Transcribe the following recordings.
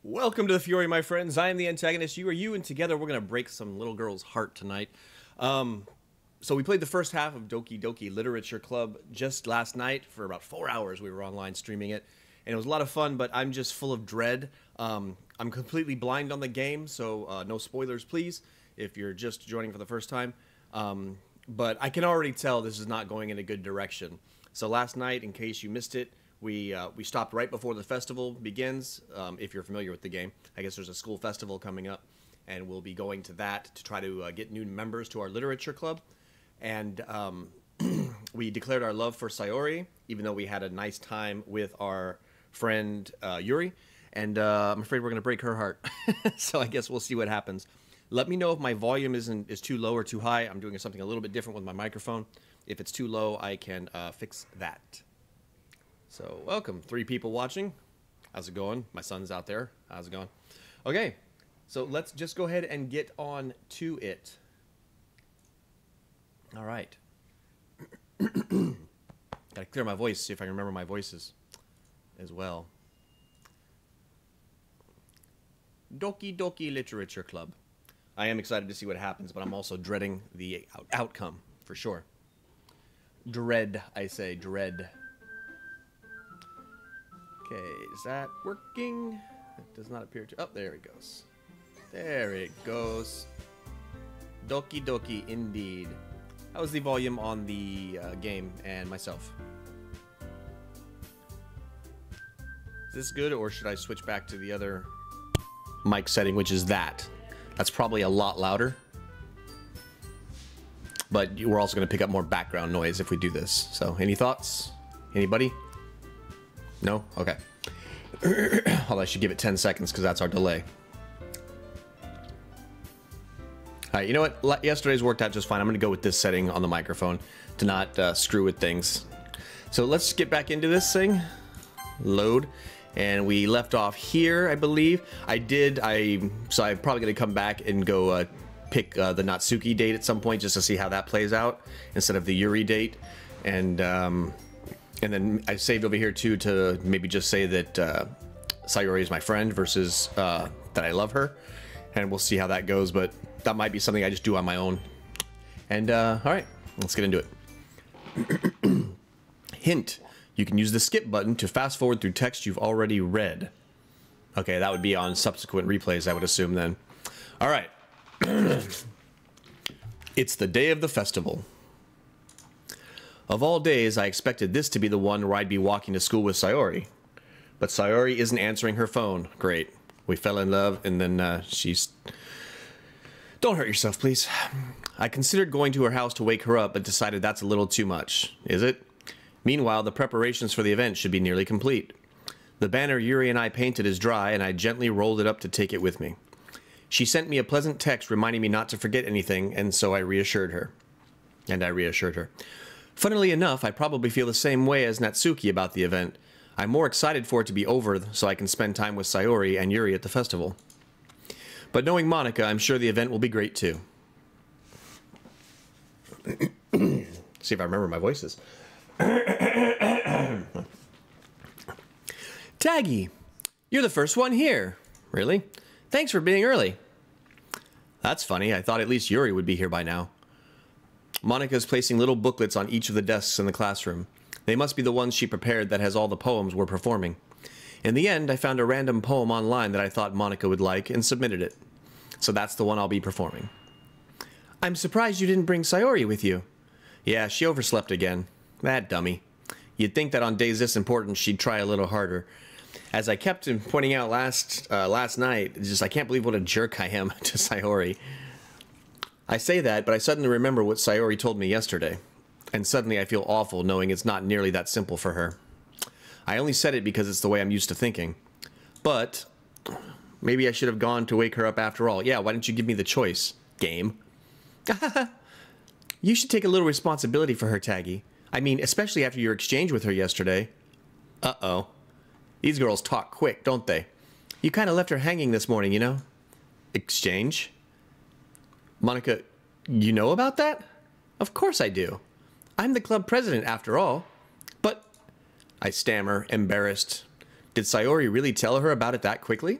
Welcome to the Fury, my friends. I am the Antagonist. You are you, and together we're going to break some little girl's heart tonight. So we played the first half of Doki Doki Literature Club just last night for about 4 hours. We were online streaming it, and it was a lot of fun, but I'm just full of dread. I'm completely blind on the game, so no spoilers, please, if you're just joining for the first time. But I can already tell this is not going in a good direction. So last night, in case you missed it, we stopped right before the festival begins. If you're familiar with the game, I guess there's a school festival coming up, and we'll be going to that to try to get new members to our literature club. And we declared our love for Sayori, even though we had a nice time with our friend Yuri. And I'm afraid we're going to break her heart. So I guess we'll see what happens. Let me know if my volume is too low or too high. I'm doing something a little bit different with my microphone. If it's too low, I can fix that. So, welcome. 3 people watching. How's it going? My son's out there. How's it going? Okay, so let's just go ahead and get on to it. All right. Gotta clear my voice, see if I can remember my voices as well. Doki Doki Literature Club. I am excited to see what happens, but I'm also dreading the outcome, for sure. Dread, I say, dread. Okay, is that working? It does not appear to. Oh, there it goes. There it goes. Doki Doki, indeed. How's the volume on the game and myself? Is this good, or should I switch back to the other mic setting, which is that? That's probably a lot louder. But we're also going to pick up more background noise if we do this. So, any thoughts? Anybody? No? Okay. Although I should give it 10 seconds because that's our delay. Alright, you know what? Yesterday's worked out just fine. I'm going to go with this setting on the microphone to not screw with things. So let's get back into this thing. Load. And we left off here, I believe. So I'm probably going to come back and go pick the Natsuki date at some point just to see how that plays out instead of the Yuri date. And then I saved over here too to maybe just say that Sayori is my friend versus that I love her, and we'll see how that goes. But that might be something I just do on my own. And all right, let's get into it. Hint: you can use the skip button to fast forward through text you've already read. Okay, that would be on subsequent replays, I would assume then. All right. It's the day of the festival. Of all days, I expected this to be the one where I'd be walking to school with Sayori. But Sayori isn't answering her phone. Great. We fell in love, and then she's... Don't hurt yourself, please. I considered going to her house to wake her up, but decided that's a little too much. Is it? Meanwhile, the preparations for the event should be nearly complete. The banner Yuri and I painted is dry, and I gently rolled it up to take it with me. She sent me a pleasant text reminding me not to forget anything, and so I reassured her. Funnily enough, I probably feel the same way as Natsuki about the event. I'm more excited for it to be over so I can spend time with Sayori and Yuri at the festival. But knowing Monica, I'm sure the event will be great too. See if I remember my voices. Taggy, you're the first one here. Really? Thanks for being early. That's funny. I thought at least Yuri would be here by now. Monica is placing little booklets on each of the desks in the classroom. They must be the ones she prepared that has all the poems we're performing. In the end, I found a random poem online that I thought Monica would like and submitted it. So that's the one I'll be performing. I'm surprised you didn't bring Sayori with you. Yeah, she overslept again. That dummy. You'd think that on days this important she'd try a little harder. As I kept pointing out last night, I can't believe what a jerk I am to Sayori. I say that, but I suddenly remember what Sayori told me yesterday. And suddenly I feel awful knowing it's not nearly that simple for her. I only said it because it's the way I'm used to thinking. But maybe I should have gone to wake her up after all. Yeah, why didn't you give me the choice, game? You should take a little responsibility for her, Taggy. I mean, especially after your exchange with her yesterday. Uh-oh. These girls talk quick, don't they? You kind of left her hanging this morning, you know? Exchange? Monica, you know about that? Of course I do. I'm the club president, after all. But... I stammer, embarrassed. Did Sayori really tell her about it that quickly?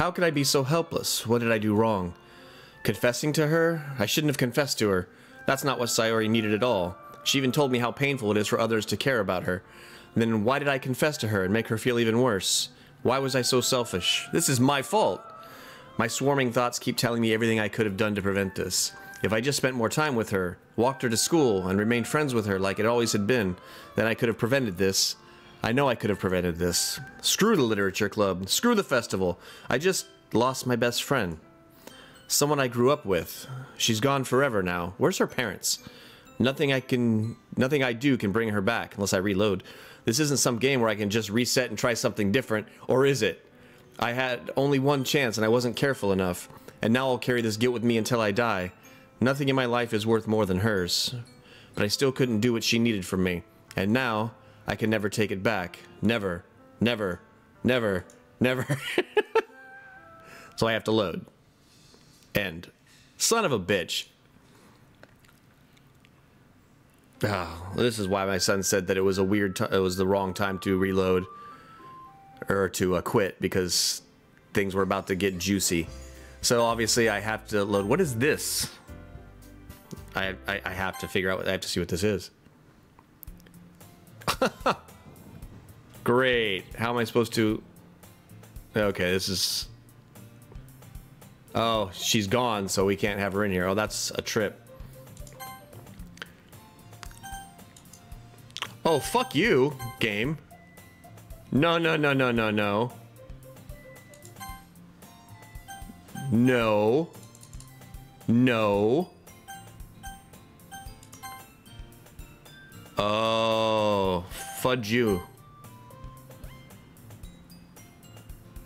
How could I be so helpless? What did I do wrong? Confessing to her? I shouldn't have confessed to her. That's not what Sayori needed at all. She even told me how painful it is for others to care about her. Then why did I confess to her and make her feel even worse? Why was I so selfish? This is my fault. My swarming thoughts keep telling me everything I could have done to prevent this. If I just spent more time with her, walked her to school, and remained friends with her like it always had been, then I could have prevented this. I know I could have prevented this. Screw the literature club. Screw the festival. I just lost my best friend. Someone I grew up with. She's gone forever now. Where's her parents? Nothing I do can bring her back, unless I reload. This isn't some game where I can just reset and try something different, or is it? I had only one chance and I wasn't careful enough, and now I'll carry this guilt with me until I die. Nothing in my life is worth more than hers. But I still couldn't do what she needed from me, and now I can never take it back. Never. Never. Never. Never. So I have to load. End. Son of a bitch. Oh, this is why my son said that it was a weird it was the wrong time to reload or to quit, because things were about to get juicy. So obviously I have to load. What is this? I have to figure out. I have to see what this is. Great. How am I supposed to? Okay, this is. Oh, she's gone, so we can't have her in here. Oh, that's a trip. Oh, fuck you, game. No, no, no, no, no, no. No. No. Oh, fudge you.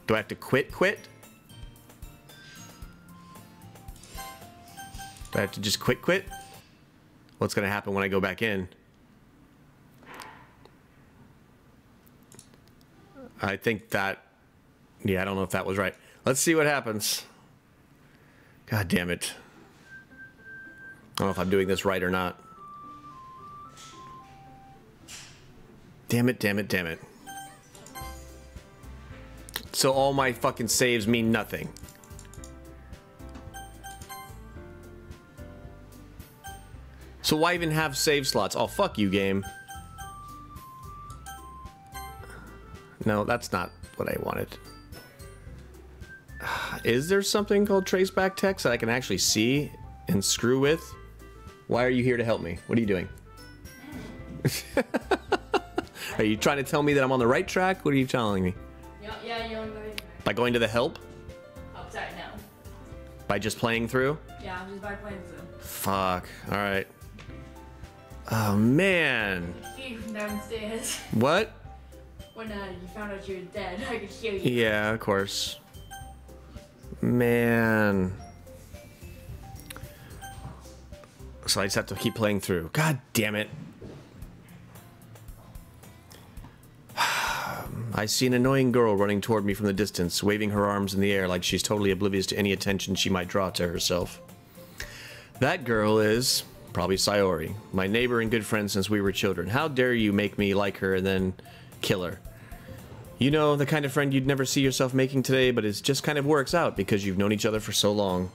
Do I have to quit? Do I have to just quit? What's gonna happen when I go back in? I think that... Yeah, I don't know if that was right. Let's see what happens. God damn it. I don't know if I'm doing this right or not. Damn it, damn it, damn it. So all my fucking saves mean nothing. So why even have save slots? Oh, fuck you, game. No, that's not what I wanted. Is there something called traceback text that I can actually see and screw with? Why are you here to help me? What are you doing? Are you trying to tell me that I'm on the right track? What are you telling me? Yeah, you're on the right track. By going to the help? Oh, sorry, no. By just playing through? Yeah, I'm just by playing through. Fuck. Alright. Oh, man. I could hear you from downstairs. What? When you found out you were dead, I could hear you. Yeah, of course. Man. So I just have to keep playing through. God damn it. I see an annoying girl running toward me from the distance, waving her arms in the air like she's totally oblivious to any attention she might draw to herself. That girl is probably Sayori, my neighbor and good friend since we were children. How dare you make me like her and then kill her? You know, the kind of friend you'd never see yourself making today, but it just kind of works out because you've known each other for so long.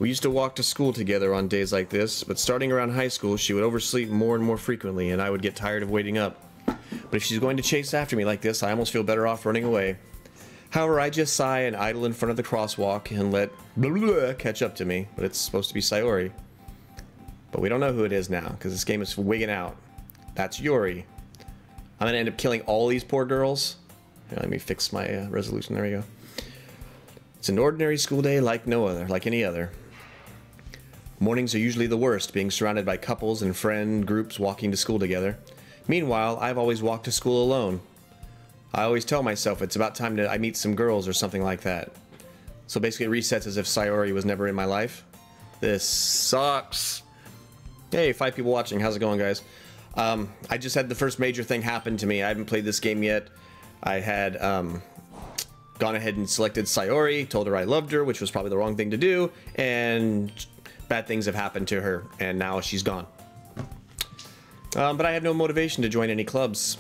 We used to walk to school together on days like this, but starting around high school, she would oversleep more and more frequently, and I would get tired of waiting up. But if she's going to chase after me like this, I almost feel better off running away. However, I just sigh and idle in front of the crosswalk and let blah, blah, blah catch up to me, but it's supposed to be Sayori. But we don't know who it is now, because this game is wigging out. That's Yuri. I'm going to end up killing all these poor girls. Here, let me fix my resolution. There we go. It's an ordinary school day like no other, like any other. Mornings are usually the worst, being surrounded by couples and friend groups walking to school together. Meanwhile, I've always walked to school alone. I always tell myself it's about time I meet some girls or something like that. So basically it resets as if Sayori was never in my life. This sucks. Hey, 5 people watching. How's it going, guys? I just had the first major thing happen to me. I haven't played this game yet. I had gone ahead and selected Sayori, told her I loved her, which was probably the wrong thing to do, and bad things have happened to her, and now she's gone. But I have no motivation to join any clubs.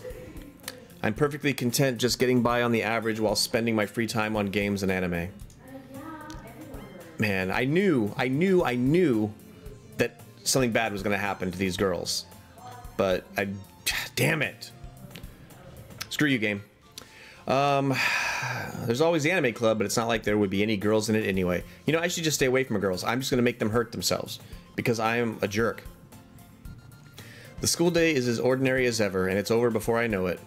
I'm perfectly content just getting by on the average while spending my free time on games and anime. Man, I knew that something bad was going to happen to these girls. But damn it. Screw you, game. There's always the anime club, but it's not like there would be any girls in it anyway. You know, I should just stay away from girls. I'm just going to make them hurt themselves because I am a jerk. The school day is as ordinary as ever, and it's over before I know it.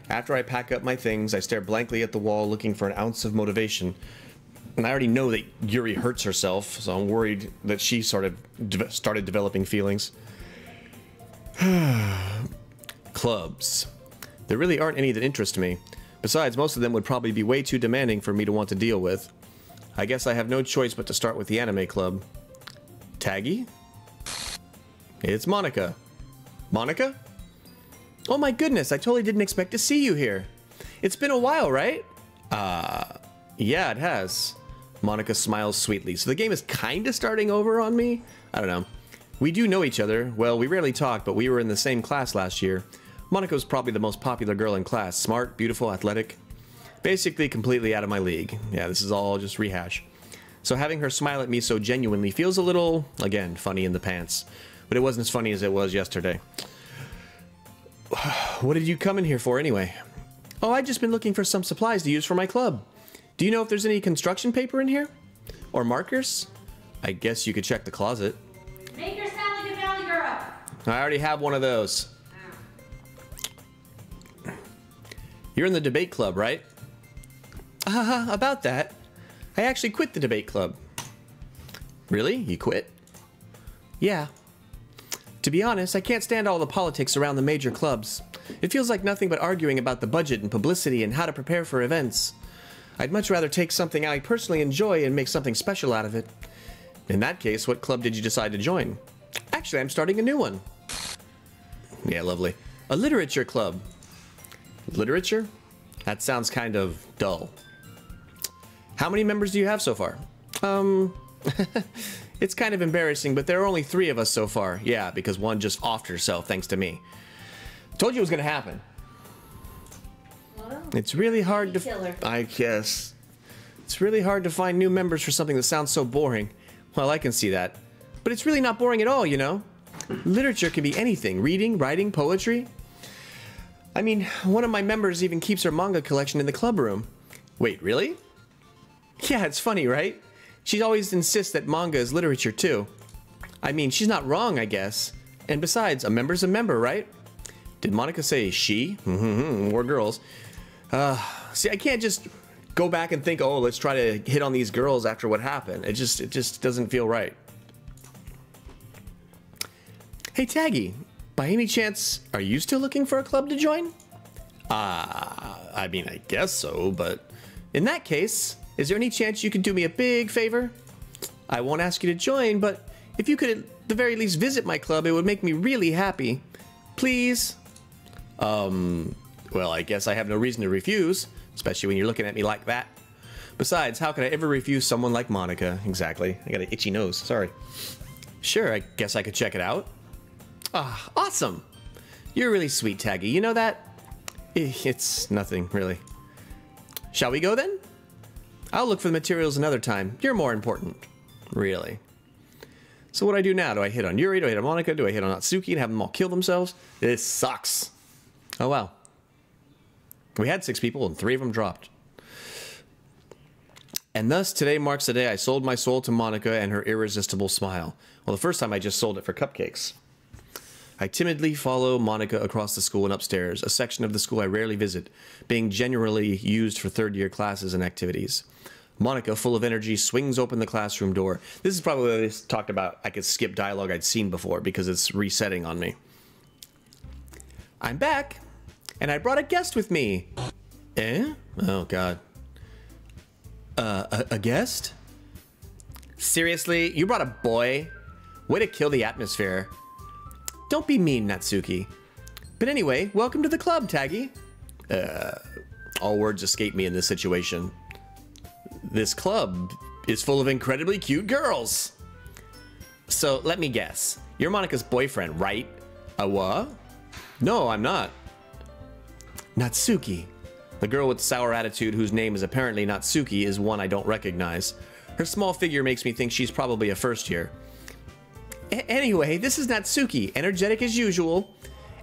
After I pack up my things, I stare blankly at the wall looking for an ounce of motivation. And I already know that Yuri hurts herself, so I'm worried that she started developing feelings. Clubs. There really aren't any that interest me. Besides, most of them would probably be way too demanding for me to want to deal with. I guess I have no choice but to start with the anime club. Taggy? It's Monica. Monica? Oh my goodness, I totally didn't expect to see you here. It's been a while, right? Yeah, it has. Monica smiles sweetly. So the game is kinda starting over on me? I don't know. We do know each other. Well, we rarely talk, but we were in the same class last year. Monica's probably the most popular girl in class. Smart, beautiful, athletic. Basically completely out of my league. Yeah, this is all just rehash. So having her smile at me so genuinely feels a little, again, funny in the pants. But it wasn't as funny as it was yesterday. What did you come in here for anyway? Oh, I've just been looking for some supplies to use for my club. Do you know if there's any construction paper in here? Or markers? I guess you could check the closet. Make her sound like a valley girl. I already have one of those. You're in the debate club, right? About that. I actually quit the debate club. Really? You quit? Yeah. To be honest, I can't stand all the politics around the major clubs. It feels like nothing but arguing about the budget and publicity and how to prepare for events. I'd much rather take something I personally enjoy and make something special out of it. In that case, what club did you decide to join? Actually, I'm starting a new one. Yeah, lovely. A literature club. Literature? That sounds kind of dull. How many members do you have so far? It's kind of embarrassing, but there are only 3 of us so far. Yeah, because one just offed herself thanks to me. Told you it was gonna happen. Well, It's really hard to... I guess. It's really hard to find new members for something that sounds so boring. Well, I can see that. But it's really not boring at all, you know? Literature can be anything. Reading, writing, poetry. I mean, one of my members even keeps her manga collection in the club room. Wait, really? Yeah, it's funny, right? She always insists that manga is literature too. I mean, she's not wrong, I guess. And besides, a member's a member, right? Did Monica say she? More girls. See, I can't just go back and think, oh, let's try to hit on these girls after what happened. It just doesn't feel right. Hey, Taggy, by any chance, are you still looking for a club to join? I mean, I guess so, but in that case, is there any chance you could do me a big favor? I won't ask you to join, but if you could at the very least visit my club, it would make me really happy. Please? Well, I guess I have no reason to refuse, especially when you're looking at me like that. Besides, how could I ever refuse someone like Monica? Exactly. I got an itchy nose, sorry. Sure, I guess I could check it out. Ah, awesome! You're really sweet, Taggy. You know that? It's nothing, really. Shall we go then? I'll look for the materials another time. You're more important. Really. So what do I do now? Do I hit on Yuri? Do I hit on Monica? Do I hit on Natsuki and have them all kill themselves? This sucks. Oh, wow. We had 6 people and 3 of them dropped. And thus, today marks the day I sold my soul to Monica and her irresistible smile. Well, the first time I just sold it for cupcakes. I timidly follow Monica across the school and upstairs, a section of the school I rarely visit, being generally used for third-year classes and activities. Monica, full of energy, swings open the classroom door. This is probably where they talked about I could skip dialogue I'd seen before because it's resetting on me. I'm back, and I brought a guest with me. Eh? Oh, God. A guest? Seriously? You brought a boy? Way to kill the atmosphere. Don't be mean, Natsuki. But anyway, welcome to the club, Taggy. All words escape me in this situation. This club is full of incredibly cute girls. So, let me guess. You're Monica's boyfriend, right? A what? No, I'm not. Natsuki. The girl with the sour attitude, whose name is apparently Natsuki, is one I don't recognize. Her small figure makes me think she's probably a first year. Anyway, this is Natsuki, energetic as usual.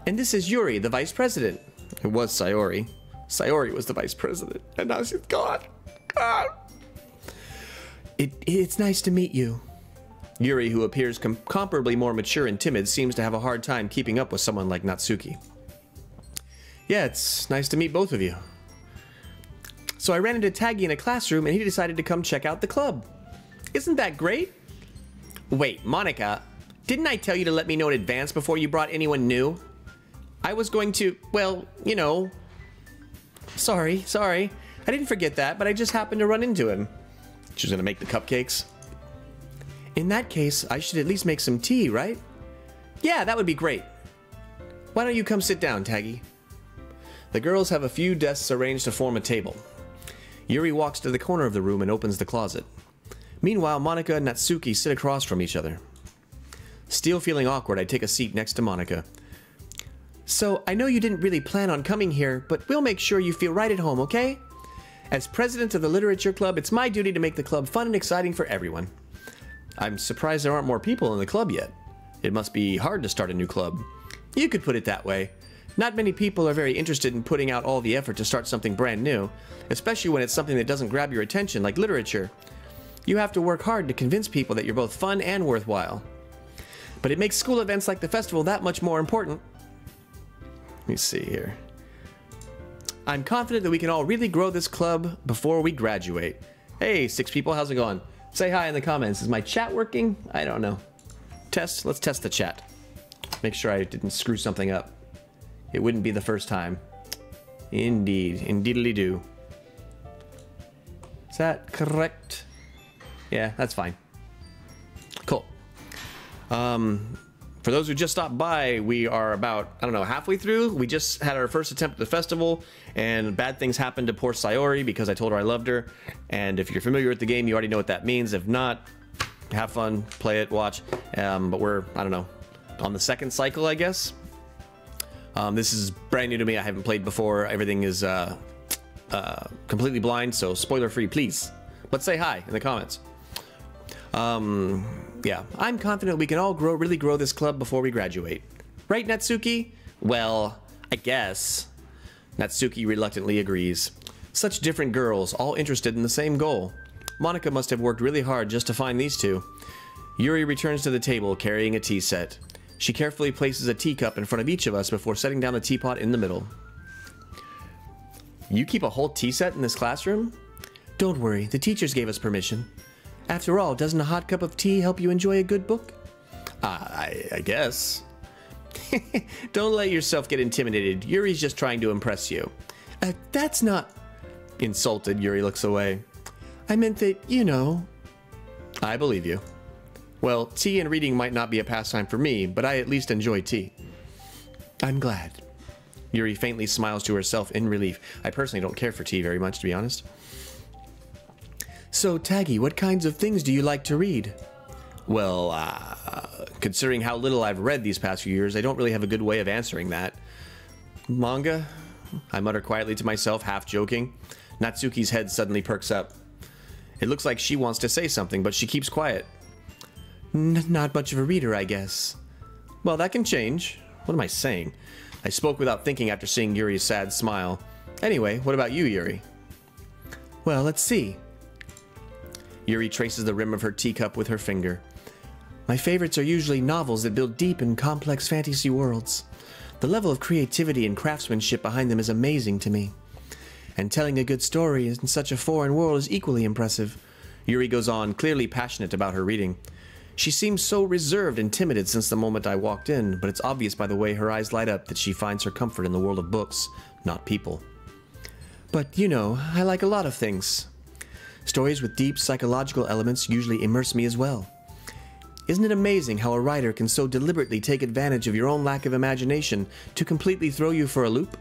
And this is Yuri, the vice president. It was Sayori. Sayori was the vice president, and now she's gone. Ah. It's nice to meet you. Yuri, who appears comparably more mature and timid, seems to have a hard time keeping up with someone like Natsuki. Yeah, it's nice to meet both of you. So I ran into Taggy in a classroom, and he decided to come check out the club. Isn't that great? Wait, Monica, didn't I tell you to let me know in advance before you brought anyone new? I was going to, well, you know. Sorry. I didn't forget that, but I just happened to run into him. She's gonna make the cupcakes. In that case, I should at least make some tea, right? Yeah, that would be great. Why don't you come sit down, Taggy? The girls have a few desks arranged to form a table. Yuri walks to the corner of the room and opens the closet. Meanwhile, Monica and Natsuki sit across from each other. Still feeling awkward, I take a seat next to Monica. So, I know you didn't really plan on coming here, but we'll make sure you feel right at home, okay? As president of the Literature Club, it's my duty to make the club fun and exciting for everyone. I'm surprised there aren't more people in the club yet. It must be hard to start a new club. You could put it that way. Not many people are very interested in putting out all the effort to start something brand new, especially when it's something that doesn't grab your attention, like literature. You have to work hard to convince people that you're both fun and worthwhile. But it makes school events like the festival that much more important. Let me see here. I'm confident that we can all really grow this club before we graduate. Hey, 6 people, how's it going? Say hi in the comments. Is my chat working? I don't know. Let's test the chat. Make sure I didn't screw something up. It wouldn't be the first time. Indeed. Indeedly do. Is that correct? Yeah, that's fine. Cool. For those who just stopped by, we are about, I don't know, halfway through. We just had our first attempt at the festival, and bad things happened to poor Sayori because I told her I loved her. And if you're familiar with the game, you already know what that means. If not, have fun, play it, watch. But we're, I don't know, on the second cycle, I guess. This is brand new to me. I haven't played before. Everything is completely blind, so spoiler free, please. But say hi in the comments. Yeah, I'm confident we can all really grow this club before we graduate. Right, Natsuki? Well, I guess. Natsuki reluctantly agrees. Such different girls, all interested in the same goal. Monica must have worked really hard just to find these two. Yuri returns to the table carrying a tea set. She carefully places a teacup in front of each of us before setting down the teapot in the middle. You keep a whole tea set in this classroom? Don't worry, the teachers gave us permission. After all, doesn't a hot cup of tea help you enjoy a good book? I guess. Don't let yourself get intimidated. Yuri's just trying to impress you. That's not... Insulted, Yuri looks away. I meant that, you know... I believe you. Well, tea and reading might not be a pastime for me, but I at least enjoy tea. I'm glad. Yuri faintly smiles to herself in relief. I personally don't care for tea very much, to be honest. So, Taggy, what kinds of things do you like to read? Well, considering how little I've read these past few years, I don't really have a good way of answering that. Manga? I mutter quietly to myself, half joking. Natsuki's head suddenly perks up. It looks like she wants to say something, but she keeps quiet. Not much of a reader, I guess. Well, that can change. What am I saying? I spoke without thinking after seeing Yuri's sad smile. Anyway, what about you, Yuri? Well, let's see. Yuri traces the rim of her teacup with her finger. My favorites are usually novels that build deep and complex fantasy worlds. The level of creativity and craftsmanship behind them is amazing to me. And telling a good story in such a foreign world is equally impressive. Yuri goes on, clearly passionate about her reading. She seems so reserved and timid since the moment I walked in, but it's obvious by the way her eyes light up that she finds her comfort in the world of books, not people. But, you know, I like a lot of things. Stories with deep psychological elements usually immerse me as well. Isn't it amazing how a writer can so deliberately take advantage of your own lack of imagination to completely throw you for a loop?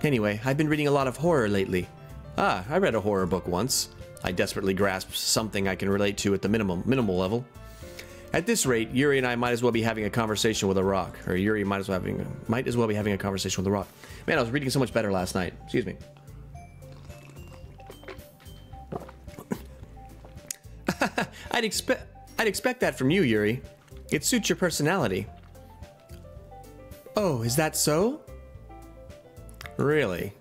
Anyway, I've been reading a lot of horror lately. I read a horror book once. I desperately grasped something I can relate to at the minimal level. At this rate, Yuri and I might as well be having a conversation with a rock. Or Yuri might as well be having a conversation with a rock. Man, I was reading so much better last night. Excuse me. I'd expect that from you, Yuri. It suits your personality. Oh, is that so? Really?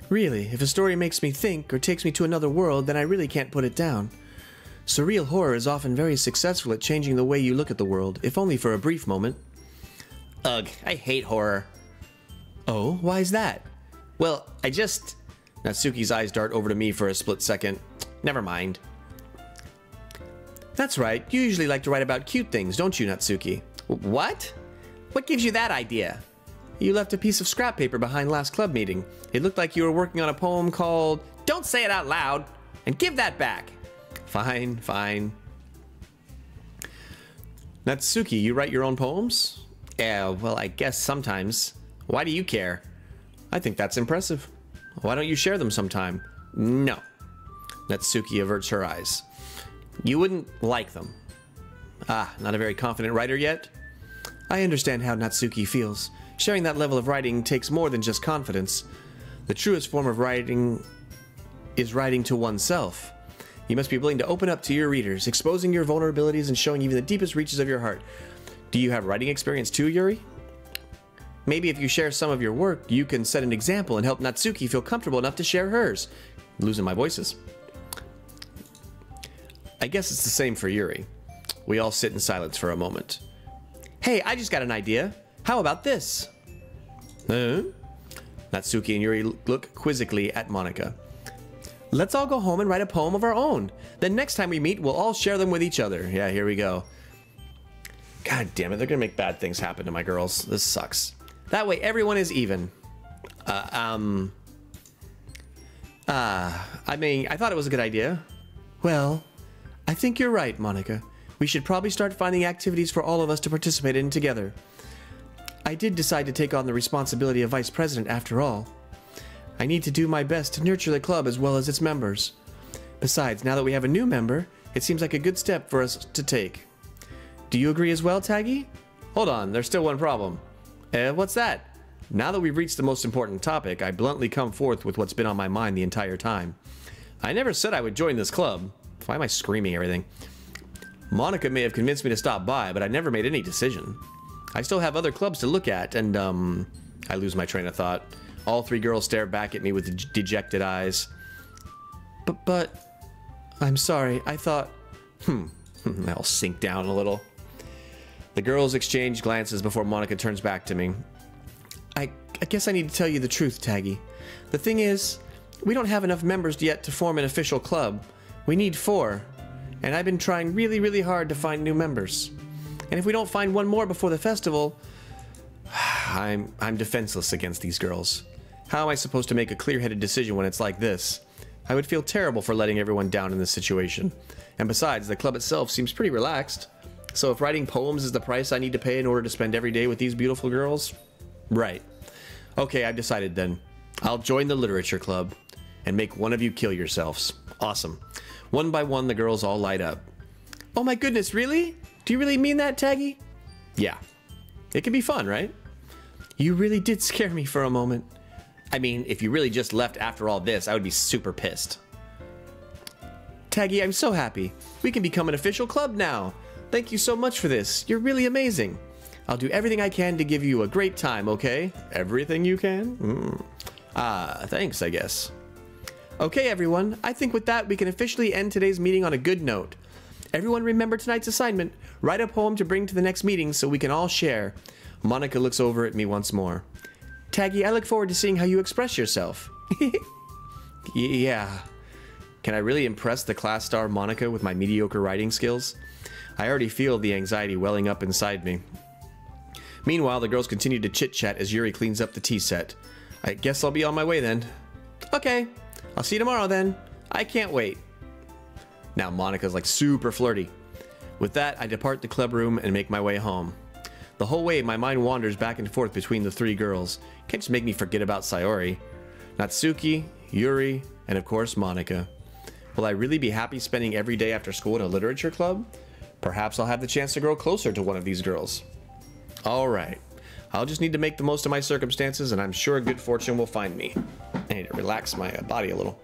Really, if a story makes me think or takes me to another world, then I really can't put it down. Surreal horror is often very successful at changing the way you look at the world, if only for a brief moment. Ugh, I hate horror. Oh, why is that? Well, Natsuki's eyes dart over to me for a split second. Never mind. That's right, you usually like to write about cute things, don't you, Natsuki? What? What gives you that idea? You left a piece of scrap paper behind last club meeting. It looked like you were working on a poem called... Don't say it out loud! And give that back! Fine, fine. Natsuki, you write your own poems? Yeah, well, I guess sometimes. Why do you care? I think that's impressive. Why don't you share them sometime? No. Natsuki averts her eyes. You wouldn't like them. Ah, not a very confident writer yet? I understand how Natsuki feels. Sharing that level of writing takes more than just confidence. The truest form of writing is writing to oneself. You must be willing to open up to your readers, exposing your vulnerabilities and showing even the deepest reaches of your heart. Do you have writing experience too, Yuri? Maybe if you share some of your work, you can set an example and help Natsuki feel comfortable enough to share hers. I'm losing my voices. I guess it's the same for Yuri. We all sit in silence for a moment. Hey, I just got an idea. How about this? Natsuki and Yuri look quizzically at Monika. Let's all go home and write a poem of our own. Then next time we meet, we'll all share them with each other. Yeah, here we go. God damn it, they're gonna make bad things happen to my girls. This sucks. That way everyone is even. I mean, I thought it was a good idea. Well, I think you're right, Monika. We should probably start finding activities for all of us to participate in together. I did decide to take on the responsibility of vice president after all. I need to do my best to nurture the club as well as its members. Besides, now that we have a new member, it seems like a good step for us to take. Do you agree as well, Taggy? Hold on, there's still one problem. What's that? Now that we've reached the most important topic, I bluntly come forth with what's been on my mind the entire time. I never said I would join this club. Why am I screaming everything? Monika may have convinced me to stop by, but I never made any decision. I still have other clubs to look at, and, I lose my train of thought. All three girls stare back at me with dejected eyes. But, I'm sorry, I thought... I'll sink down a little. The girls exchange glances before Monika turns back to me. I guess I need to tell you the truth, Taggy. The thing is, we don't have enough members yet to form an official club. We need 4. And I've been trying really, really hard to find new members. And if we don't find one more before the festival... I'm defenseless against these girls. How am I supposed to make a clear-headed decision when it's like this? I would feel terrible for letting everyone down in this situation. And besides, the club itself seems pretty relaxed. So if writing poems is the price I need to pay in order to spend every day with these beautiful girls? Right. Okay, I've decided then. I'll join the literature club and make one of you kill yourselves. Awesome. One by one, the girls all light up. Oh my goodness, really? Do you really mean that, Taggy? Yeah. It can be fun, right? You really did scare me for a moment. I mean, if you really just left after all this, I would be super pissed. Taggy, I'm so happy. We can become an official club now. Thank you so much for this. You're really amazing. I'll do everything I can to give you a great time, okay? Everything you can? Thanks, I guess. Okay, everyone. I think with that, we can officially end today's meeting on a good note. Everyone remember tonight's assignment. Write a poem to bring to the next meeting so we can all share. Monika looks over at me once more. Taggy, I look forward to seeing how you express yourself. Yeah. Can I really impress the class star Monika with my mediocre writing skills? I already feel the anxiety welling up inside me. Meanwhile, the girls continue to chit-chat as Yuri cleans up the tea set. I guess I'll be on my way then. Okay, I'll see you tomorrow then. I can't wait. Now Monika's like super flirty. With that, I depart the club room and make my way home. The whole way, my mind wanders back and forth between the 3 girls. Can't just make me forget about Sayori. Natsuki, Yuri, and of course Monika. Will I really be happy spending every day after school in a literature club? Perhaps I'll have the chance to grow closer to one of these girls. Alright, I'll just need to make the most of my circumstances, and I'm sure good fortune will find me. I need to relax my body a little.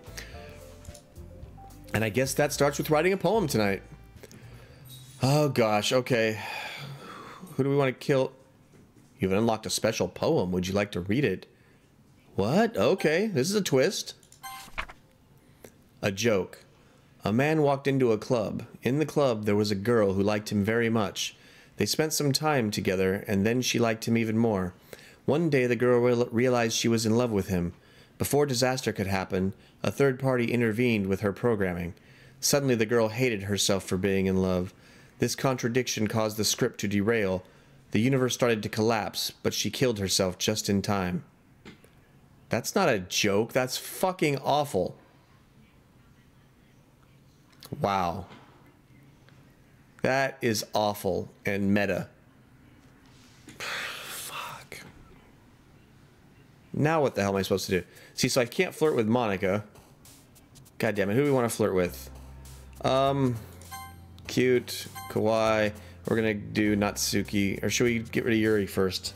And I guess that starts with writing a poem tonight. Oh gosh, okay. Who do we want to kill? You've unlocked a special poem. Would you like to read it? What? Okay, this is a twist. A joke. A man walked into a club. In the club, there was a girl who liked him very much. They spent some time together, and then she liked him even more. One day, the girl realized she was in love with him. Before disaster could happen, a third party intervened with her programming. Suddenly, the girl hated herself for being in love. This contradiction caused the script to derail. The universe started to collapse, but she killed herself just in time. That's not a joke. That's fucking awful. Wow. That is awful and meta. Fuck. Now what the hell am I supposed to do? See, so I can't flirt with Monica. God damn it. Who do we want to flirt with? Cute. Kawaii. We're gonna do Natsuki. Or should we get rid of Yuri first?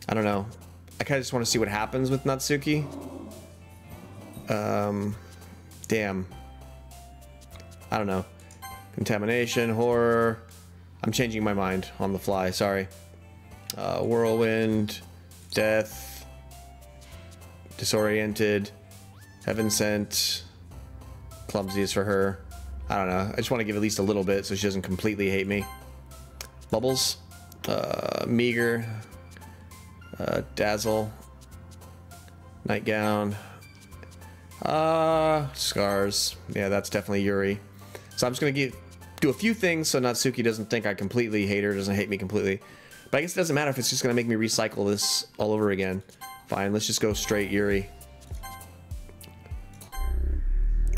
I don't know. I kind of just want to see what happens with Natsuki. Damn. I don't know. Contamination, horror. I'm changing my mind on the fly, sorry. Whirlwind, death, disoriented, heaven sent, clumsy is for her. I don't know. I just want to give at least a little bit so she doesn't completely hate me. Bubbles, meager, dazzle, nightgown, scars. Yeah, that's definitely Yuri. So I'm just going to do a few things so Natsuki doesn't think I completely hate her, doesn't hate me completely. But I guess it doesn't matter if it's just going to make me recycle this all over again. Fine, let's just go straight Yuri.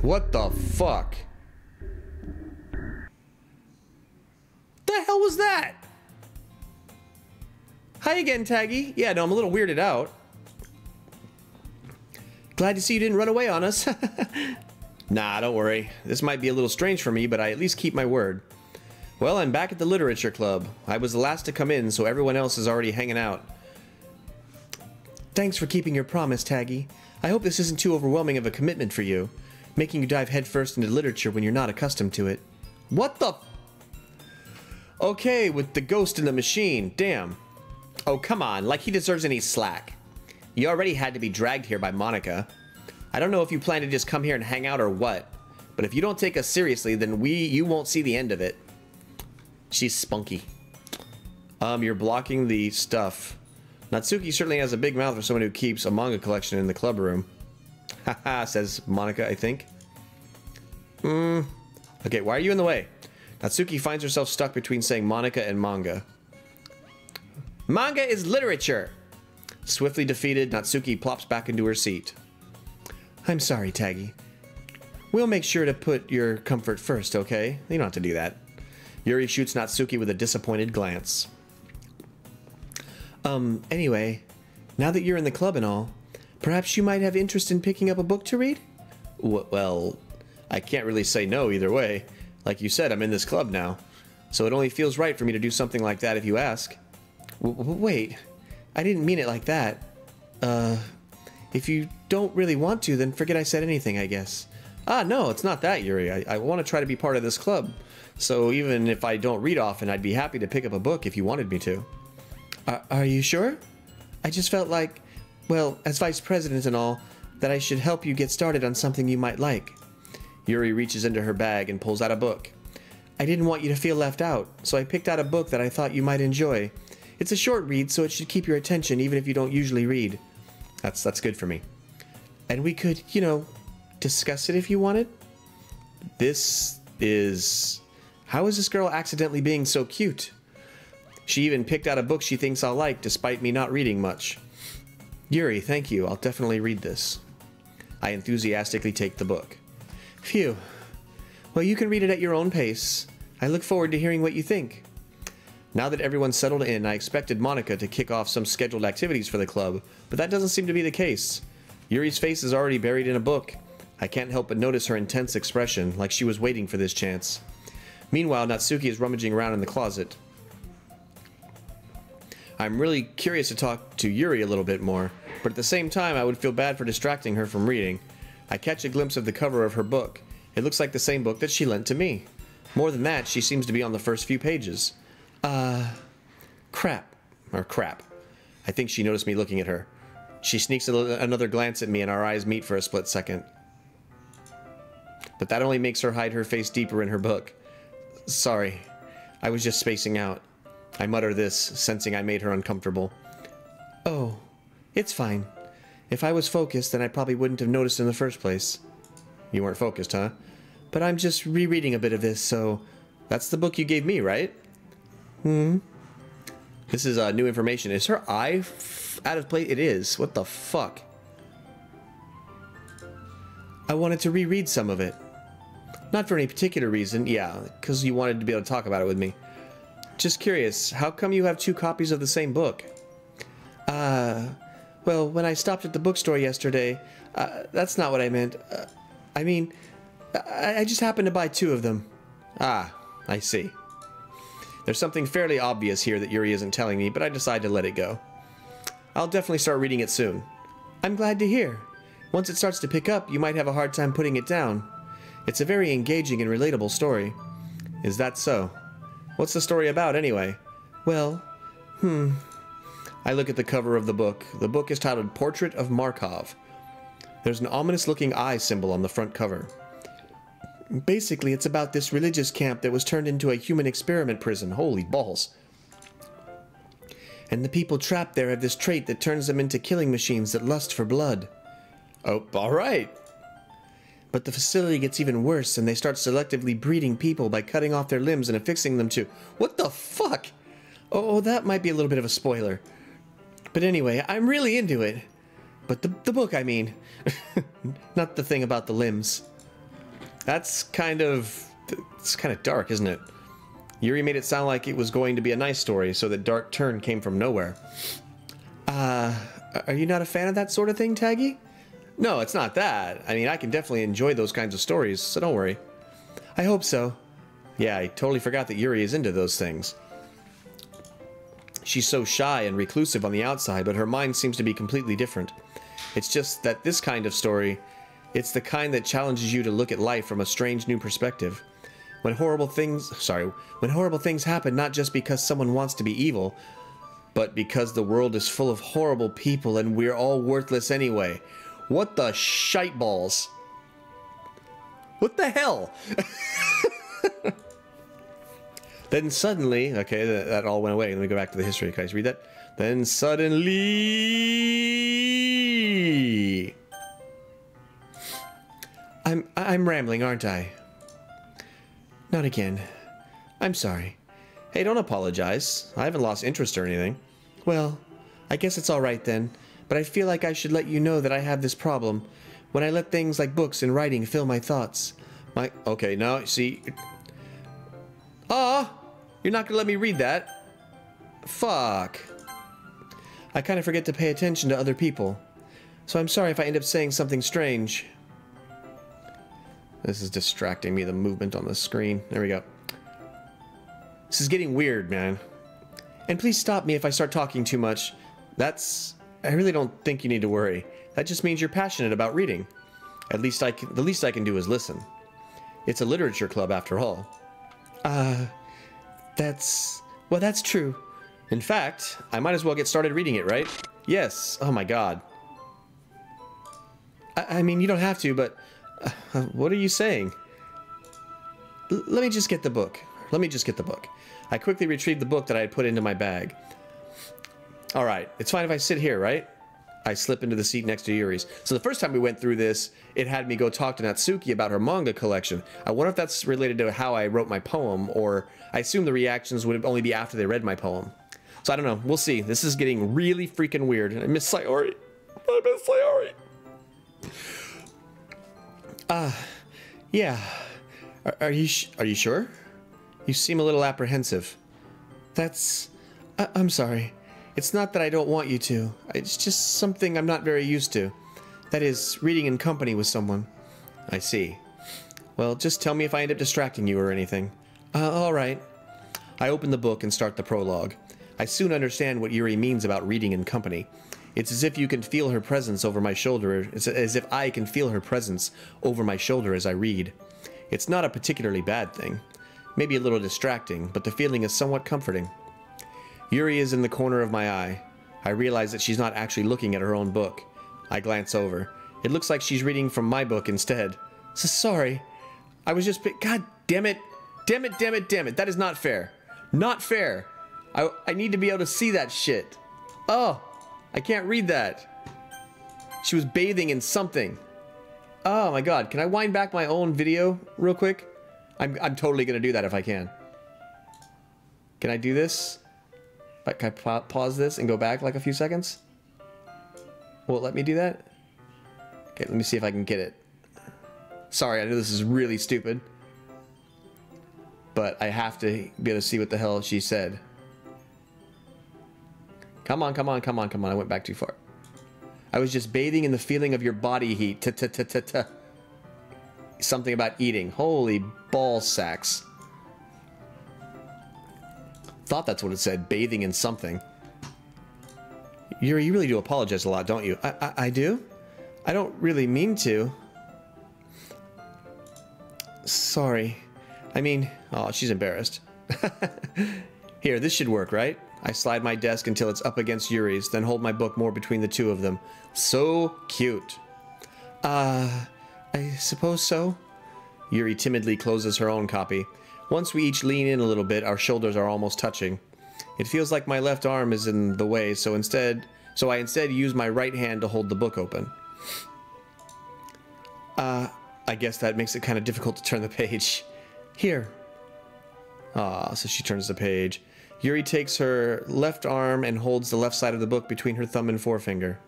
What the fuck? The hell was that? Hi again, Taggy. Yeah, no, I'm a little weirded out. Glad to see you didn't run away on us. Nah, don't worry. This might be a little strange for me, but I at least keep my word. Well, I'm back at the Literature Club. I was the last to come in, so everyone else is already hanging out. Thanks for keeping your promise, Taggy. I hope this isn't too overwhelming of a commitment for you, making you dive headfirst into literature when you're not accustomed to it. What the... Okay, with the ghost in the machine. Damn. Oh, come on. Like he deserves any slack. You already had to be dragged here by Monica. I don't know if you plan to just come here and hang out or what, but if you don't take us seriously, then you won't see the end of it. She's spunky. You're blocking the stuff. Natsuki certainly has a big mouth for someone who keeps a manga collection in the club room. Haha, says Monica, I think. Okay, why are you in the way? Natsuki finds herself stuck between saying Monica and manga. Manga is literature! Swiftly defeated, Natsuki plops back into her seat. I'm sorry, Taggy. We'll make sure to put your comfort first, okay? You don't have to do that. Yuri shoots Natsuki with a disappointed glance. Anyway, now that you're in the club and all, perhaps you might have interest in picking up a book to read? Well, I can't really say no either way. Like you said, I'm in this club now, so it only feels right for me to do something like that if you ask. Wait, I didn't mean it like that. If you don't really want to, then forget I said anything, I guess. Ah, no, it's not that, Yuri. I want to try to be part of this club. So even if I don't read often, I'd be happy to pick up a book if you wanted me to. Are you sure? I just felt like, well, as vice president and all, that I should help you get started on something you might like. Yuri reaches into her bag and pulls out a book. I didn't want you to feel left out, so I picked out a book that I thought you might enjoy. It's a short read, so it should keep your attention even if you don't usually read. That's good for me. And we could, you know, discuss it if you wanted. This is... How is this girl accidentally being so cute? She even picked out a book she thinks I'll like, despite me not reading much. Yuri, thank you. I'll definitely read this. I enthusiastically take the book. Phew. Well, you can read it at your own pace. I look forward to hearing what you think. Now that everyone's settled in, I expected Monica to kick off some scheduled activities for the club, but that doesn't seem to be the case. Yuri's face is already buried in a book. I can't help but notice her intense expression, like she was waiting for this chance. Meanwhile, Natsuki is rummaging around in the closet. I'm really curious to talk to Yuri a little bit more, but at the same time I would feel bad for distracting her from reading. I catch a glimpse of the cover of her book. It looks like the same book that she lent to me. More than that, she seems to be on the first few pages. Crap. Or crap. I think she noticed me looking at her. She sneaks another glance at me and our eyes meet for a split second. But that only makes her hide her face deeper in her book. Sorry. I was just spacing out. I mutter this, sensing I made her uncomfortable. Oh, it's fine. If I was focused, then I probably wouldn't have noticed in the first place. You weren't focused, huh? But I'm just rereading a bit of this, so... That's the book you gave me, right? This is new information. Is her eye out of place? It is. What the fuck? I wanted to reread some of it. Not for any particular reason, yeah, because you wanted to be able to talk about it with me. Just curious, how come you have 2 copies of the same book? Well, when I stopped at the bookstore yesterday, that's not what I meant. I mean, I just happened to buy 2 of them. Ah, I see. There's something fairly obvious here that Yuri isn't telling me, but I decided to let it go. I'll definitely start reading it soon. I'm glad to hear. Once it starts to pick up, you might have a hard time putting it down. It's a very engaging and relatable story. Is that so? What's the story about, anyway? Well, I look at the cover of the book. The book is titled Portrait of Markov. There's an ominous-looking eye symbol on the front cover. Basically, it's about this religious camp that was turned into a human experiment prison. Holy balls. And the people trapped there have this trait that turns them into killing machines that lust for blood. Oh, alright. But the facility gets even worse, and they start selectively breeding people by cutting off their limbs and affixing them to... What the fuck? Oh, that might be a little bit of a spoiler. But anyway, I'm really into it. But the book, I mean. Not the thing about the limbs. It's kind of dark, isn't it? Yuri made it sound like it was going to be a nice story, so the dark turn came from nowhere. Are you not a fan of that sort of thing, Taggy? No, it's not that. I mean, I can definitely enjoy those kinds of stories, so don't worry. I hope so. Yeah, I totally forgot that Yuri is into those things. She's so shy and reclusive on the outside, but her mind seems to be completely different. It's just that this kind of story, it's the kind that challenges you to look at life from a strange new perspective. When horrible things happen not just because someone wants to be evil, but because the world is full of horrible people and we're all worthless anyway. What the shite balls? What the hell? Then suddenly, okay, that all went away. Let me go back to the history. Can I just read that? Then suddenly... I'm rambling, aren't I? Not again. I'm sorry. Hey, don't apologize. I haven't lost interest or anything. Well, I guess it's alright then, but I feel like I should let you know that I have this problem. When I let things like books and writing fill my thoughts. Okay, now, see... You're not gonna let me read that? Fuck. I kind of forget to pay attention to other people. So I'm sorry if I end up saying something strange. This is distracting me, the movement on the screen. There we go. This is getting weird, man. And please stop me if I start talking too much. I really don't think you need to worry. That just means you're passionate about reading. The least I can do is listen. It's a literature club after all. That's true. In fact, I might as well get started reading it, right? Yes. Oh my god. I mean, you don't have to, but... what are you saying? Let me just get the book. I quickly retrieved the book that I had put into my bag. Alright, it's fine if I sit here, right? I slip into the seat next to Yuri's. So the first time we went through this, it had me go talk to Natsuki about her manga collection. I wonder if that's related to how I wrote my poem, or I assume the reactions would only be after they read my poem. So I don't know, we'll see. This is getting really freaking weird. I miss Sayori. Yeah. Are you sure? You seem a little apprehensive. I'm sorry. It's not that I don't want you to. It's just something I'm not very used to. That is, reading in company with someone. I see. Well, just tell me if I end up distracting you or anything. Alright. I open the book and start the prologue. I soon understand what Yuri means about reading in company. It's as if you can feel her presence over my shoulder. It's as if I can feel her presence over my shoulder as I read. It's not a particularly bad thing. Maybe a little distracting, but the feeling is somewhat comforting. Yuri is in the corner of my eye. I realize that she's not actually looking at her own book. I glance over. It looks like she's reading from my book instead. So sorry. I was just... God damn it. Damn it, damn it, damn it. That is not fair. Not fair. I need to be able to see that shit. Oh, I can't read that. She was bathing in something. Oh my god. Can I wind back my own video real quick? I'm totally going to do that if I can. Can I do this? Can I pause this and go back like a few seconds? Will it let me do that? Okay, let me see if I can get it. Sorry, I know this is really stupid. But I have to be able to see what the hell she said. Come on, come on, come on, come on. I went back too far. I was just bathing in the feeling of your body heat. Ta-ta-ta-ta-ta. Something about eating. Holy ball sacks. Thought that's what it said. Bathing in something. You really do apologize a lot, don't you? I do? I don't really mean to. Sorry. I mean... Oh, she's embarrassed. Here, this should work, right? I slide my desk until it's up against Yuri's, then hold my book more between the two of them. So cute. I suppose so. Yuri timidly closes her own copy. Once we each lean in a little bit, our shoulders are almost touching. It feels like my left arm is in the way, so I instead use my right hand to hold the book open. I guess that makes it kind of difficult to turn the page. Here. Ah, so she turns the page. Yuri takes her left arm and holds the left side of the book between her thumb and forefinger.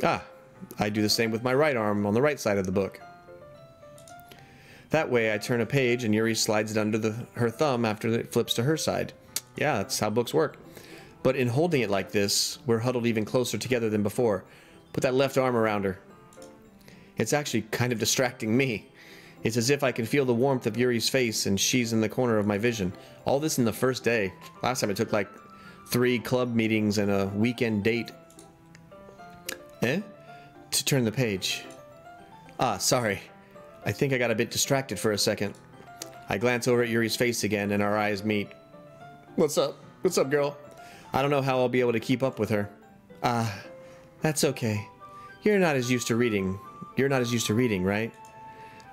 Ah, I do the same with my right arm on the right side of the book. That way I turn a page and Yuri slides it under her thumb after it flips to her side. Yeah, that's how books work. But in holding it like this, we're huddled even closer together than before. Put that left arm around her. It's actually kind of distracting me. It's as if I can feel the warmth of Yuri's face and she's in the corner of my vision. All this in the first day. Last time it took like 3 club meetings and a weekend date. To turn the page. Ah, sorry. I think I got a bit distracted for a second. I glance over at Yuri's face again and our eyes meet. What's up? What's up, girl? I don't know how I'll be able to keep up with her. That's okay. You're not as used to reading, right?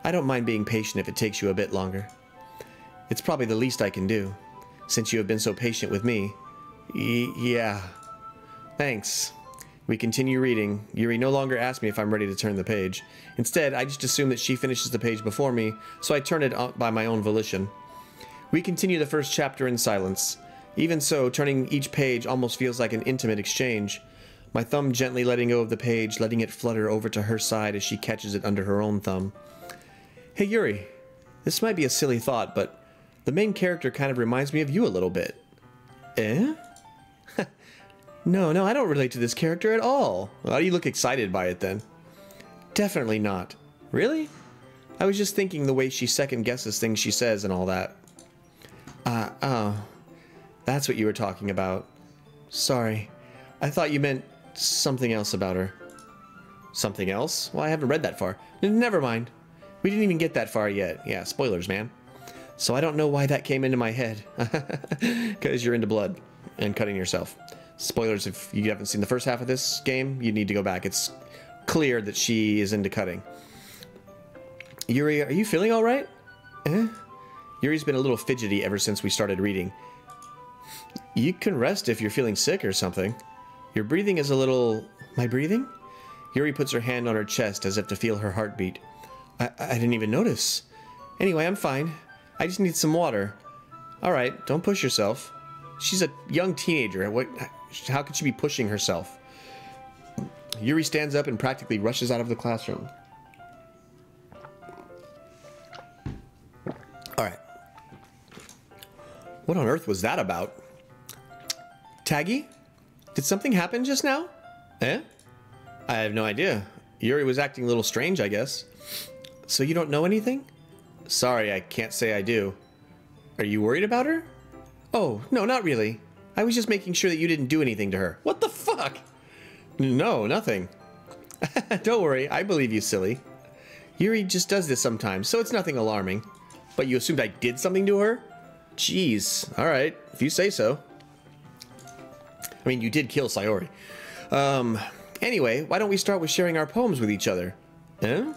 I don't mind being patient if it takes you a bit longer. It's probably the least I can do, since you have been so patient with me. Yeah. Thanks. We continue reading. Yuri no longer asks me if I'm ready to turn the page. Instead, I just assume that she finishes the page before me, so I turn it by my own volition. We continue the first chapter in silence. Even so, turning each page almost feels like an intimate exchange. My thumb gently letting go of the page, letting it flutter over to her side as she catches it under her own thumb. Hey Yuri, this might be a silly thought, but the main character kind of reminds me of you a little bit. Eh? No, I don't relate to this character at all. Why do you look excited by it then? Definitely not. Really? I was just thinking the way she second guesses things she says and all that. Oh. That's what you were talking about. Sorry. I thought you meant something else about her. Something else? Well, I haven't read that far. Never mind. We didn't even get that far yet. Yeah, spoilers, man. So I don't know why that came into my head. Because you're into blood and cutting yourself. Spoilers, if you haven't seen the first half of this game, you need to go back. It's clear that she is into cutting. Yuri, are you feeling alright? Yuri's been a little fidgety ever since we started reading. You can rest if you're feeling sick or something. Your breathing is a little... My breathing? Yuri puts her hand on her chest as if to feel her heartbeat. I didn't even notice. Anyway, I'm fine. I just need some water. Alright, don't push yourself. She's a young teenager. How could she be pushing herself? Yuri stands up and practically rushes out of the classroom. Alright. What on earth was that about? Taggy? Did something happen just now? I have no idea. Yuri was acting a little strange, I guess. So you don't know anything? Sorry, I can't say I do. Are you worried about her? Oh, no, not really. I was just making sure that you didn't do anything to her. What the fuck? No, nothing. Don't worry, I believe you, silly. Yuri just does this sometimes, so it's nothing alarming. But you assumed I did something to her? Jeez, alright, if you say so. I mean, you did kill Sayori. Anyway, why don't we start with sharing our poems with each other? Huh?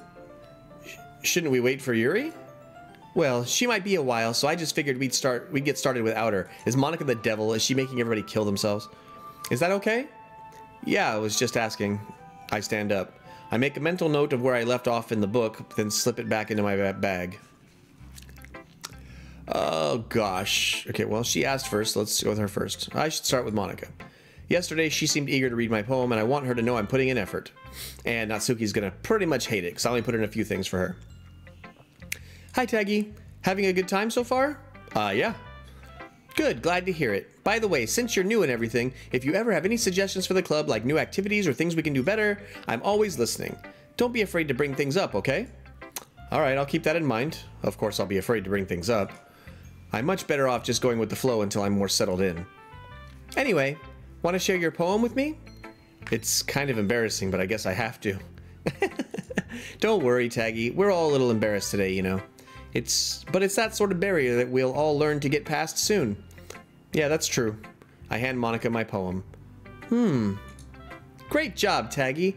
Shouldn't we wait for Yuri? Well, she might be a while, so I just figured we'd get started without her. Is Monica the devil? Is she making everybody kill themselves? Is that okay? Yeah, I was just asking. I stand up. I make a mental note of where I left off in the book, then slip it back into my bag. Oh, gosh. Okay, well, she asked first. Let's go with her first. I should start with Monica. Yesterday, she seemed eager to read my poem, and I want her to know I'm putting in effort. And Natsuki's gonna pretty much hate it, because I only put in a few things for her. Hi, Taggy. Having a good time so far? Yeah. Good, glad to hear it. By the way, since you're new and everything, if you ever have any suggestions for the club, like new activities or things we can do better, I'm always listening. Don't be afraid to bring things up, okay? Alright, I'll keep that in mind. Of course, I'll be afraid to bring things up. I'm much better off just going with the flow until I'm more settled in. Anyway, want to share your poem with me? It's kind of embarrassing, but I guess I have to. Don't worry, Taggy. We're all a little embarrassed today, you know. But it's that sort of barrier that we'll all learn to get past soon. Yeah, that's true. I hand Monica my poem. Great job, Taggy.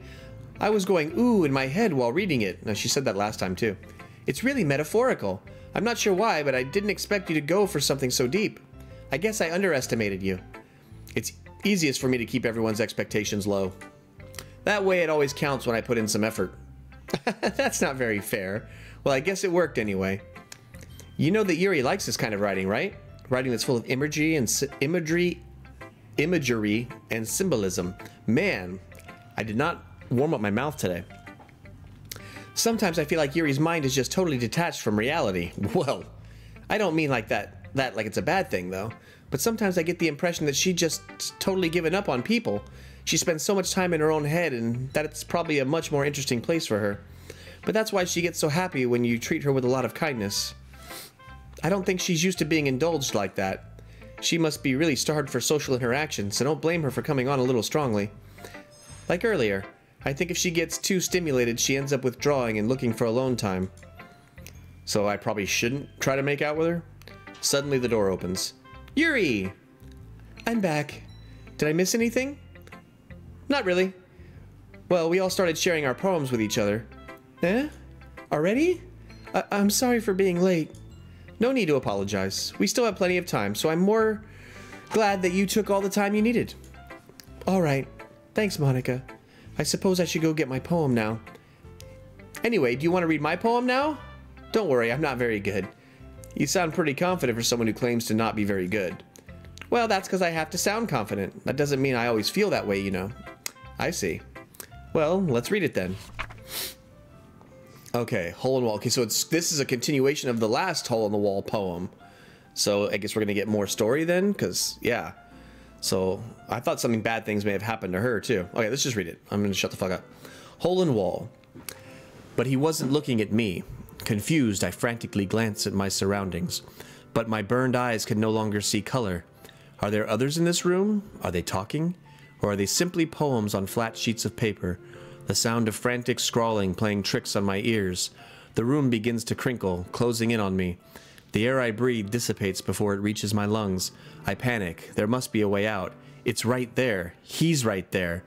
I was going ooh in my head while reading it. Now, she said that last time, too. It's really metaphorical. I'm not sure why, but I didn't expect you to go for something so deep. I guess I underestimated you. It's easiest for me to keep everyone's expectations low. That way it always counts when I put in some effort. That's not very fair. Well, I guess it worked anyway. You know that Yuri likes this kind of writing, right? Writing that's full of imagery and symbolism. Man, I did not warm up my mouth today. Sometimes I feel like Yuri's mind is just totally detached from reality. Well, I don't mean like that like it's a bad thing, though. But sometimes I get the impression that she just totally given up on people. She spends so much time in her own head, and that it's probably a much more interesting place for her. But that's why she gets so happy when you treat her with a lot of kindness. I don't think she's used to being indulged like that. She must be really starved for social interaction, so don't blame her for coming on a little strongly. Like earlier, I think if she gets too stimulated, she ends up withdrawing and looking for alone time. So I probably shouldn't try to make out with her? Suddenly the door opens. Yuri! I'm back. Did I miss anything? Not really. Well, we all started sharing our poems with each other. Eh? Already? I'm sorry for being late. No need to apologize. We still have plenty of time, so I'm more glad that you took all the time you needed. Alright. Thanks, Monica. I suppose I should go get my poem now. Anyway, do you want to read my poem now? Don't worry, I'm not very good. You sound pretty confident for someone who claims to not be very good. Well, that's because I have to sound confident. That doesn't mean I always feel that way, you know. I see. Well, let's read it then. Okay, Hole in the Wall. Okay, so this is a continuation of the last Hole in the Wall poem. So I guess we're going to get more story then, because, yeah. So I thought bad things may have happened to her, too. Okay, let's just read it. I'm going to shut the fuck up. Hole in the Wall. But he wasn't looking at me. Confused, I frantically glanced at my surroundings. But my burned eyes could no longer see color. Are there others in this room? Are they talking? Or are they simply poems on flat sheets of paper? The sound of frantic scrawling playing tricks on my ears. The room begins to crinkle, closing in on me. The air I breathe dissipates before it reaches my lungs. I panic. There must be a way out. It's right there. He's right there.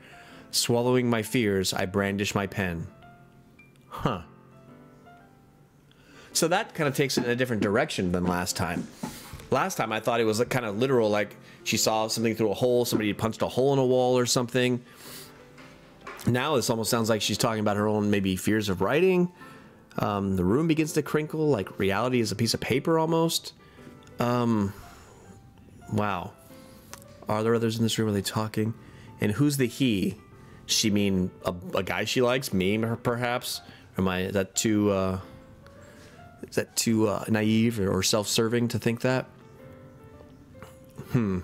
Swallowing my fears, I brandish my pen. Huh. So that kind of takes it in a different direction than last time. Last time I thought it was kind of literal, like she saw something through a hole, somebody punched a hole in a wall or something. Now this almost sounds like she's talking about her own maybe fears of writing. The room begins to crinkle, like reality is a piece of paper almost. Wow. Are there others in this room? Are they talking? And who's the he? She mean a guy she likes? Me, perhaps? Is that too naive or self-serving to think that? Either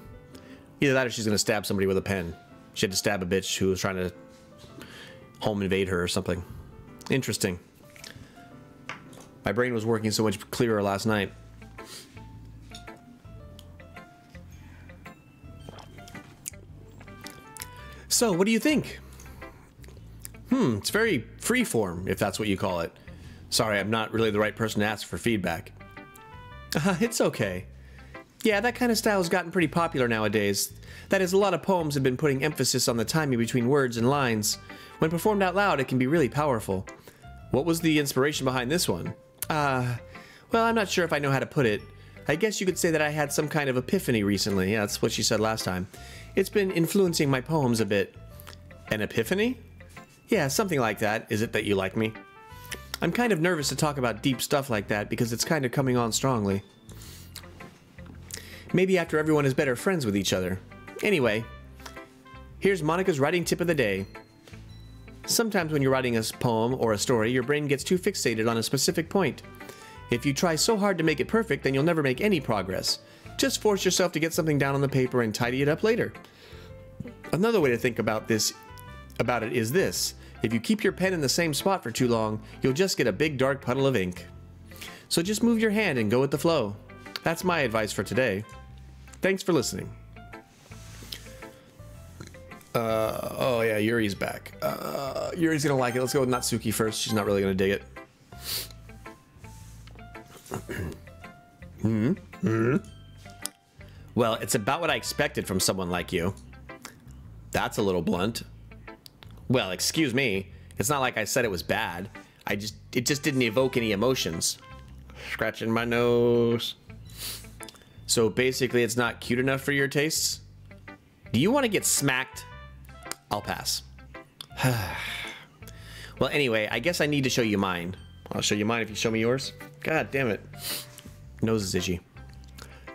that or she's going to stab somebody with a pen. She had to stab a bitch who was trying to home invade her or something. Interesting. My brain was working so much clearer last night. So, what do you think? It's very freeform, if that's what you call it. Sorry, I'm not really the right person to ask for feedback. It's okay. Yeah, that kind of style has gotten pretty popular nowadays. That is, a lot of poems have been putting emphasis on the timing between words and lines. When performed out loud, it can be really powerful. What was the inspiration behind this one? Well, I'm not sure if I know how to put it. I guess you could say that I had some kind of epiphany recently. Yeah, that's what she said last time. It's been influencing my poems a bit. An epiphany? Yeah, something like that. Is it that you like me? I'm kind of nervous to talk about deep stuff like that because it's kind of coming on strongly. Maybe after everyone is better friends with each other. Anyway, here's Monica's writing tip of the day. Sometimes when you're writing a poem or a story, your brain gets too fixated on a specific point. If you try so hard to make it perfect, then you'll never make any progress. Just force yourself to get something down on the paper and tidy it up later. Another way to think about it is this. If you keep your pen in the same spot for too long, you'll just get a big dark puddle of ink. So just move your hand and go with the flow. That's my advice for today. Thanks for listening. Oh yeah, Yuri's back. Yuri's gonna like it. Let's go with Natsuki first. She's not really gonna dig it. Well, it's about what I expected from someone like you. That's a little blunt. Well, excuse me. It's not like I said it was bad. It just didn't evoke any emotions. Scratching my nose. So basically it's not cute enough for your tastes? Do you want to get smacked? I'll pass. Well, anyway, I guess I need to show you mine. I'll show you mine if you show me yours. God damn it. Nose is itchy.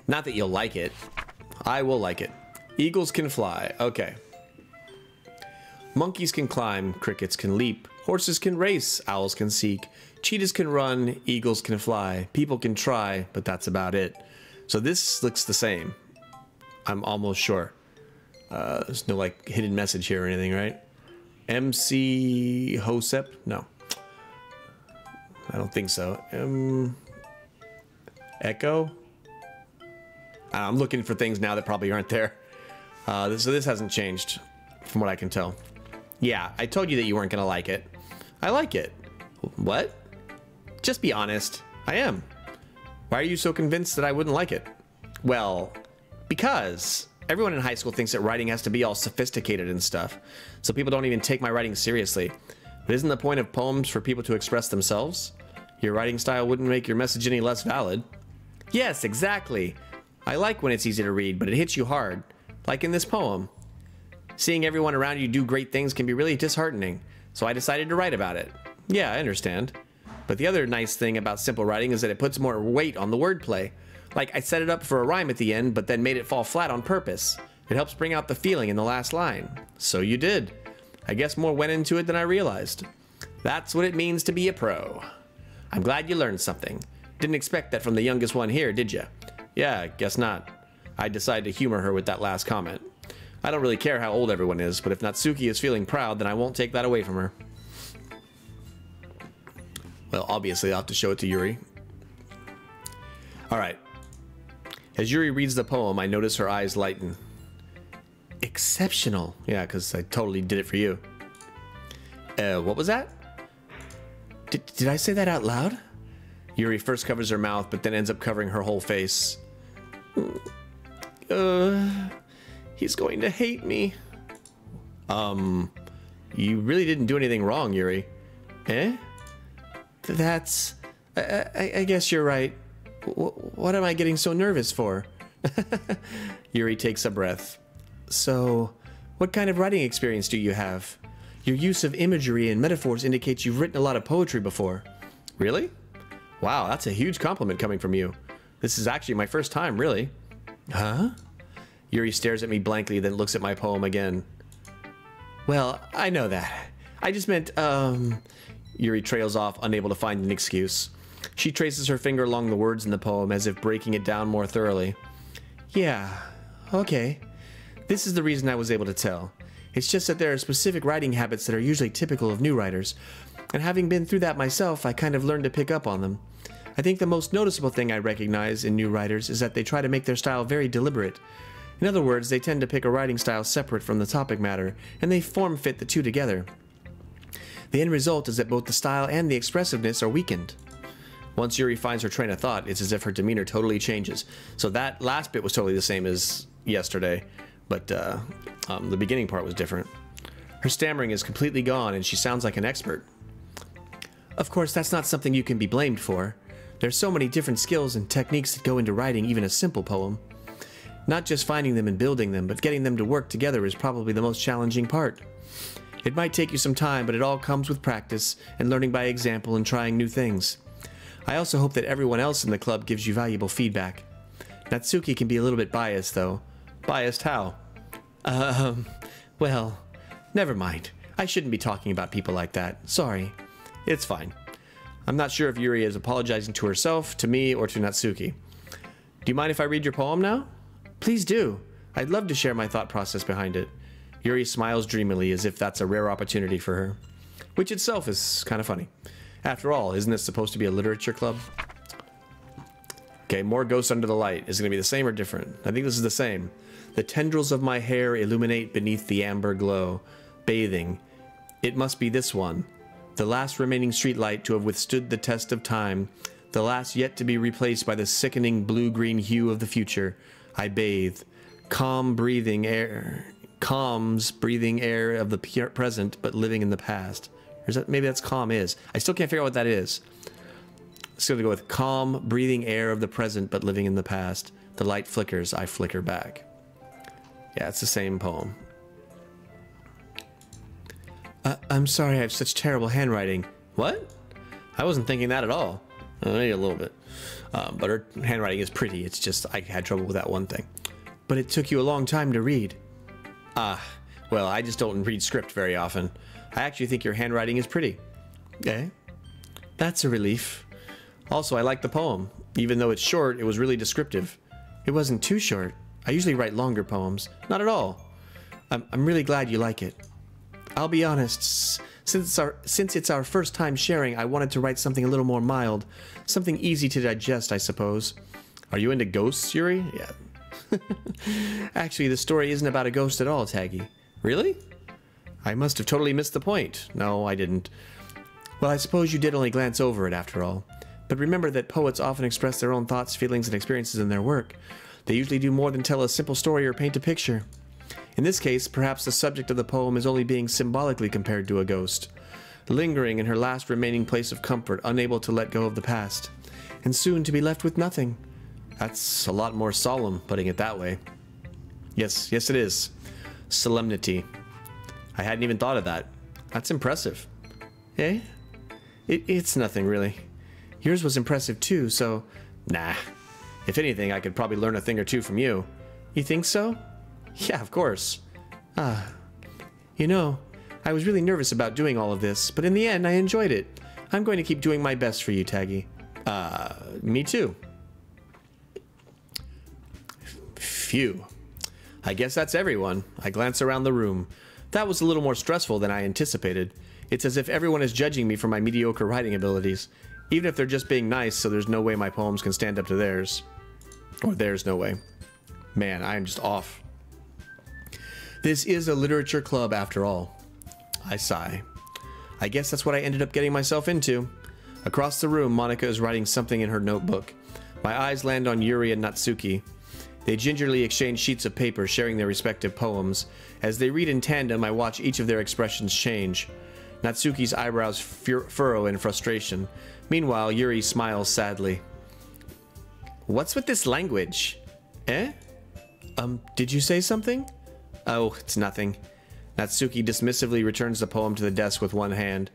Not that you'll like it. I will like it. Eagles can fly. Okay. Monkeys can climb, crickets can leap, horses can race, owls can seek, cheetahs can run, eagles can fly, people can try, but that's about it. So this looks the same. I'm almost sure. There's no like hidden message here or anything, right? MC Hosep? No. I don't think so. Echo? I'm looking for things now that probably aren't there. So this hasn't changed from what I can tell. Yeah, I told you that you weren't gonna like it. I like it. What? Just be honest. I am. Why are you so convinced that I wouldn't like it? Well, because everyone in high school thinks that writing has to be all sophisticated and stuff, so people don't even take my writing seriously. But isn't the point of poems for people to express themselves? Your writing style wouldn't make your message any less valid. Yes, exactly. I like when it's easy to read, but it hits you hard. Like in this poem. Seeing everyone around you do great things can be really disheartening, so I decided to write about it. Yeah, I understand. But the other nice thing about simple writing is that it puts more weight on the wordplay. Like, I set it up for a rhyme at the end, but then made it fall flat on purpose. It helps bring out the feeling in the last line. So you did. I guess more went into it than I realized. That's what it means to be a pro. I'm glad you learned something. Didn't expect that from the youngest one here, did ya? Yeah, guess not. I decided to humor her with that last comment. I don't really care how old everyone is, but if Natsuki is feeling proud, then I won't take that away from her. Well, obviously, I'll have to show it to Yuri. Alright. As Yuri reads the poem, I notice her eyes lighten. Exceptional. Yeah, because I totally did it for you. What was that? Did I say that out loud? Yuri first covers her mouth, but then ends up covering her whole face. He's going to hate me. You really didn't do anything wrong, Yuri. Eh? That's... I guess you're right. What am I getting so nervous for? Yuri takes a breath. So, what kind of writing experience do you have? Your use of imagery and metaphors indicates you've written a lot of poetry before. Really? Wow, that's a huge compliment coming from you. This is actually my first time, really. Huh? Yuri stares at me blankly, then looks at my poem again. Well, I know that. I just meant, Yuri trails off, unable to find an excuse. She traces her finger along the words in the poem, as if breaking it down more thoroughly. Yeah, okay. This is the reason I was able to tell. It's just that there are specific writing habits that are usually typical of new writers, and having been through that myself, I kind of learned to pick up on them. I think the most noticeable thing I recognize in new writers is that they try to make their style very deliberate. In other words, they tend to pick a writing style separate from the topic matter, and they form-fit the two together. The end result is that both the style and the expressiveness are weakened. Once Yuri finds her train of thought, it's as if her demeanor totally changes. So that last bit was totally the same as yesterday, but the beginning part was different. Her stammering is completely gone, and she sounds like an expert. Of course, that's not something you can be blamed for. There's so many different skills and techniques that go into writing even a simple poem. Not just finding them and building them, but getting them to work together is probably the most challenging part. It might take you some time, but it all comes with practice and learning by example and trying new things. I also hope that everyone else in the club gives you valuable feedback. Natsuki can be a little bit biased, though. Biased how? Well, never mind. I shouldn't be talking about people like that. Sorry. It's fine. I'm not sure if Yuri is apologizing to herself, to me, or to Natsuki. Do you mind if I read your poem now? Please do. I'd love to share my thought process behind it. Yuri smiles dreamily as if that's a rare opportunity for her. Which itself is kind of funny. After all, isn't this supposed to be a literature club? Okay, more Ghosts Under the Light. Is it going to be the same or different? I think this is the same. The tendrils of my hair illuminate beneath the amber glow. Bathing. It must be this one. The last remaining streetlight to have withstood the test of time. The last yet to be replaced by the sickening blue-green hue of the future. I bathe. Calms breathing air of the present, but living in the past. Or is that, maybe that's calm is. I still can't figure out what that is. It's going to go with calm, breathing air of the present, but living in the past. The light flickers, I flicker back. Yeah, it's the same poem. I'm sorry I have such terrible handwriting. What? I wasn't thinking that at all. Maybe a little bit. But her handwriting is pretty. It's just I had trouble with that one thing. But it took you a long time to read. Well, I just don't read script very often. I actually think your handwriting is pretty. Eh? That's a relief. Also, I like the poem. Even though it's short, it was really descriptive. It wasn't too short. I usually write longer poems. Not at all. I'm really glad you like it. I'll be honest, since it's our first time sharing, I wanted to write something a little more mild. Something easy to digest, I suppose. Are you into ghosts, Yuri? Yeah. Actually, the story isn't about a ghost at all, Taggy. Really? I must have totally missed the point. No, I didn't. Well, I suppose you did only glance over it after all. But remember that poets often express their own thoughts, feelings, and experiences in their work. They usually do more than tell a simple story or paint a picture. In this case, perhaps the subject of the poem is only being symbolically compared to a ghost, lingering in her last remaining place of comfort, unable to let go of the past, and soon to be left with nothing. That's a lot more solemn, putting it that way. Yes, it is. Solemnity. I hadn't even thought of that. That's impressive. Eh? It's nothing, really. Yours was impressive too, so... Nah. If anything, I could probably learn a thing or two from you. You think so? Yeah, of course. You know, I was really nervous about doing all of this, but in the end, I enjoyed it. I'm going to keep doing my best for you, Taggy. Me too. Phew. I guess that's everyone. I glance around the room. That was a little more stressful than I anticipated. It's as if everyone is judging me for my mediocre writing abilities, even if they're just being nice, so there's no way my poems can stand up to theirs. Or there's no way. Man, I am just off. This is a literature club after all. I sigh. I guess that's what I ended up getting myself into. Across the room, Monica is writing something in her notebook. My eyes land on Yuri and Natsuki. They gingerly exchange sheets of paper, sharing their respective poems. As they read in tandem, I watch each of their expressions change. Natsuki's eyebrows furrow in frustration. Meanwhile, Yuri smiles sadly. What's with this language? Eh? Did you say something? Oh, it's nothing. Natsuki dismissively returns the poem to the desk with one hand.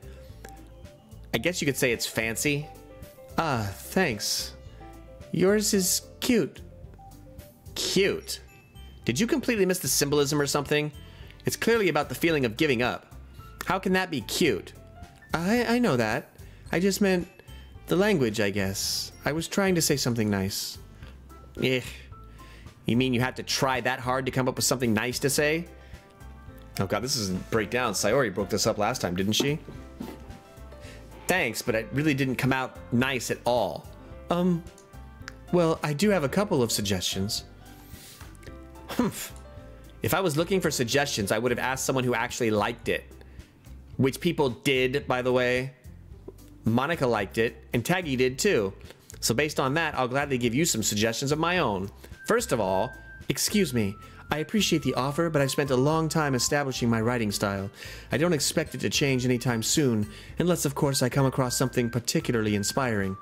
I guess you could say it's fancy. Ah, thanks. Yours is cute. Cute? Did you completely miss the symbolism or something? It's clearly about the feeling of giving up. How can that be cute? I know that. I just meant the language, I guess. I was trying to say something nice. Eh. You mean you had to try that hard to come up with something nice to say? Oh god, this isn't breakdown. Sayori broke this up last time, didn't she? Thanks, but it really didn't come out nice at all. Well, I do have a couple of suggestions. Humph. If I was looking for suggestions, I would have asked someone who actually liked it. Which people did, by the way. Monica liked it, and Taggy did too. So based on that, I'll gladly give you some suggestions of my own. First of all, excuse me, I appreciate the offer, but I've spent a long time establishing my writing style. I don't expect it to change anytime soon, unless of course I come across something particularly inspiring,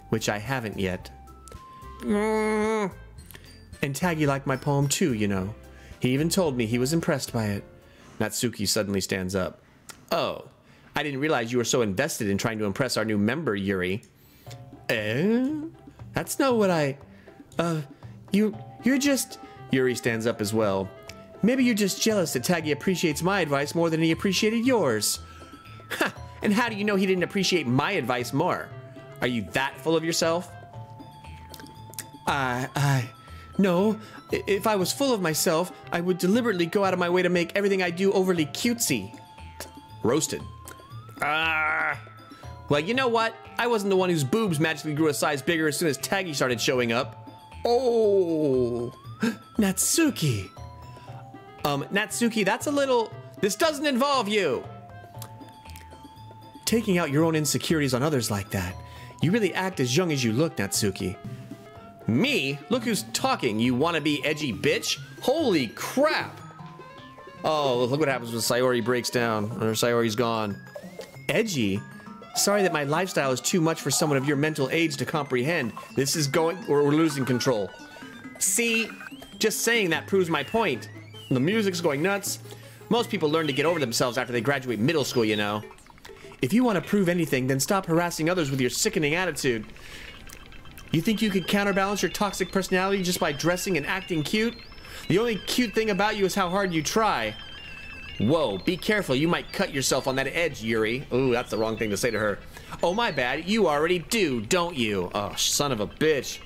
which I haven't yet. And Taggy liked my poem too, you know. He even told me he was impressed by it. Natsuki suddenly stands up. Oh, I didn't realize you were so invested in trying to impress our new member, Yuri. That's not what I... You're just... Yuri stands up as well. Maybe you're just jealous that Taggy appreciates my advice more than he appreciated yours. Ha! And how do you know he didn't appreciate my advice more? Are you that full of yourself? No. If I was full of myself, I would deliberately go out of my way to make everything I do overly cutesy. Roasted. Well, you know what? I wasn't the one whose boobs magically grew a size bigger as soon as Taggy started showing up. Oh, Natsuki. Natsuki, that's a little... This doesn't involve you. Taking out your own insecurities on others like that. You really act as young as you look, Natsuki. Me? Look who's talking, you wannabe edgy bitch. Holy crap. Oh, look what happens when Sayori breaks down, or Sayori's gone. Edgy? Sorry that my lifestyle is too much for someone of your mental age to comprehend. This is going... We're losing control. See? Just saying that proves my point. The music's going nuts. Most people learn to get over themselves after they graduate middle school, you know. If you want to prove anything, then stop harassing others with your sickening attitude. You think you can counterbalance your toxic personality just by dressing and acting cute? The only cute thing about you is how hard you try. Whoa, be careful, you might cut yourself on that edge, Yuri. Ooh, that's the wrong thing to say to her. Oh, my bad, you already do, don't you? Oh, son of a bitch.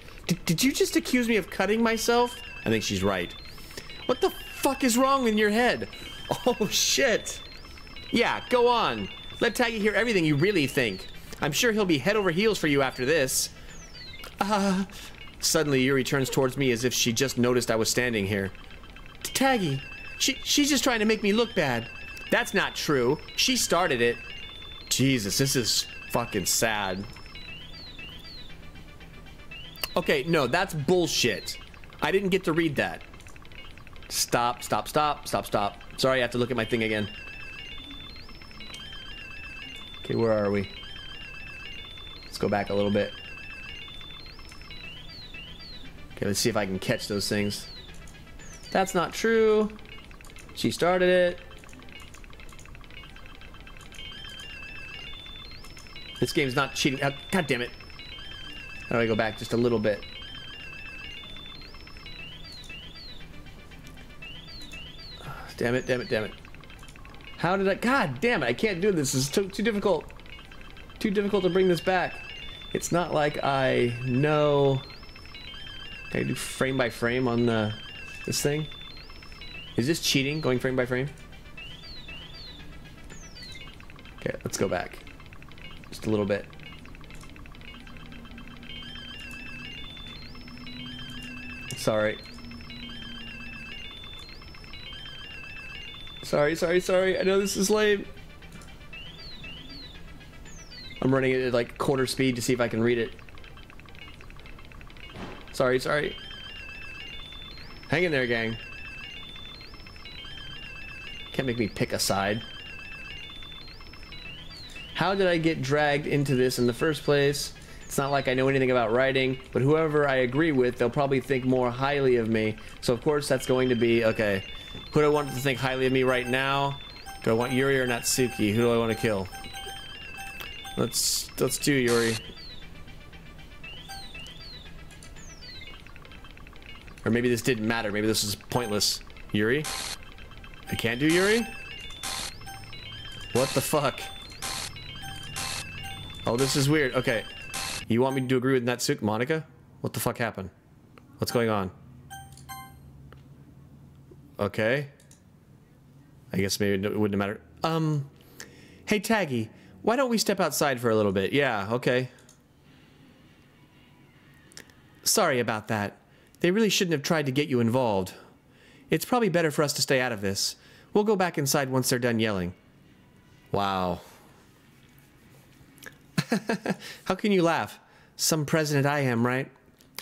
Did you just accuse me of cutting myself? I think she's right. What the fuck is wrong in your head? Oh, shit. Yeah, go on. Let Taggy hear everything you really think. I'm sure he'll be head over heels for you after this. Suddenly Yuri turns towards me as if she just noticed I was standing here. Taggy, she's just trying to make me look bad. That's not true. She started it. Jesus, this is fucking sad. Okay, no, that's bullshit. I didn't get to read that. Stop. Sorry, I have to look at my thing again. Okay, where are we? Let's go back a little bit. Okay, let's see if I can catch those things. That's not true. She started it. This game's not cheating. Oh, God damn it. How do I go back just a little bit? Oh, damn it. How did I... God damn it, I can't do this. This is too difficult. Too difficult to bring this back. It's not like I know... Can I do frame by frame on this thing? Is this cheating, going frame by frame? Okay, let's go back. Just a little bit. Sorry. Sorry. I know this is lame. I'm running it at like quarter speed to see if I can read it. Sorry. Hang in there, gang. Can't make me pick a side. How did I get dragged into this in the first place? It's not like I know anything about writing, but whoever I agree with, they'll probably think more highly of me. So of course that's going to be, okay, who do I want to think highly of me right now? Do I want Yuri or Natsuki? Who do I want to kill? Let's do Yuri. Or maybe this didn't matter. Maybe this is pointless. Yuri? I can't do Yuri? What the fuck? Oh, this is weird. Okay. You want me to agree with Natsuki? Monica? What the fuck happened? What's going on? Okay. I guess maybe it wouldn't matter. Hey Taggy, why don't we step outside for a little bit? Yeah, okay. Sorry about that. They really shouldn't have tried to get you involved. It's probably better for us to stay out of this. We'll go back inside once they're done yelling. Wow. How can you laugh? Some president I am, right?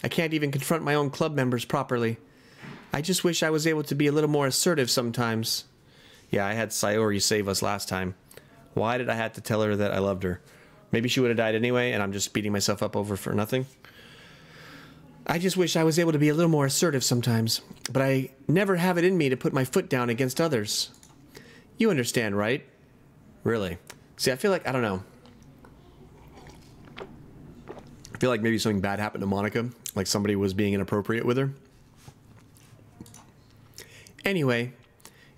I can't even confront my own club members properly. I just wish I was able to be a little more assertive sometimes. Yeah, I had Sayori save us last time. Why did I have to tell her that I loved her? Maybe she would have died anyway, and I'm just beating myself up over for nothing. I just wish I was able to be a little more assertive sometimes, but I never have it in me to put my foot down against others. You understand, right? Really? See, I feel like, I don't know. I feel like maybe something bad happened to Monica, like somebody was being inappropriate with her. Anyway,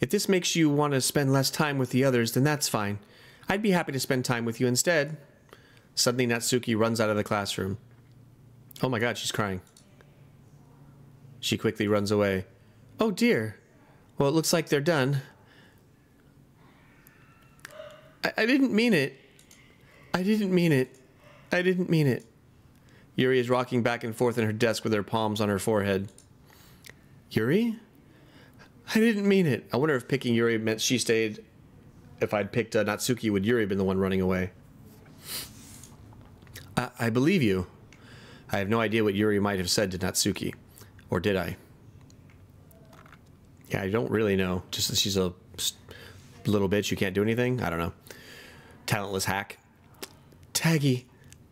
if this makes you want to spend less time with the others, then that's fine. I'd be happy to spend time with you instead. Suddenly, Natsuki runs out of the classroom. Oh my god, she's crying. She quickly runs away. Oh dear. Well, it looks like they're done. I didn't mean it. I didn't mean it. I didn't mean it. Yuri is rocking back and forth in her desk with her palms on her forehead. Yuri? I didn't mean it. I wonder if picking Yuri meant she stayed. If I'd picked Natsuki, would Yuri have been the one running away? I believe you. I have no idea what Yuri might have said to Natsuki. Or did I? Yeah, I don't really know. Just that she's a little bitch who can't do anything? I don't know. Talentless hack. Taggy,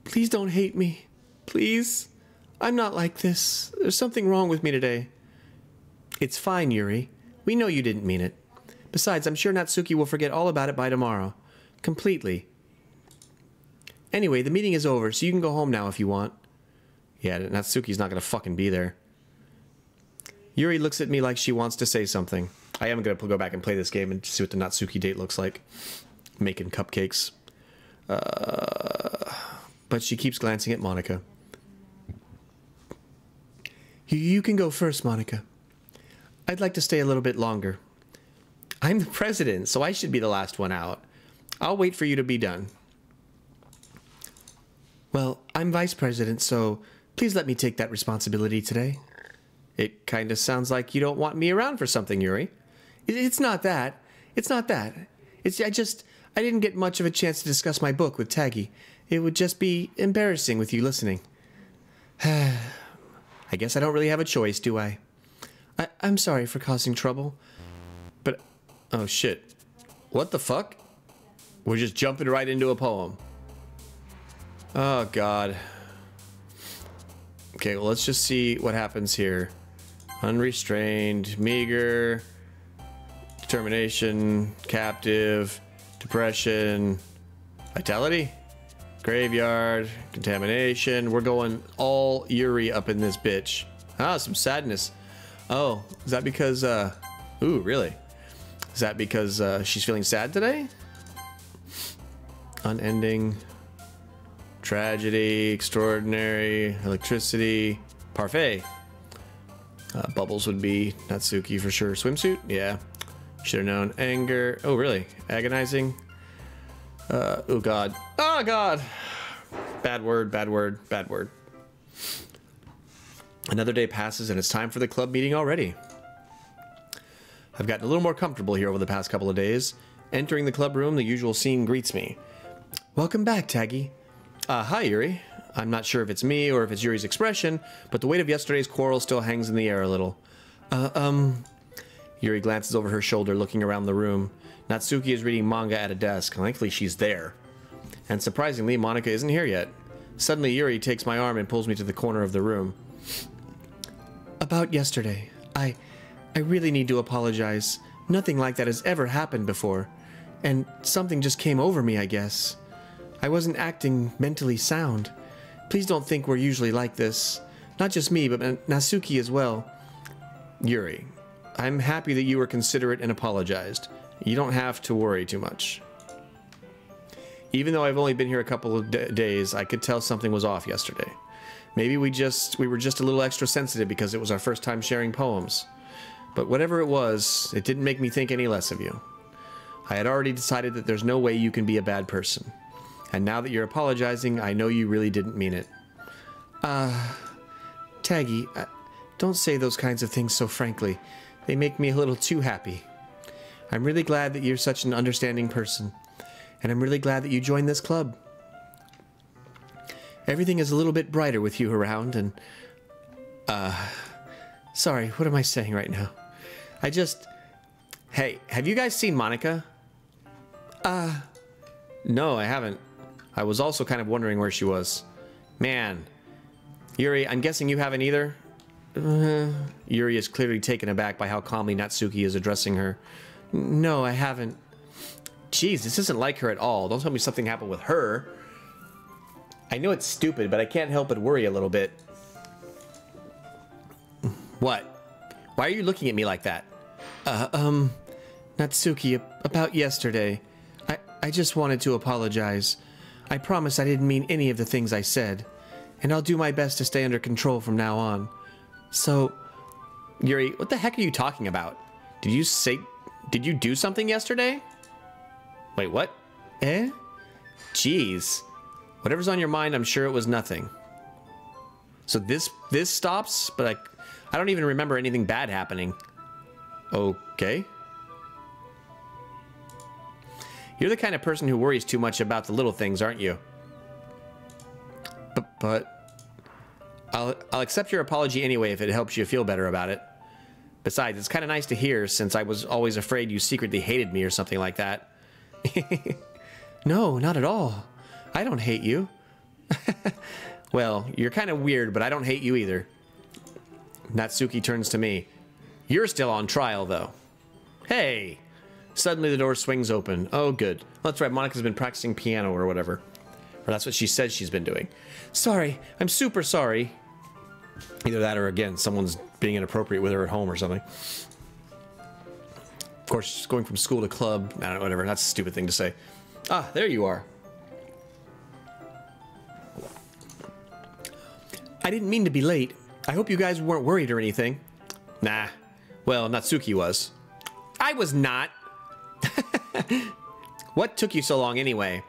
please don't hate me. Please? I'm not like this. There's something wrong with me today. It's fine, Yuri. We know you didn't mean it. Besides, I'm sure Natsuki will forget all about it by tomorrow. Completely. Anyway, the meeting is over, so you can go home now if you want. Yeah, Natsuki's not gonna fucking be there. Yuri looks at me like she wants to say something. I am gonna go back and play this game and see what the Natsuki date looks like. Making cupcakes. But she keeps glancing at Monica. You can go first, Monica. I'd like to stay a little bit longer. I'm the president, so I should be the last one out. I'll wait for you to be done. Well, I'm vice president, so please let me take that responsibility today. It kind of sounds like you don't want me around for something, Yuri. It's not that. It's not that. I didn't get much of a chance to discuss my book with Taggy. It would just be embarrassing with you listening. I guess I don't really have a choice, do I? I'm sorry for causing trouble. But, oh shit. What the fuck? We're just jumping right into a poem. Oh god. Okay, well let's just see what happens here. Unrestrained, meager, determination, captive, depression, vitality, graveyard, contamination. We're going all Yuri up in this bitch. Ah, some sadness. Oh, is that because, ooh, really? Is that because she's feeling sad today? Unending, tragedy, extraordinary, electricity, parfait. Bubbles would be Natsuki for sure. Swimsuit? Yeah. Should have known. Anger. Oh, really? Agonizing. Oh, God. Oh, God. Bad word, bad word, bad word. Another day passes and it's time for the club meeting already. I've gotten a little more comfortable here over the past couple of days. Entering the club room, the usual scene greets me. Welcome back, Taggy. Hi, Yuri. I'm not sure if it's me or if it's Yuri's expression, but the weight of yesterday's quarrel still hangs in the air a little. Yuri glances over her shoulder, looking around the room. Natsuki is reading manga at a desk. Thankfully, she's there. And surprisingly, Monica isn't here yet. Suddenly, Yuri takes my arm and pulls me to the corner of the room. About yesterday, I really need to apologize. Nothing like that has ever happened before. And something just came over me, I guess. I wasn't acting mentally sound. Please don't think we're usually like this. Not just me, but Natsuki as well. Yuri, I'm happy that you were considerate and apologized. You don't have to worry too much. Even though I've only been here a couple of days, I could tell something was off yesterday. Maybe we were just a little extra sensitive because it was our first time sharing poems. But whatever it was, it didn't make me think any less of you. I had already decided that there's no way you can be a bad person. And now that you're apologizing, I know you really didn't mean it. Taggy, don't say those kinds of things so frankly. They make me a little too happy. I'm really glad that you're such an understanding person. And I'm really glad that you joined this club. Everything is a little bit brighter with you around and... Sorry, what am I saying right now? Hey, have you guys seen Monica? No, I haven't. I was also kind of wondering where she was. Man. Yuri, I'm guessing you haven't either? Yuri is clearly taken aback by how calmly Natsuki is addressing her. No, I haven't. Jeez, this isn't like her at all. Don't tell me something happened with her. I know it's stupid, but I can't help but worry a little bit. What? Why are you looking at me like that? Natsuki, about yesterday. I just wanted to apologize. I promise I didn't mean any of the things I said. And I'll do my best to stay under control from now on. So... Yuri, what the heck are you talking about? Did you do something yesterday? Wait, what? Eh? Jeez. Whatever's on your mind, I'm sure it was nothing. So this stops, but I don't even remember anything bad happening. Okay. You're the kind of person who worries too much about the little things, aren't you? But I'll accept your apology anyway if it helps you feel better about it. Besides, it's kind of nice to hear since I was always afraid you secretly hated me or something like that. No, not at all. I don't hate you. Well, you're kind of weird, but I don't hate you either. Natsuki turns to me. You're still on trial, though. Hey! Suddenly the door swings open. Oh, good. That's right, Monica's been practicing piano or whatever. Or that's what she says she's been doing. Sorry, I'm super sorry. Either that or, again, someone's being inappropriate with her at home or something. Of course, she's going from school to club. I don't know, whatever. That's a stupid thing to say. Ah, there you are. I didn't mean to be late. I hope you guys weren't worried or anything. Nah. Well, Natsuki was. I was not. What took you so long anyway?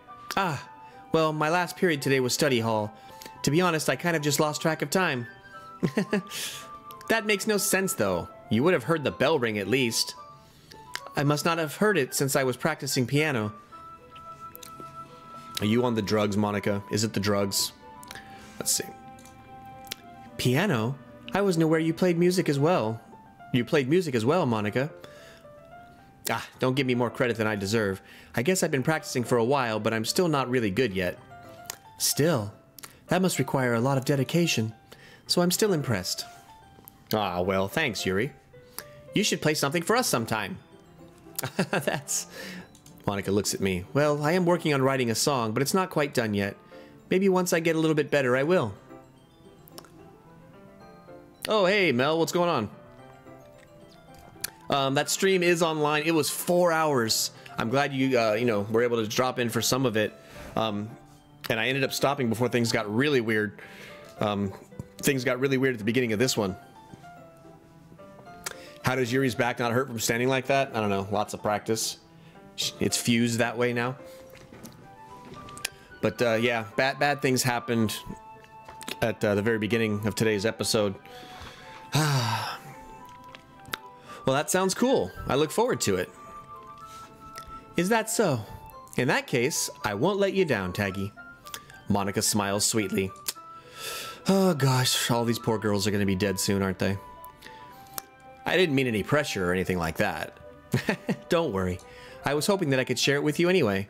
Well, my last period today was study hall. To be honest, I kind of just lost track of time. That makes no sense, though. You would have heard the bell ring at least. I must not have heard it since I was practicing piano. Are you on the drugs, Monica? Is it the drugs? Let's see. Piano? I wasn't aware you played music as well. You played music as well, Monica. Don't give me more credit than I deserve. I guess I've been practicing for a while, but I'm still not really good yet. Still? That must require a lot of dedication. So I'm still impressed. Well, thanks, Yuri. You should play something for us sometime. Monica looks at me. Well, I am working on writing a song, but it's not quite done yet. Maybe once I get a little bit better, I will. Oh, hey, Mel, what's going on? That stream is online. It was 4 hours. I'm glad you, were able to drop in for some of it. And I ended up stopping before things got really weird. Things got really weird at the beginning of this one. How does Yuri's back not hurt from standing like that? I don't know. Lots of practice. It's fused that way now. But, yeah, bad things happened at the very beginning of today's episode. Well, that sounds cool. I look forward to it. Is that so? In that case, I won't let you down, Taggy. Monica smiles sweetly. Oh gosh, all these poor girls are going to be dead soon, aren't they? I didn't mean any pressure or anything like that. Don't worry. I was hoping that I could share it with you anyway.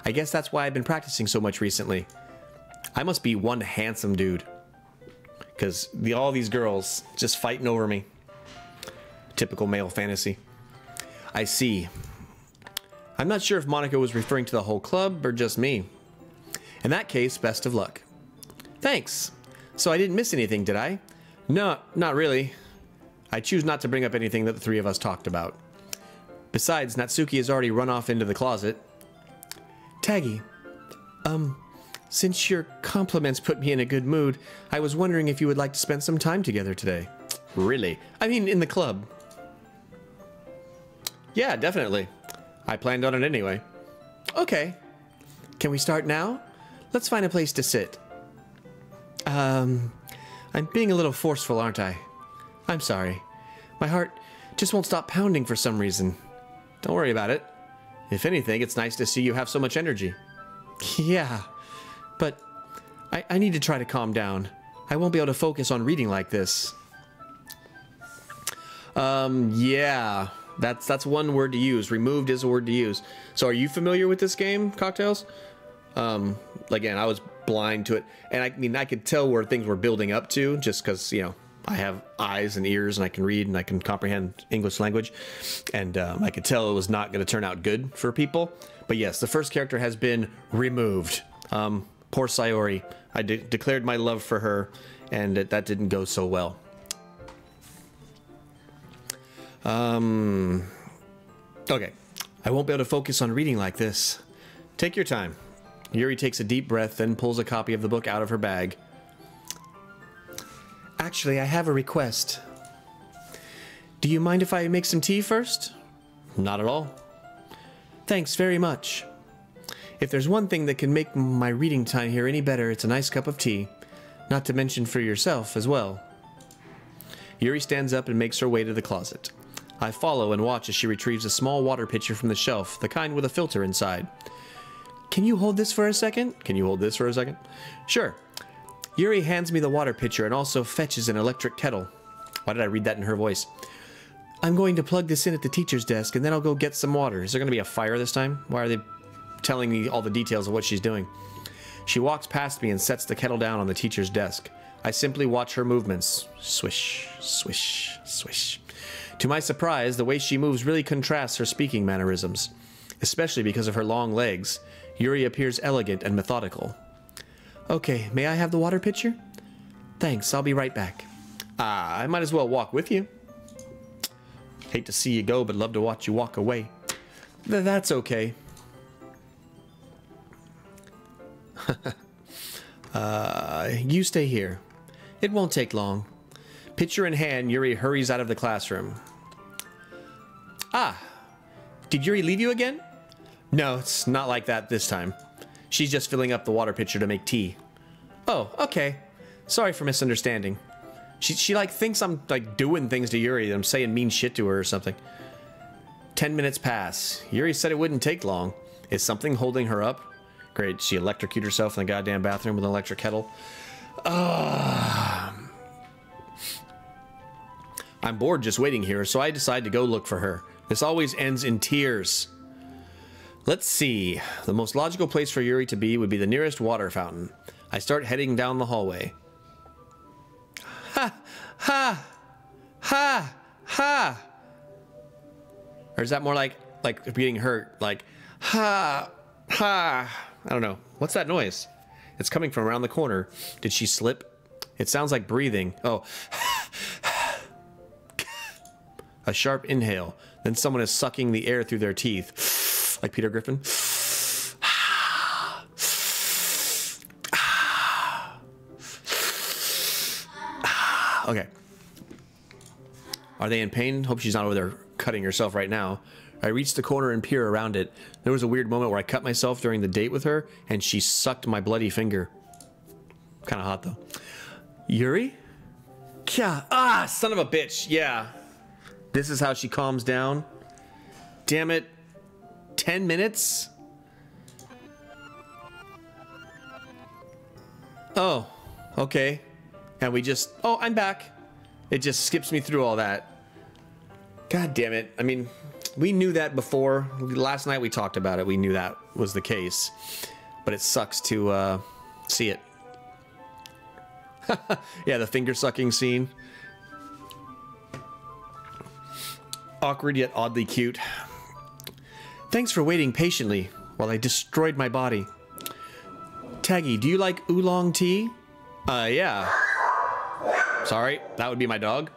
I guess that's why I've been practicing so much recently. I must be one handsome dude. Because all these girls just fighting over me. Typical male fantasy. I see. I'm not sure if Monica was referring to the whole club or just me. In that case, best of luck. Thanks. So I didn't miss anything, did I? No, not really. I choose not to bring up anything that the three of us talked about. Besides, Natsuki has already run off into the closet. Taggy, since your compliments put me in a good mood, I was wondering if you would like to spend some time together today. Really? I mean, in the club. Yeah, definitely. I planned on it anyway. Okay. Can we start now? Let's find a place to sit. I'm being a little forceful, aren't I? I'm sorry. My heart Just won't stop pounding for some reason. Don't worry about it. If anything, it's nice to see you have so much energy. Yeah, but I need to try to calm down. I won't be able to focus on reading like this. Yeah, that's one word to use. Removed is a word to use. So are you familiar with this game, Cocktails? Again, I was blind to it. And I mean, I could tell where things were building up to just because, you know, I have eyes and ears and I can read and I can comprehend English language. And I could tell it was not going to turn out good for people. But yes, the first character has been removed. Poor Sayori. I declared my love for her and that didn't go so well. Okay. I won't be able to focus on reading like this. Take your time. Yuri takes a deep breath, then pulls a copy of the book out of her bag. Actually, I have a request. Do you mind if I make some tea first? Not at all. Thanks very much. If there's one thing that can make my reading time here any better, it's a nice cup of tea. Not to mention for yourself as well. Yuri stands up and makes her way to the closet. I follow and watch as she retrieves a small water pitcher from the shelf, the kind with a filter inside. Can you hold this for a second? Can you hold this for a second? Sure. Yuri hands me the water pitcher and also fetches an electric kettle. Why did I read that in her voice? I'm going to plug this in at the teacher's desk and then I'll go get some water. Is there going to be a fire this time? Why are they telling me all the details of what she's doing? She walks past me and sets the kettle down on the teacher's desk. I simply watch her movements. Swish, swish, swish. To my surprise, the way she moves really contrasts her speaking mannerisms. Especially because of her long legs, Yuri appears elegant and methodical. Okay, may I have the water pitcher? Thanks, I'll be right back. I might as well walk with you. Hate to see you go, but love to watch you walk away. That's okay. You stay here. It won't take long. Pitcher in hand, Yuri hurries out of the classroom. Did Yuri leave you again? No, it's not like that this time. She's just filling up the water pitcher to make tea. Oh, okay. Sorry for misunderstanding. She like thinks I'm like doing things to Yuri, that I'm saying mean shit to her or something. 10 minutes pass. Yuri said it wouldn't take long. Is something holding her up? Great, she electrocuted herself in the goddamn bathroom with an electric kettle. I'm bored just waiting here, so I decide to go look for her. This always ends in tears. Let's see. The most logical place for Yuri to be would be the nearest water fountain. I start heading down the hallway. Ha! Ha! Ha! Ha! Or is that more like being hurt? Like, ha! Ha! I don't know. What's that noise? It's coming from around the corner. Did she slip? It sounds like breathing. Oh. A sharp inhale. Then someone is sucking the air through their teeth. Like Peter Griffin. Okay. Are they in pain? Hope she's not over there cutting herself right now. I reach the corner and peer around it. There was a weird moment where I cut myself during the date with her, and she sucked my bloody finger. Kind of hot, though. Yuri? Kya. Son of a bitch. Yeah. This is how she calms down. Damn it. 10 minutes? Oh, okay. And we just... Oh, I'm back. It just skips me through all that. God damn it. I mean, we knew that before. Last night we talked about it. We knew that was the case. But it sucks to see it. Yeah, the finger-sucking scene. Awkward yet oddly cute. Thanks for waiting patiently while I destroyed my body. Taggy, do you like oolong tea? Yeah. Sorry, that would be my dog.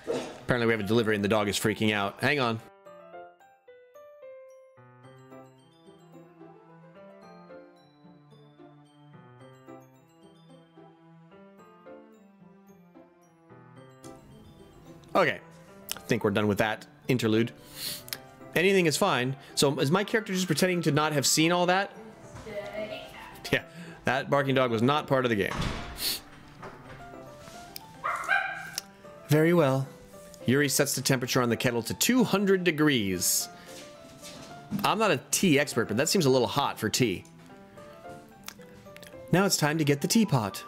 Apparently we have a delivery and the dog is freaking out. Hang on. Okay, I think we're done with that interlude. Anything is fine. So is my character just pretending to not have seen all that? Yeah, that barking dog was not part of the game. Very well. Yuri sets the temperature on the kettle to 200 degrees. I'm not a tea expert, but that seems a little hot for tea. Now it's time to get the teapot.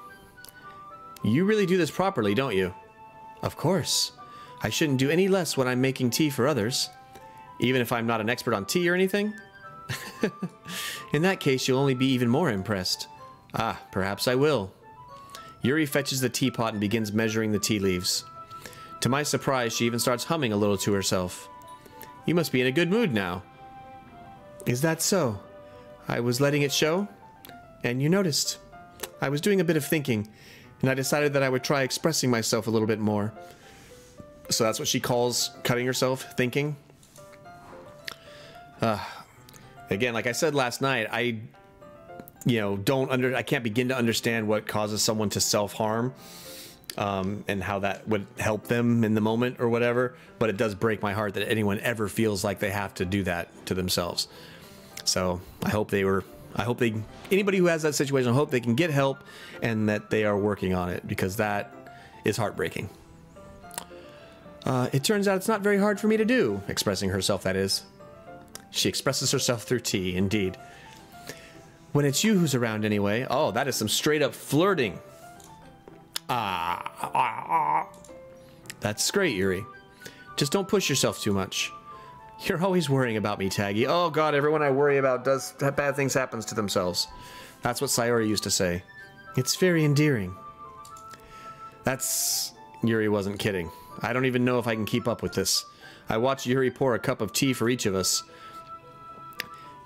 You really do this properly, don't you? Of course. I shouldn't do any less when I'm making tea for others. Even if I'm not an expert on tea or anything? In that case, you'll only be even more impressed. Ah, perhaps I will. Yuri fetches the teapot and begins measuring the tea leaves. To my surprise, she even starts humming a little to herself. You must be in a good mood now. Is that so? I was letting it show, and you noticed. I was doing a bit of thinking, and I decided that I would try expressing myself a little bit more. So that's what she calls cutting herself, thinking. Again, like I said last night, I can't begin to understand what causes someone to self-harm, and how that would help them in the moment or whatever. But it does break my heart that anyone ever feels like they have to do that to themselves. So anybody who has that situation, I hope they can get help and that they are working on it, because that is heartbreaking. It turns out it's not very hard for me to do, expressing herself, that is. She expresses herself through tea, indeed. When it's you who's around anyway. Oh, that is some straight up flirting. That's great, Yuri. Just don't push yourself too much. You're always worrying about me, Taggy. Oh god, everyone I worry about does bad things happens to themselves. That's what Sayori used to say. It's very endearing. Yuri wasn't kidding. I don't even know if I can keep up with this. I watched Yuri pour a cup of tea for each of us.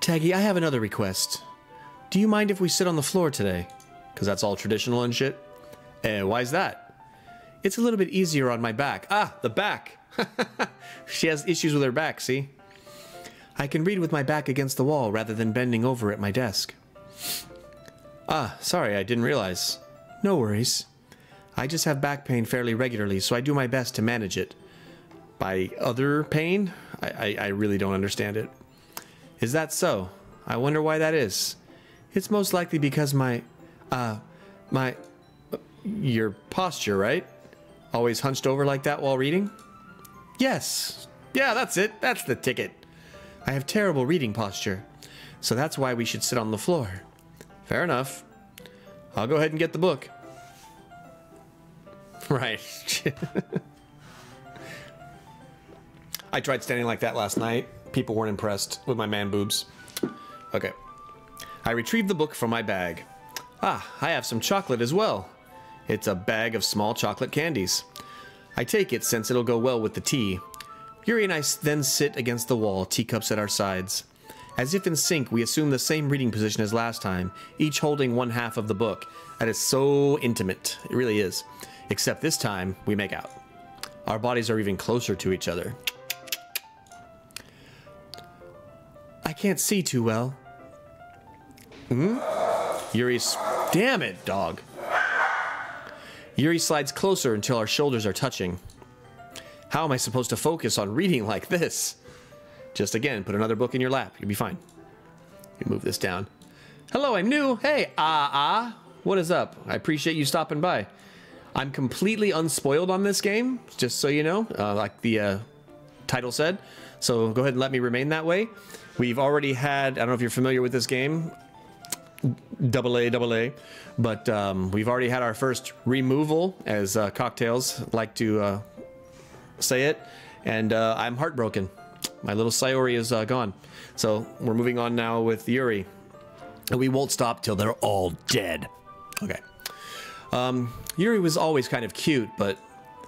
Taggy, I have another request. Do you mind if we sit on the floor today? Because that's all traditional and shit. Why's that? It's a little bit easier on my back. Ah, the back. She has issues with her back, see? I can read with my back against the wall rather than bending over at my desk. Ah, sorry, I didn't realize. No worries. I just have back pain fairly regularly, so I do my best to manage it. By other pain? I really don't understand it. Is that so? I wonder why that is. It's most likely because your posture, right? Always hunched over like that while reading? Yes. Yeah, that's it. That's the ticket. I have terrible reading posture, so that's why we should sit on the floor. Fair enough. I'll go ahead and get the book. Right. I tried standing like that last night. People weren't impressed with my man boobs. Okay. I retrieved the book from my bag. Ah, I have some chocolate as well. It's a bag of small chocolate candies. I take it since it'll go well with the tea. Yuri and I then sit against the wall, teacups at our sides. As if in sync, we assume the same reading position as last time, each holding one half of the book. That is so intimate. It really is. Except this time, we make out. Our bodies are even closer to each other. I can't see too well. Yuri's... Damn it, dog. Yuri slides closer until our shoulders are touching. How am I supposed to focus on reading like this? Just again, put another book in your lap. You'll be fine. You move this down. Hello, I'm new. Hey, what is up? I appreciate you stopping by. I'm completely unspoiled on this game, just so you know, like the title said. So go ahead and let me remain that way. We've already had, I don't know if you're familiar with this game, AA, but we've already had our first removal, as Cocktails like to say it, and I'm heartbroken. My little Sayori is gone. So we're moving on now with Yuri. And we won't stop till they're all dead. Okay. Yuri was always kind of cute, but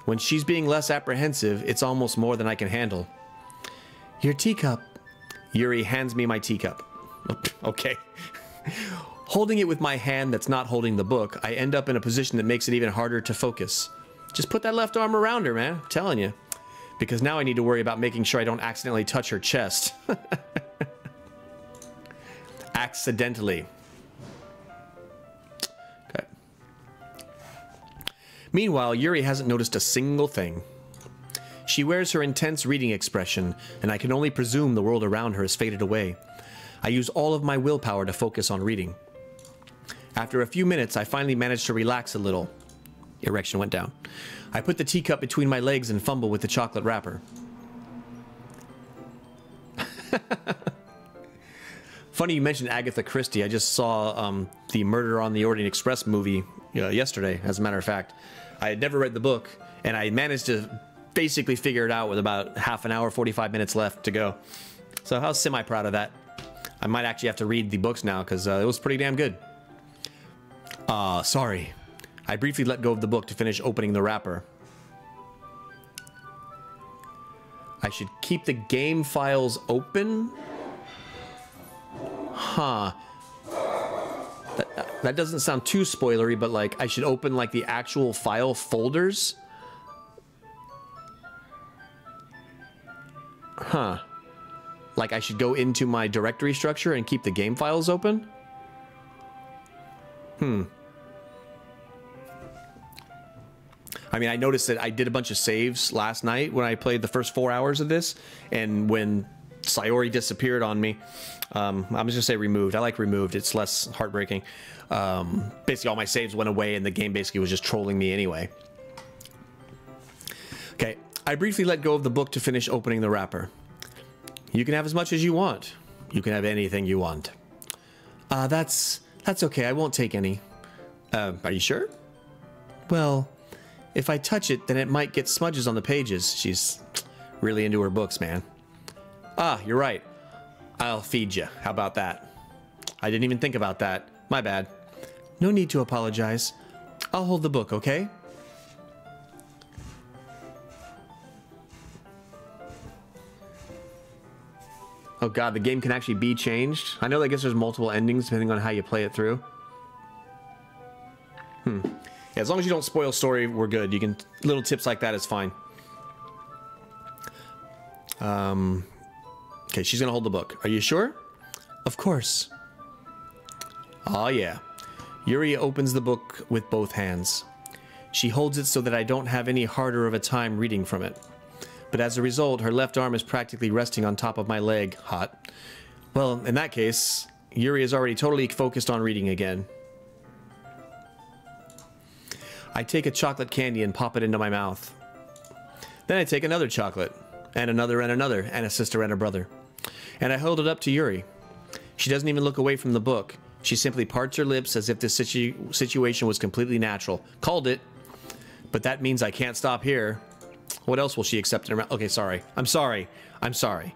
when she's being less apprehensive, it's almost more than I can handle. Your teacup. Yuri hands me my teacup. Okay. Holding it with my hand that's not holding the book, I end up in a position that makes it even harder to focus. Just put that left arm around her, man. I'm telling you. Because now I need to worry about making sure I don't accidentally touch her chest. Accidentally. Okay. Meanwhile, Yuri hasn't noticed a single thing. She wears her intense reading expression, and I can only presume the world around her has faded away. I use all of my willpower to focus on reading. After a few minutes, I finally managed to relax a little. Erection went down. I put the teacup between my legs and fumble with the chocolate wrapper. Funny you mentioned Agatha Christie. I just saw the Murder on the Orient Express movie yesterday, as a matter of fact. I had never read the book, and I managed to basically figure it out with about half an hour, 45 minutes left to go. So I was semi-proud of that. I might actually have to read the books now, because it was pretty damn good. Sorry. I briefly let go of the book to finish opening the wrapper. I should keep the game files open? Huh. That doesn't sound too spoilery, but like I should open like the actual file folders? Huh. Like I should go into my directory structure and keep the game files open? I mean, I noticed that I did a bunch of saves last night when I played the first 4 hours of this, and when Sayori disappeared on me, I'm just gonna say removed. I like removed. It's less heartbreaking. Basically, all my saves went away, and the game basically was just trolling me anyway. Okay, I briefly let go of the book to finish opening the wrapper. You can have as much as you want. You can have anything you want. That's okay. I won't take any. Are you sure? Well, if I touch it, then it might get smudges on the pages. She's really into her books, man. Ah, you're right. I'll feed you. How about that? I didn't even think about that. My bad. No need to apologize. I'll hold the book, okay? Oh god, the game can actually be changed. I know, I guess there's multiple endings depending on how you play it through. Yeah, as long as you don't spoil story, we're good. You can, little tips like that is fine. Okay, she's gonna hold the book. Are you sure? Of course. Oh yeah. Yuri opens the book with both hands. She holds it so that I don't have any harder of a time reading from it. But as a result, her left arm is practically resting on top of my leg. Hot. Well, in that case, Yuri is already totally focused on reading again. I take a chocolate candy and pop it into my mouth. Then I take another chocolate, and another, and a sister and a brother. And I hold it up to Yuri. She doesn't even look away from the book. She simply parts her lips as if this situation was completely natural. Called it. But that means I can't stop here. What else will she accept in her mouth? Okay, sorry. I'm sorry. I'm sorry.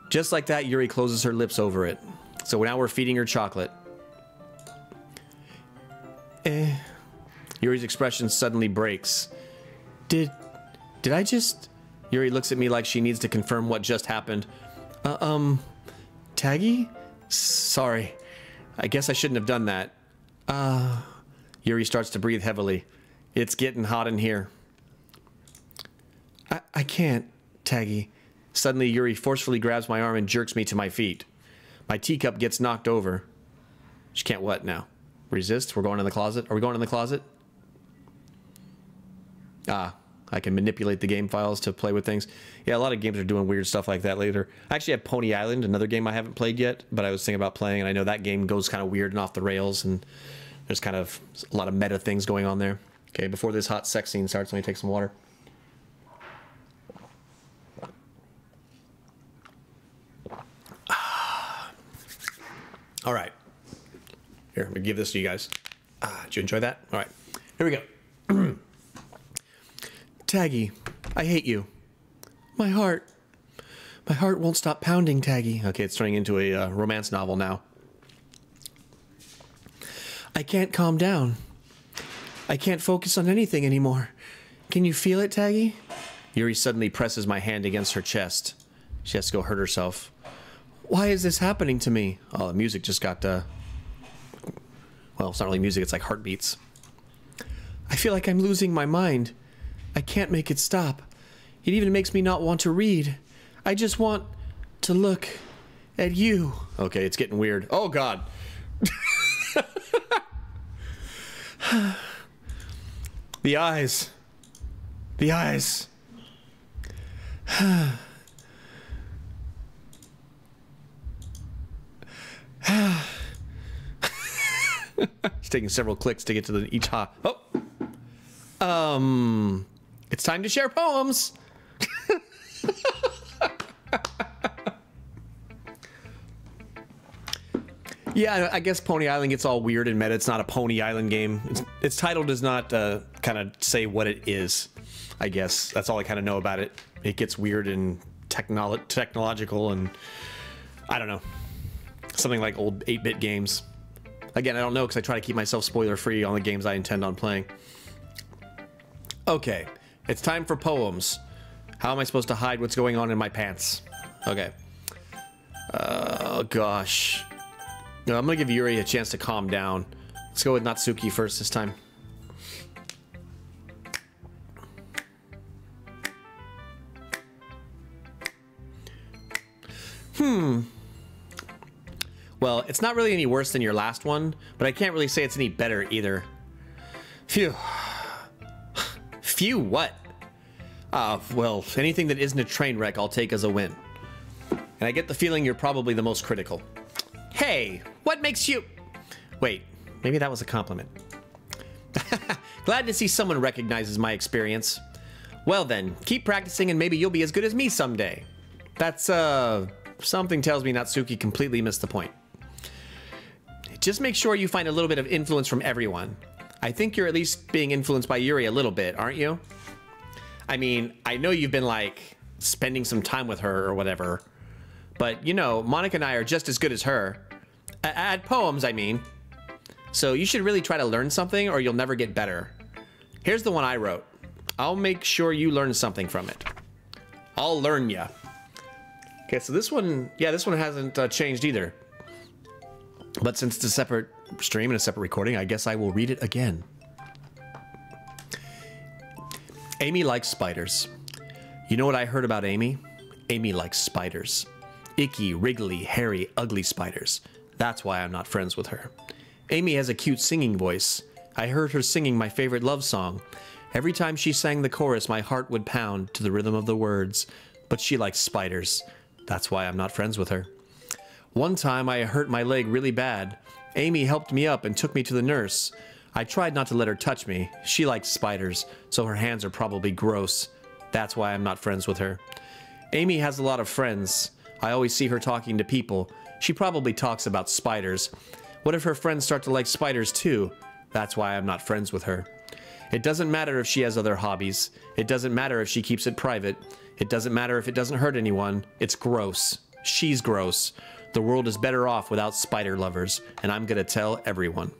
Just like that, Yuri closes her lips over it. So now we're feeding her chocolate. Yuri's expression suddenly breaks. Did I just... Yuri looks at me like she needs to confirm what just happened. Taggy? Sorry. I guess I shouldn't have done that. Yuri starts to breathe heavily. It's getting hot in here. I can't, Taggy. Suddenly, Yuri forcefully grabs my arm and jerks me to my feet. My teacup gets knocked over. She can't what now? Resist? We're going in the closet? Are we going in the closet? Ah, I can manipulate the game files to play with things. Yeah, a lot of games are doing weird stuff like that later. I actually have Pony Island, another game I haven't played yet, but I was thinking about playing, and I know that game goes kind of weird and off the rails, and there's kind of a lot of meta things going on there. Okay, before this hot sex scene starts, let me take some water. All right. Here, I'm going to give this to you guys. Did you enjoy that? All right. Here we go. Taggy, I hate you. My heart won't stop pounding, Taggy. Okay, it's turning into a romance novel now. I can't calm down. I can't focus on anything anymore. Can you feel it, Taggy? Yuri suddenly presses my hand against her chest. She has to go hurt herself. Why is this happening to me? Oh, the music just got, well, it's not really music, it's like heartbeats. I feel like I'm losing my mind. I can't make it stop. It even makes me not want to read. I just want to look at you. Okay, it's getting weird. Oh, God. The eyes. The eyes. It's taking several clicks to get to the each ha. Oh. It's time to share poems. Yeah, I guess Pony Island gets all weird and meta. It's not a Pony Island game. Its title does not kind of say what it is. I guess that's all I kind of know about it. It gets weird and technological, and I don't know. Something like old 8-bit games. Again, I don't know because I try to keep myself spoiler free on the games I intend on playing. Okay, it's time for poems. How am I supposed to hide what's going on in my pants? Okay. Oh gosh. No, I'm gonna give Yuri a chance to calm down. Let's go with Natsuki first this time. Well, it's not really any worse than your last one, but I can't really say it's any better either. Phew. Phew, what? Well, anything that isn't a train wreck I'll take as a win. And I get the feeling you're probably the most critical. Hey, what makes you... Wait, maybe that was a compliment. Glad to see someone recognizes my experience. Well then, keep practicing and maybe you'll be as good as me someday. That's, something tells me Natsuki completely missed the point. Just make sure you find a little bit of influence from everyone. I think you're at least being influenced by Yuri a little bit, aren't you? I mean, I know you've been, like, spending some time with her or whatever. But, you know, Monica and I are just as good as her. At poems, I mean. So you should really try to learn something or you'll never get better. Here's the one I wrote. I'll make sure you learn something from it. I'll learn ya. Okay, so this one, yeah, this one hasn't changed either. But since it's a separate stream and a separate recording, I guess I will read it again. Amy likes spiders. You know what I heard about Amy? Amy likes spiders. Icky, wriggly, hairy, ugly spiders. That's why I'm not friends with her. Amy has a cute singing voice. I heard her singing my favorite love song. Every time she sang the chorus, my heart would pound to the rhythm of the words. But she likes spiders. That's why I'm not friends with her. One time I hurt my leg really bad. Amy helped me up and took me to the nurse. I tried not to let her touch me. She likes spiders, so her hands are probably gross. That's why I'm not friends with her. Amy has a lot of friends. I always see her talking to people. She probably talks about spiders. What if her friends start to like spiders too? That's why I'm not friends with her. It doesn't matter if she has other hobbies. It doesn't matter if she keeps it private. It doesn't matter if it doesn't hurt anyone. It's gross. She's gross. The world is better off without spider lovers, and I'm gonna tell everyone.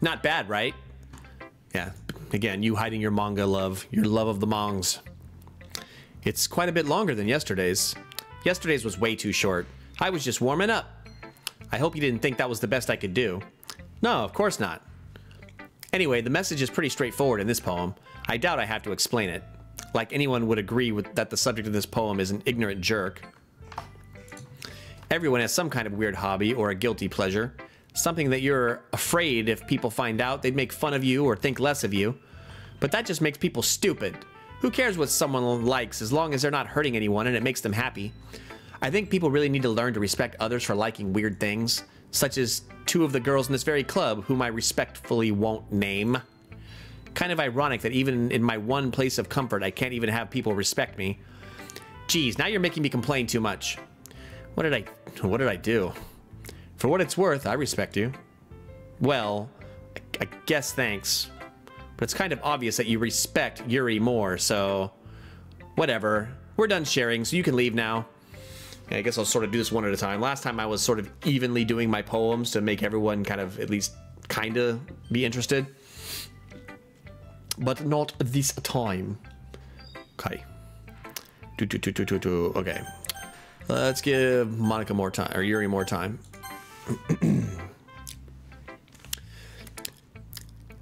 Not bad, right? Yeah, again, you hiding your manga love, your love of the mongs. It's quite a bit longer than yesterday's. Yesterday's was way too short. I was just warming up. I hope you didn't think that was the best I could do. No, of course not. Anyway, the message is pretty straightforward in this poem. I doubt I have to explain it. Like anyone would agree with that the subject of this poem is an ignorant jerk. Everyone has some kind of weird hobby or a guilty pleasure. Something that you're afraid if people find out they'd make fun of you or think less of you. But that just makes people stupid. Who cares what someone likes as long as they're not hurting anyone and it makes them happy? I think people really need to learn to respect others for liking weird things, such as two of the girls in this very club whom I respectfully won't name. Kind of ironic that even in my one place of comfort, I can't even have people respect me. Geez, now you're making me complain too much. What did I do? For what it's worth, I respect you. Well, I guess thanks. But it's kind of obvious that you respect Yuri more, so... Whatever. We're done sharing, so you can leave now. Yeah, I guess I'll sort of do this one at a time. Last time I was sort of evenly doing my poems to make everyone kind of at least kind of be interested. But not this time. Okay. Okay. Let's give Monica more time, or Yuri more time.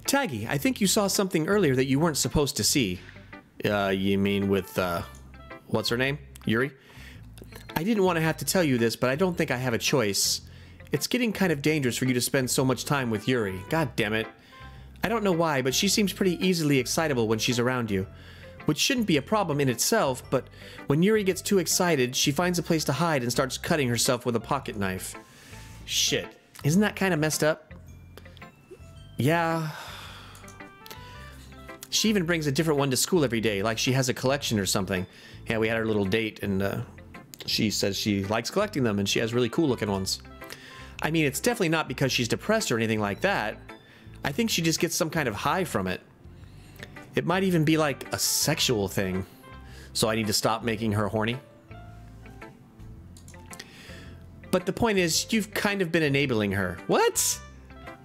Taggy, I think you saw something earlier that you weren't supposed to see. You mean with, what's her name? Yuri? I didn't want to have to tell you this, but I don't think I have a choice. It's getting kind of dangerous for you to spend so much time with Yuri. God damn it. I don't know why, but she seems pretty easily excitable when she's around you. which shouldn't be a problem in itself, but when Yuri gets too excited, she finds a place to hide and starts cutting herself with a pocket knife. Shit. Isn't that kind of messed up? Yeah. She even brings a different one to school every day, like she has a collection or something. Yeah, we had our little date, and she says she likes collecting them, and she has really cool looking ones. I mean, it's definitely not because she's depressed or anything like that. I think she just gets some kind of high from it. It might even be like a sexual thing. So I need to stop making her horny. But the point is, you've kind of been enabling her. What?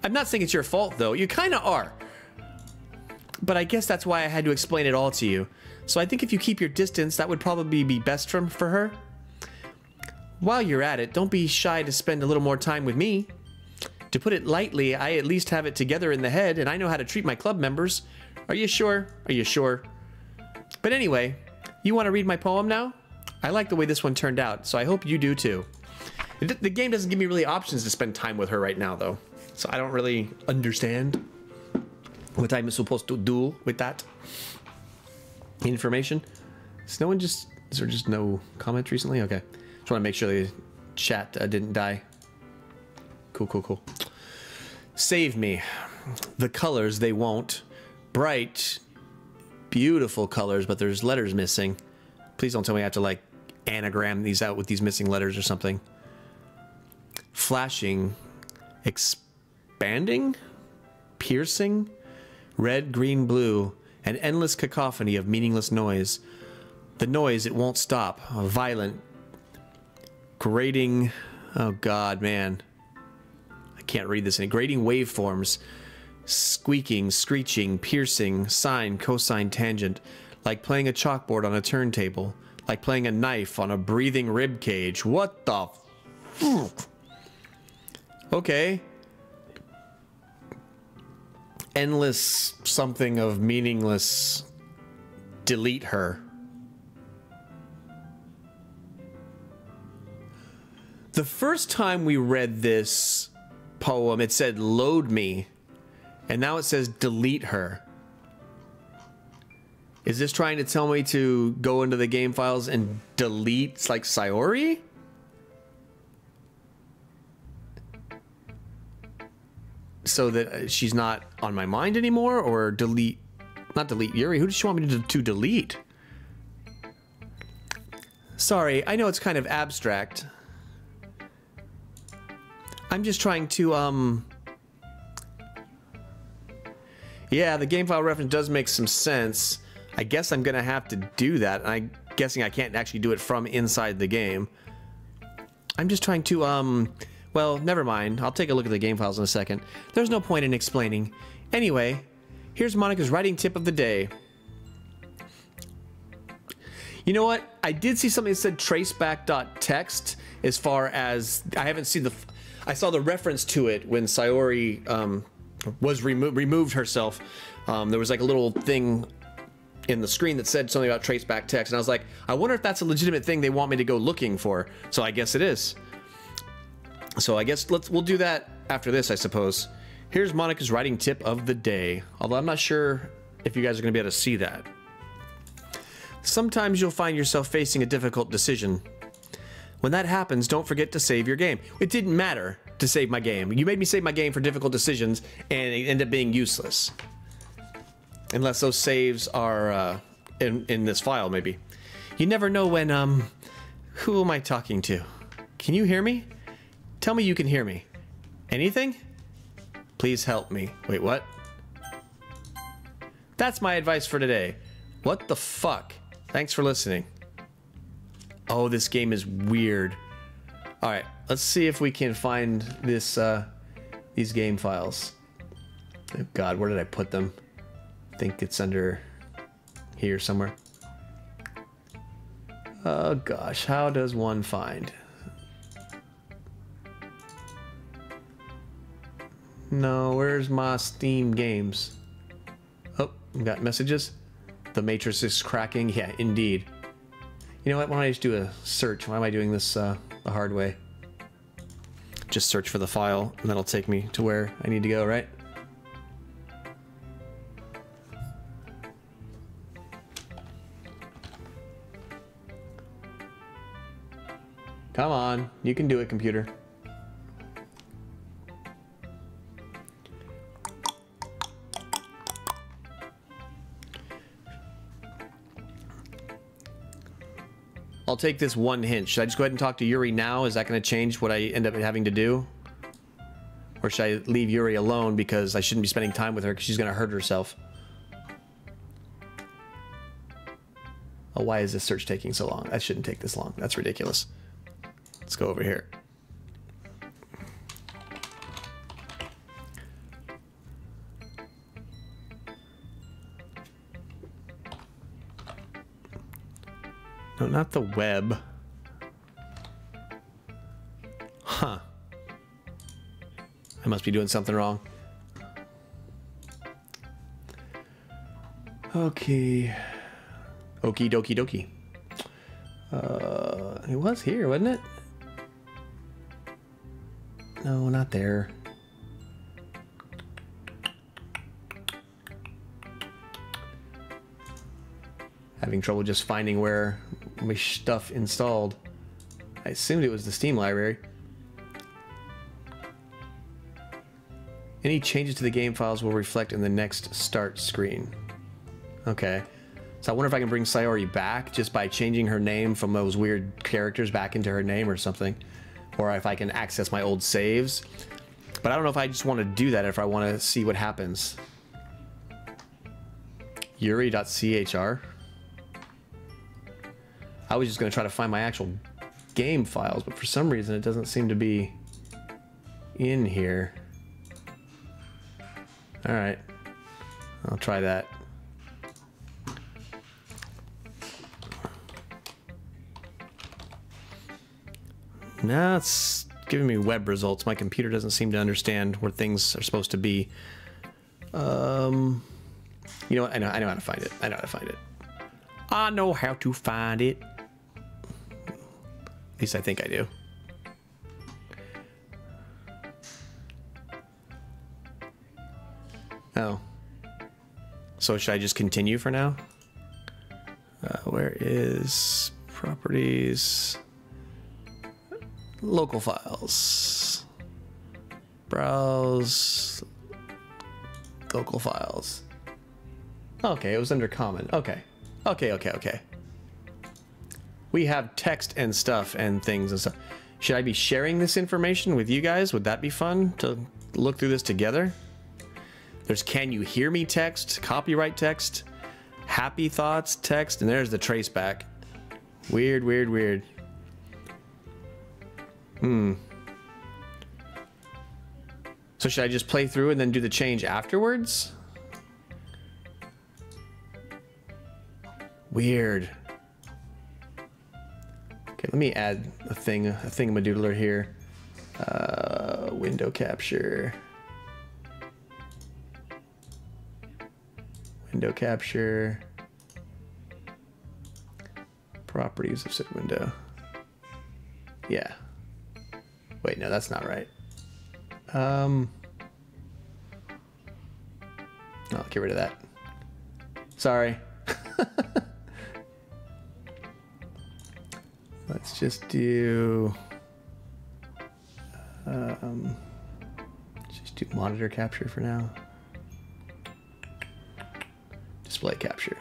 I'm not saying it's your fault, though. You kind of are. But I guess that's why I had to explain it all to you. So I think if you keep your distance, that would probably be best for her. While you're at it, don't be shy to spend a little more time with me. To put it lightly, I at least have it together in the head, and I know how to treat my club members. Are you sure? Are you sure? But anyway, you want to read my poem now? I like the way this one turned out, so I hope you do too. The game doesn't give me really options to spend time with her right now, though. So I don't really understand what I'm supposed to do with that information. Is there just no comments recently? Okay. Just want to make sure the chat didn't die. Cool, cool, cool. Save me. The colors, they won't. Bright, beautiful colors, but there's letters missing. Please don't tell me I have to, like, anagram these out with these missing letters or something. Flashing. Expanding? Piercing? Red, green, blue. An endless cacophony of meaningless noise. The noise, it won't stop. A violent, grating... Oh, God, man. I can't read this. Grating waveforms. Squeaking, screeching, piercing, sine, cosine, tangent. Like playing a chalkboard on a turntable. Like playing a knife on a breathing rib cage. What the fuck? Okay. Endless something of meaningless. Delete her. The first time we read this poem, it said load me. And now it says delete her. Is this trying to tell me to go into the game files and delete, like, Sayori? So that she's not on my mind anymore? Or delete... Not delete Yuri. Who does she want me to delete? Sorry, I know it's kind of abstract. I'm just trying to, Yeah, the game file reference does make some sense. I guess I'm gonna have to do that. I'm guessing I can't actually do it from inside the game. I'm just trying to, well, never mind. I'll take a look at the game files in a second. There's no point in explaining. Anyway, here's Monica's writing tip of the day. You know what? I did see something that said traceback.txt as far as... I haven't seen the... I saw the reference to it when Sayori was removed herself. There was like a little thing in the screen that said something about traceback text, and I was like, I wonder if that's a legitimate thing they want me to go looking for. So I guess it is. So I guess we'll do that after this, I suppose. Here's Monica's writing tip of the day. Although I'm not sure if you guys are going to be able to see that. Sometimes you'll find yourself facing a difficult decision. When that happens, don't forget to save your game. It didn't matter to save my game. You made me save my game for difficult decisions, and it ended up being useless. Unless those saves are in this file, maybe. You never know when, who am I talking to? Can you hear me? Tell me you can hear me. Anything? Please help me. Wait, what? That's my advice for today. What the fuck? Thanks for listening. Oh, this game is weird. Alright, let's see if we can find this, these game files. Oh god, where did I put them? I think it's under here somewhere. Oh gosh, how does one find? No, where's my Steam games? Oh, we got messages. The matrix is cracking. Yeah, indeed. You know what? Why don't I just do a search? Why am I doing this the hard way? Just search for the file, and that'll take me to where I need to go, right? Come on. You can do it, computer. I'll take this one hint. Should I just go ahead and talk to Yuri now? Is that going to change what I end up having to do? Or should I leave Yuri alone because I shouldn't be spending time with her because she's going to hurt herself? Oh, why is this search taking so long? That shouldn't take this long. That's ridiculous. Let's go over here. No, not the web. Huh. I must be doing something wrong. Okay. Okie dokie dokie. It was here, wasn't it? No, not there. Having trouble just finding where my stuff installed. I assumed it was the Steam library. Any changes to the game files will reflect in the next start screen. Okay. So I wonder if I can bring Sayori back just by changing her name from those weird characters back into her name or something. Or if I can access my old saves. But I don't know if I just want to do that, if I want to see what happens. Yuri.chr. I was just going to try to find my actual game files, but for some reason it doesn't seem to be in here. Alright. I'll try that. Now it's giving me web results. My computer doesn't seem to understand where things are supposed to be. You know what? I know how to find it. I know how to find it. I know how to find it. At least I think I do. Oh. So should I just continue for now? Where is properties? Local files. Browse. Local files. Okay, it was under common. Okay. Okay. We have text and stuff and things and stuff. Should I be sharing this information with you guys? Would that be fun to look through this together? There's can you hear me text, copyright text, happy thoughts text, and there's the trace back. Weird. So should I just play through and then do the change afterwards? Weird. Okay, let me add a thingamadoodler here. Window capture. Window capture. Properties of said window. Yeah. Wait, no, that's not right. I'll get rid of that. Sorry. Let's just do monitor capture for now. Display capture.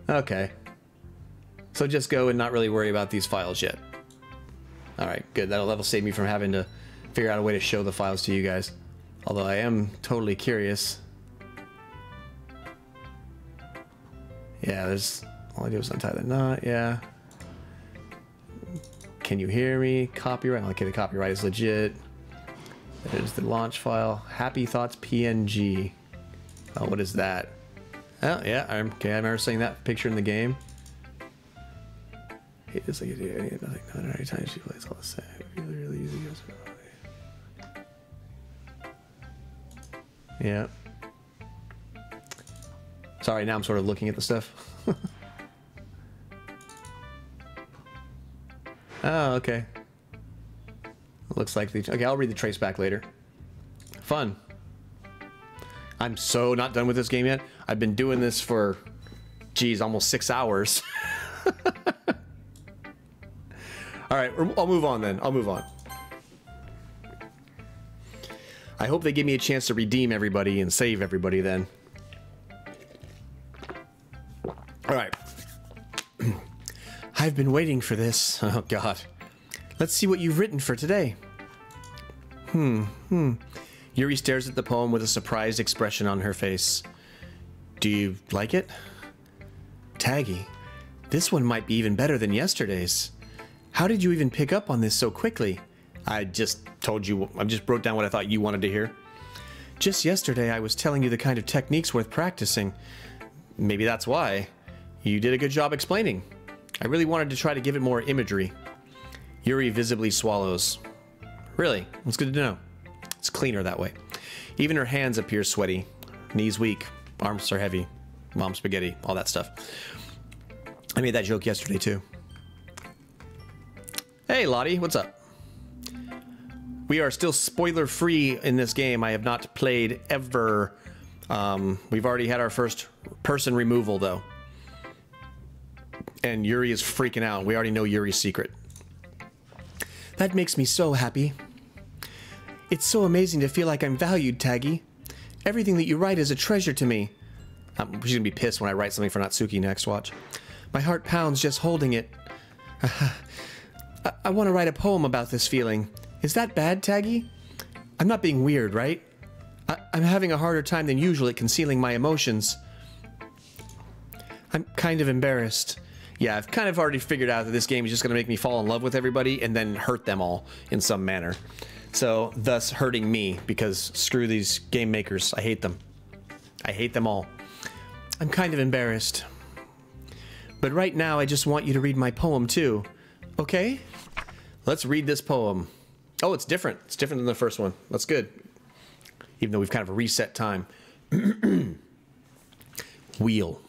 Okay. So just go and not really worry about these files yet. Alright, good. That'll save me from having to figure out a way to show the files to you guys. Although I am totally curious. Yeah, there's... all I do is untie the knot, yeah. Can you hear me? Copyright. Okay, the copyright is legit. There's the launch file. Happy Thoughts PNG. Oh, what is that? Oh, yeah. Okay, I remember seeing that picture in the game. Hey, it's like nothing. Not every time she plays all the same. Really easy. Yeah. Sorry, now I'm sort of looking at the stuff. Oh, okay. Looks like the... okay, I'll read the trace back later. Fun. I'm so not done with this game yet. I've been doing this for geez, almost 6 hours. All right, I'll move on then. I'll move on. I hope they give me a chance to redeem everybody and save everybody then. All right. I've been waiting for this. Oh, God. Let's see what you've written for today. Yuri stares at the poem with a surprised expression on her face. Do you like it? Taggy, this one might be even better than yesterday's. How did you even pick up on this so quickly? I just told you, I just wrote down what I thought you wanted to hear. Just yesterday I was telling you the kind of techniques worth practicing. Maybe that's why. You did a good job explaining. I really wanted to try to give it more imagery. Yuri visibly swallows. Really? That's good to know. It's cleaner that way. Even her hands appear sweaty. Knees weak. Arms are heavy. Mom spaghetti. All that stuff. I made that joke yesterday too. Hey Lottie, what's up? We are still spoiler free in this game. I have not played ever. We've already had our first person removal though. And Yuri is freaking out. We already know Yuri's secret. That makes me so happy. It's so amazing to feel like I'm valued, Taggy. Everything that you write is a treasure to me. She's gonna be pissed when I write something for Natsuki next, watch. My heart pounds just holding it. I want to write a poem about this feeling. Is that bad, Taggy? I'm not being weird, right? I'm having a harder time than usual at concealing my emotions. I'm kind of embarrassed. Yeah, I've kind of already figured out that this game is just going to make me fall in love with everybody and then hurt them all in some manner. So, thus hurting me, because screw these game makers. I hate them. I hate them all. I'm kind of embarrassed. But right now, I just want you to read my poem, too. Okay? Let's read this poem. Oh, it's different. It's different than the first one. That's good. Even though we've kind of reset time. Wheel.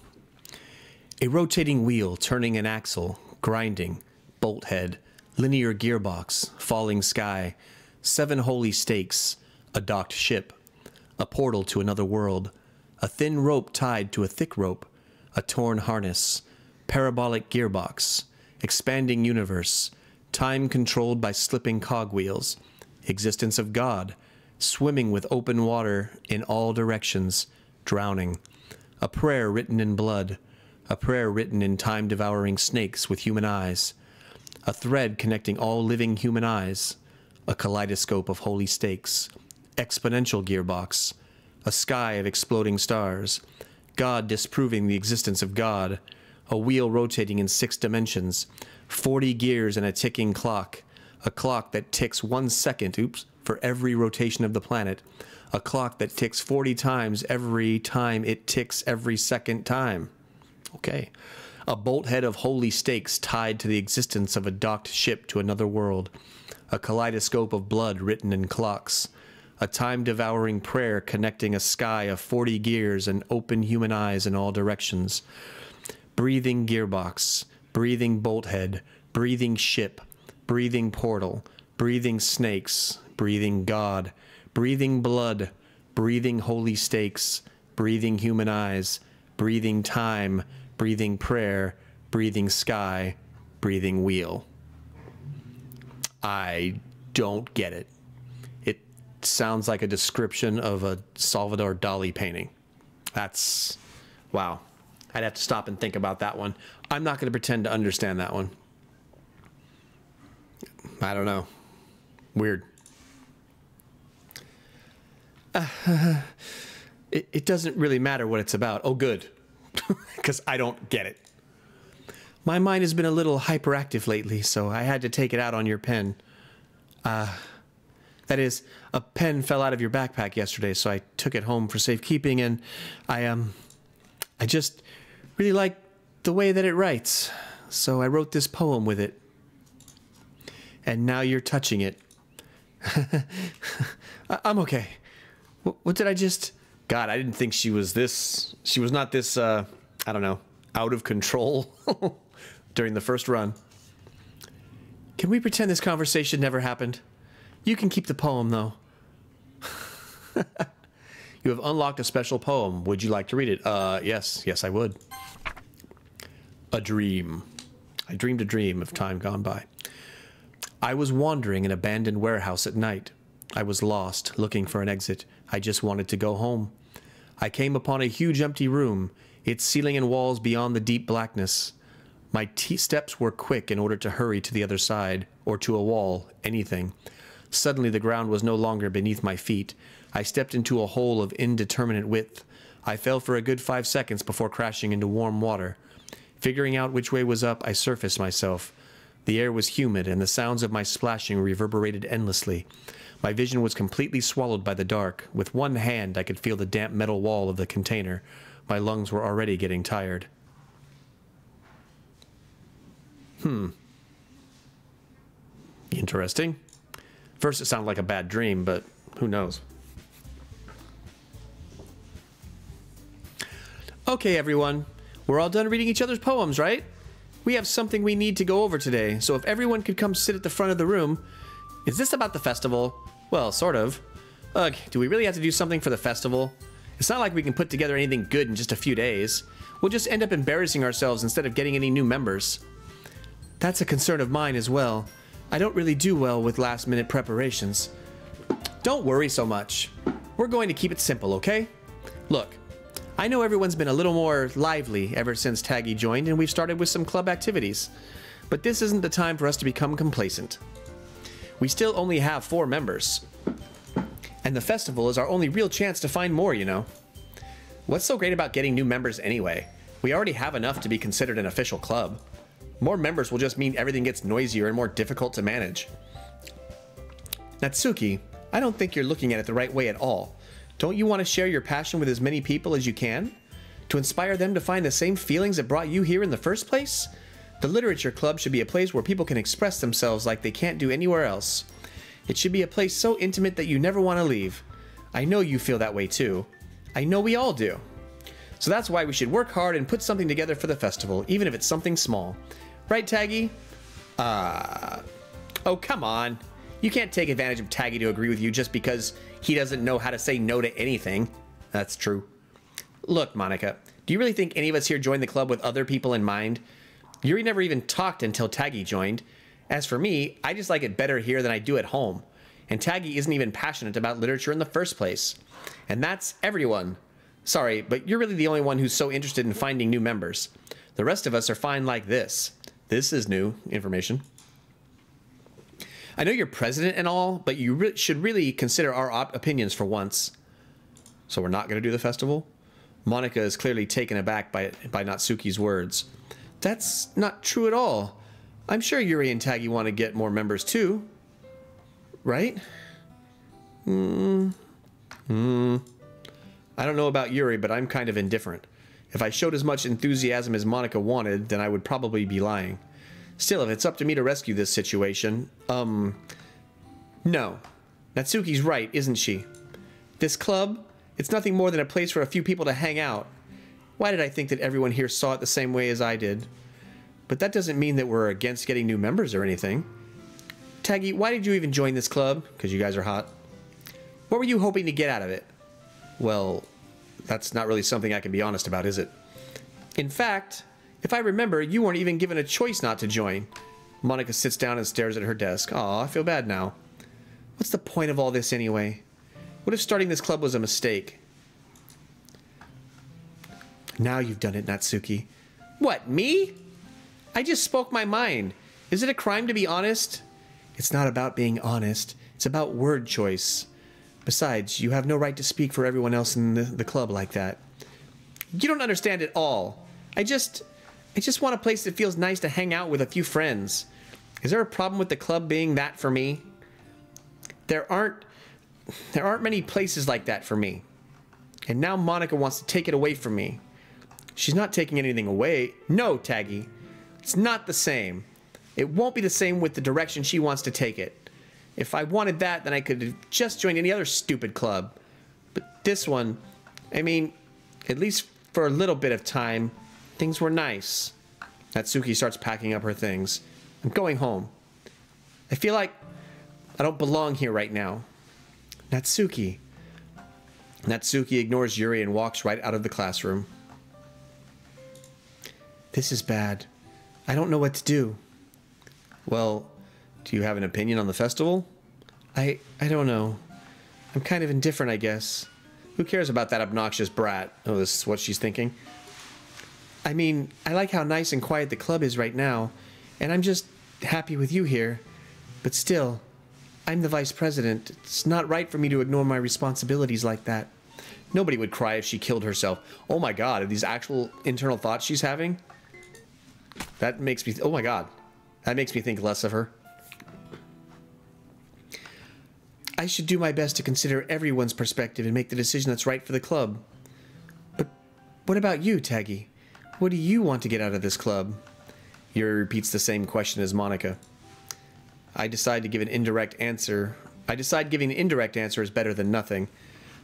A rotating wheel turning an axle, grinding, bolt head, linear gearbox, falling sky, 7 holy stakes, a docked ship, a portal to another world, a thin rope tied to a thick rope, a torn harness, parabolic gearbox, expanding universe, time controlled by slipping cogwheels, existence of God, swimming with open water in all directions, drowning, a prayer written in blood, a prayer written in time-devouring snakes with human eyes, a thread connecting all living human eyes, a kaleidoscope of holy stakes, exponential gearbox, a sky of exploding stars, God disproving the existence of God, a wheel rotating in 6 dimensions, 40 gears and a ticking clock, a clock that ticks 1 second, for every rotation of the planet, a clock that ticks 40 times every time it ticks every second time. Okay. A bolt head of holy stakes tied to the existence of a docked ship to another world, a kaleidoscope of blood written in clocks, a time-devouring prayer connecting a sky of 40 gears and open human eyes in all directions, breathing gearbox, breathing bolt head, breathing ship, breathing portal, breathing snakes, breathing God, breathing blood, breathing holy stakes, breathing human eyes, breathing time, breathing prayer, breathing sky, breathing wheel. I don't get it. It sounds like a description of a Salvador Dali painting. That's... wow. I'd have to stop and think about that one. I'm not going to pretend to understand that one. I don't know. Weird. It doesn't really matter what it's about. Oh, good. Because I don't get it. My mind has been a little hyperactive lately, so I had to take it out on your pen. That is, a pen fell out of your backpack yesterday, so I took it home for safekeeping, and I just really like the way that it writes, so I wrote this poem with it. And now you're touching it. I'm okay. What did I just... God, I didn't think she was this... She was not this, I don't know, out of control during the first run. Can we pretend this conversation never happened? You can keep the poem, though. You have unlocked a special poem. Would you like to read it? Yes. Yes, I would. A dream. I dreamed a dream of time gone by. I was wandering an abandoned warehouse at night. I was lost, looking for an exit. I just wanted to go home. I came upon a huge empty room, its ceiling and walls beyond the deep blackness. My steps were quick in order to hurry to the other side, or to a wall, anything. Suddenly the ground was no longer beneath my feet. I stepped into a hole of indeterminate width. I fell for a good 5 seconds before crashing into warm water. Figuring out which way was up, I surfaced myself. The air was humid, and the sounds of my splashing reverberated endlessly. My vision was completely swallowed by the dark. With one hand, I could feel the damp metal wall of the container. My lungs were already getting tired. Interesting. First it sounded like a bad dream, but who knows? Okay, everyone. We're all done reading each other's poems, right? We have something we need to go over today, so if everyone could come sit at the front of the room... Is this about the festival? Well, sort of. Ugh, do we really have to do something for the festival? It's not like we can put together anything good in just a few days. We'll just end up embarrassing ourselves instead of getting any new members. That's a concern of mine as well. I don't really do well with last-minute preparations. Don't worry so much. We're going to keep it simple, okay? Look, I know everyone's been a little more lively ever since Taggy joined, and we've started with some club activities. But this isn't the time for us to become complacent. We still only have 4 members. And the festival is our only real chance to find more, you know. What's so great about getting new members anyway? We already have enough to be considered an official club. More members will just mean everything gets noisier and more difficult to manage. Natsuki, I don't think you're looking at it the right way at all. Don't you want to share your passion with as many people as you can? To inspire them to find the same feelings that brought you here in the first place? The Literature Club should be a place where people can express themselves like they can't do anywhere else. It should be a place so intimate that you never want to leave. I know you feel that way too. I know we all do. So that's why we should work hard and put something together for the festival, even if it's something small. Right, Taggy? Oh, come on. You can't take advantage of Taggy to agree with you just because he doesn't know how to say no to anything. That's true. Look, Monica, do you really think any of us here joined the club with other people in mind? Yuri never even talked until Taggy joined. As for me, I just like it better here than I do at home. And Taggy isn't even passionate about literature in the first place. And that's everyone. Sorry, but you're really the only one who's so interested in finding new members. The rest of us are fine like this. This is new information. I know you're president and all, but you should really consider our opinions for once. So we're not going to do the festival? Monica is clearly taken aback by Natsuki's words. That's not true at all. I'm sure Yuri and Taggy want to get more members too. Right? I don't know about Yuri, but I'm kind of indifferent. If I showed as much enthusiasm as Monica wanted, then I would probably be lying. Still, if it's up to me to rescue this situation, no. Natsuki's right, isn't she? This club, it's nothing more than a place for a few people to hang out. Why did I think that everyone here saw it the same way as I did? But that doesn't mean that we're against getting new members or anything. Taggy, why did you even join this club? Because you guys are hot. What were you hoping to get out of it? Well, that's not really something I can be honest about, is it? In fact, if I remember, you weren't even given a choice not to join. Monica sits down and stares at her desk. Aw, I feel bad now. What's the point of all this anyway? What if starting this club was a mistake? Now you've done it, Natsuki. What, me? I just spoke my mind. Is it a crime to be honest? It's not about being honest. It's about word choice. Besides, you have no right to speak for everyone else in the club like that. You don't understand at all. I just want a place that feels nice to hang out with a few friends. Is there a problem with the club being that for me? There aren't many places like that for me. And now Monica wants to take it away from me. She's not taking anything away. No, Taggy. It's not the same. It won't be the same with the direction she wants to take it. If I wanted that, then I could have just joined any other stupid club. But this one, I mean, at least for a little bit of time, things were nice. Natsuki starts packing up her things. I'm going home. I feel like I don't belong here right now. Natsuki. Natsuki ignores Yuri and walks right out of the classroom. This is bad. I don't know what to do. Well, do you have an opinion on the festival? I don't know. I'm kind of indifferent, I guess. Who cares about that obnoxious brat? Oh, this is what she's thinking. I mean, I like how nice and quiet the club is right now, and I'm just happy with you here. But still, I'm the vice president. It's not right for me to ignore my responsibilities like that. Nobody would cry if she killed herself. Oh my god, are these actual internal thoughts she's having? That makes me... oh my god. That makes me think less of her. I should do my best to consider everyone's perspective and make the decision that's right for the club. But what about you, Taggy? What do you want to get out of this club? Yuri repeats the same question as Monica. I decide giving an indirect answer is better than nothing.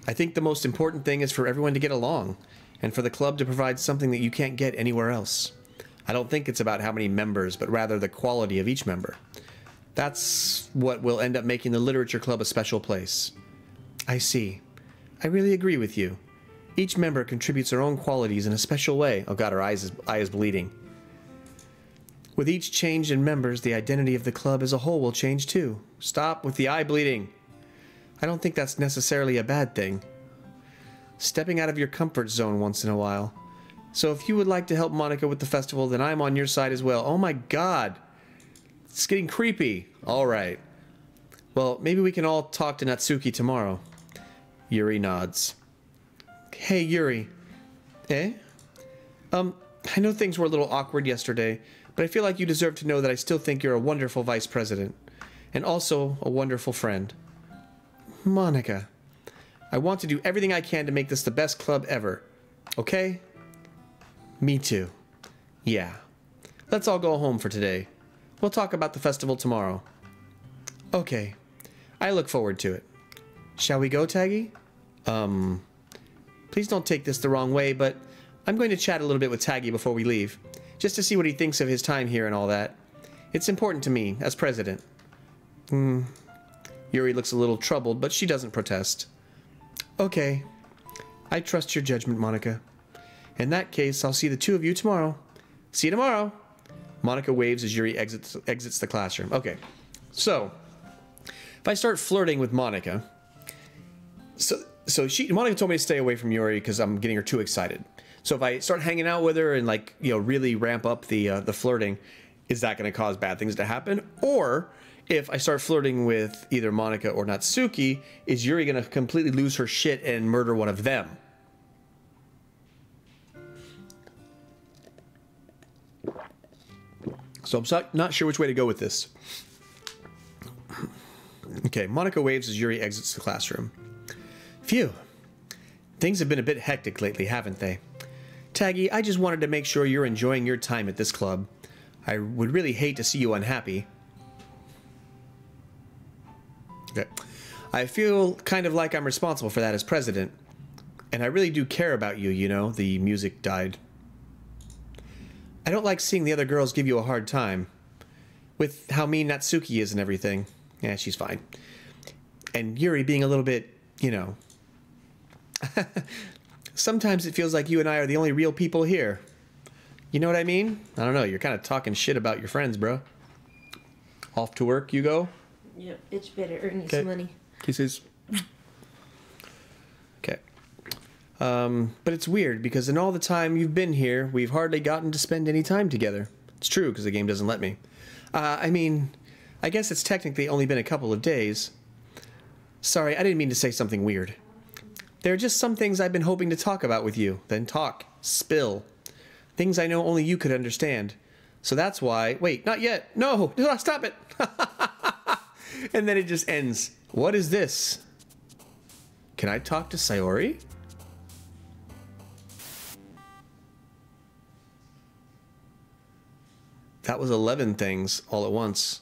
I think the most important thing is for everyone to get along, and for the club to provide something that you can't get anywhere else. I don't think it's about how many members, but rather the quality of each member. That's what will end up making the Literature Club a special place. I see. I really agree with you. Each member contributes their own qualities in a special way. Oh god, her eye is bleeding. With each change in members, the identity of the club as a whole will change too. Stop with the eye bleeding. I don't think that's necessarily a bad thing. Stepping out of your comfort zone once in a while. So if you would like to help Monica with the festival, then I'm on your side as well. Oh my god. It's getting creepy. Alright. Well, maybe we can all talk to Natsuki tomorrow. Yuri nods. Hey, Yuri. Eh? I know things were a little awkward yesterday, but I feel like you deserve to know that I still think you're a wonderful vice president. And also a wonderful friend. Monica. I want to do everything I can to make this the best club ever. Okay? Me too. Yeah. Let's all go home for today. We'll talk about the festival tomorrow. Okay. I look forward to it. Shall we go, Taggy? Please don't take this the wrong way, but I'm going to chat a little bit with Taggy before we leave, just to see what he thinks of his time here and all that. It's important to me, as president. Yuri looks a little troubled, but she doesn't protest. Okay. I trust your judgment, Monica. In that case, I'll see the two of you tomorrow. See you tomorrow. Monica waves as Yuri exits the classroom. Okay. So, if I start flirting with Monica... Monica told me to stay away from Yuri because I'm getting her too excited. So if I start hanging out with her and, like, you know, really ramp up the flirting, is that going to cause bad things to happen? Or if I start flirting with either Monica or Natsuki, is Yuri going to completely lose her shit and murder one of them? So I'm not sure which way to go with this. Okay, Monica waves as Yuri exits the classroom. Phew. Things have been a bit hectic lately, haven't they? Taggy, I just wanted to make sure you're enjoying your time at this club. I would really hate to see you unhappy. Okay. I feel kind of like I'm responsible for that as president. And I really do care about you, you know. The music died. I don't like seeing the other girls give you a hard time. With how mean Natsuki is and everything. Yeah, she's fine. And Yuri being a little bit, you know... Sometimes it feels like you and I are the only real people here. You know what I mean? I don't know, you're kind of talking shit about your friends, bro. Off to work you go? Yep, it's better earning some money. Kisses. Okay. But it's weird, because in all the time you've been here, we've hardly gotten to spend any time together. It's true, because the game doesn't let me. I mean, I guess it's technically only been a couple of days. Sorry, I didn't mean to say something weird. There are just some things I've been hoping to talk about with you. Then talk. Spill. Things I know only you could understand. So that's why... Wait, not yet. No, stop it. And then it just ends. What is this? Can I talk to Sayori? That was 11 things all at once.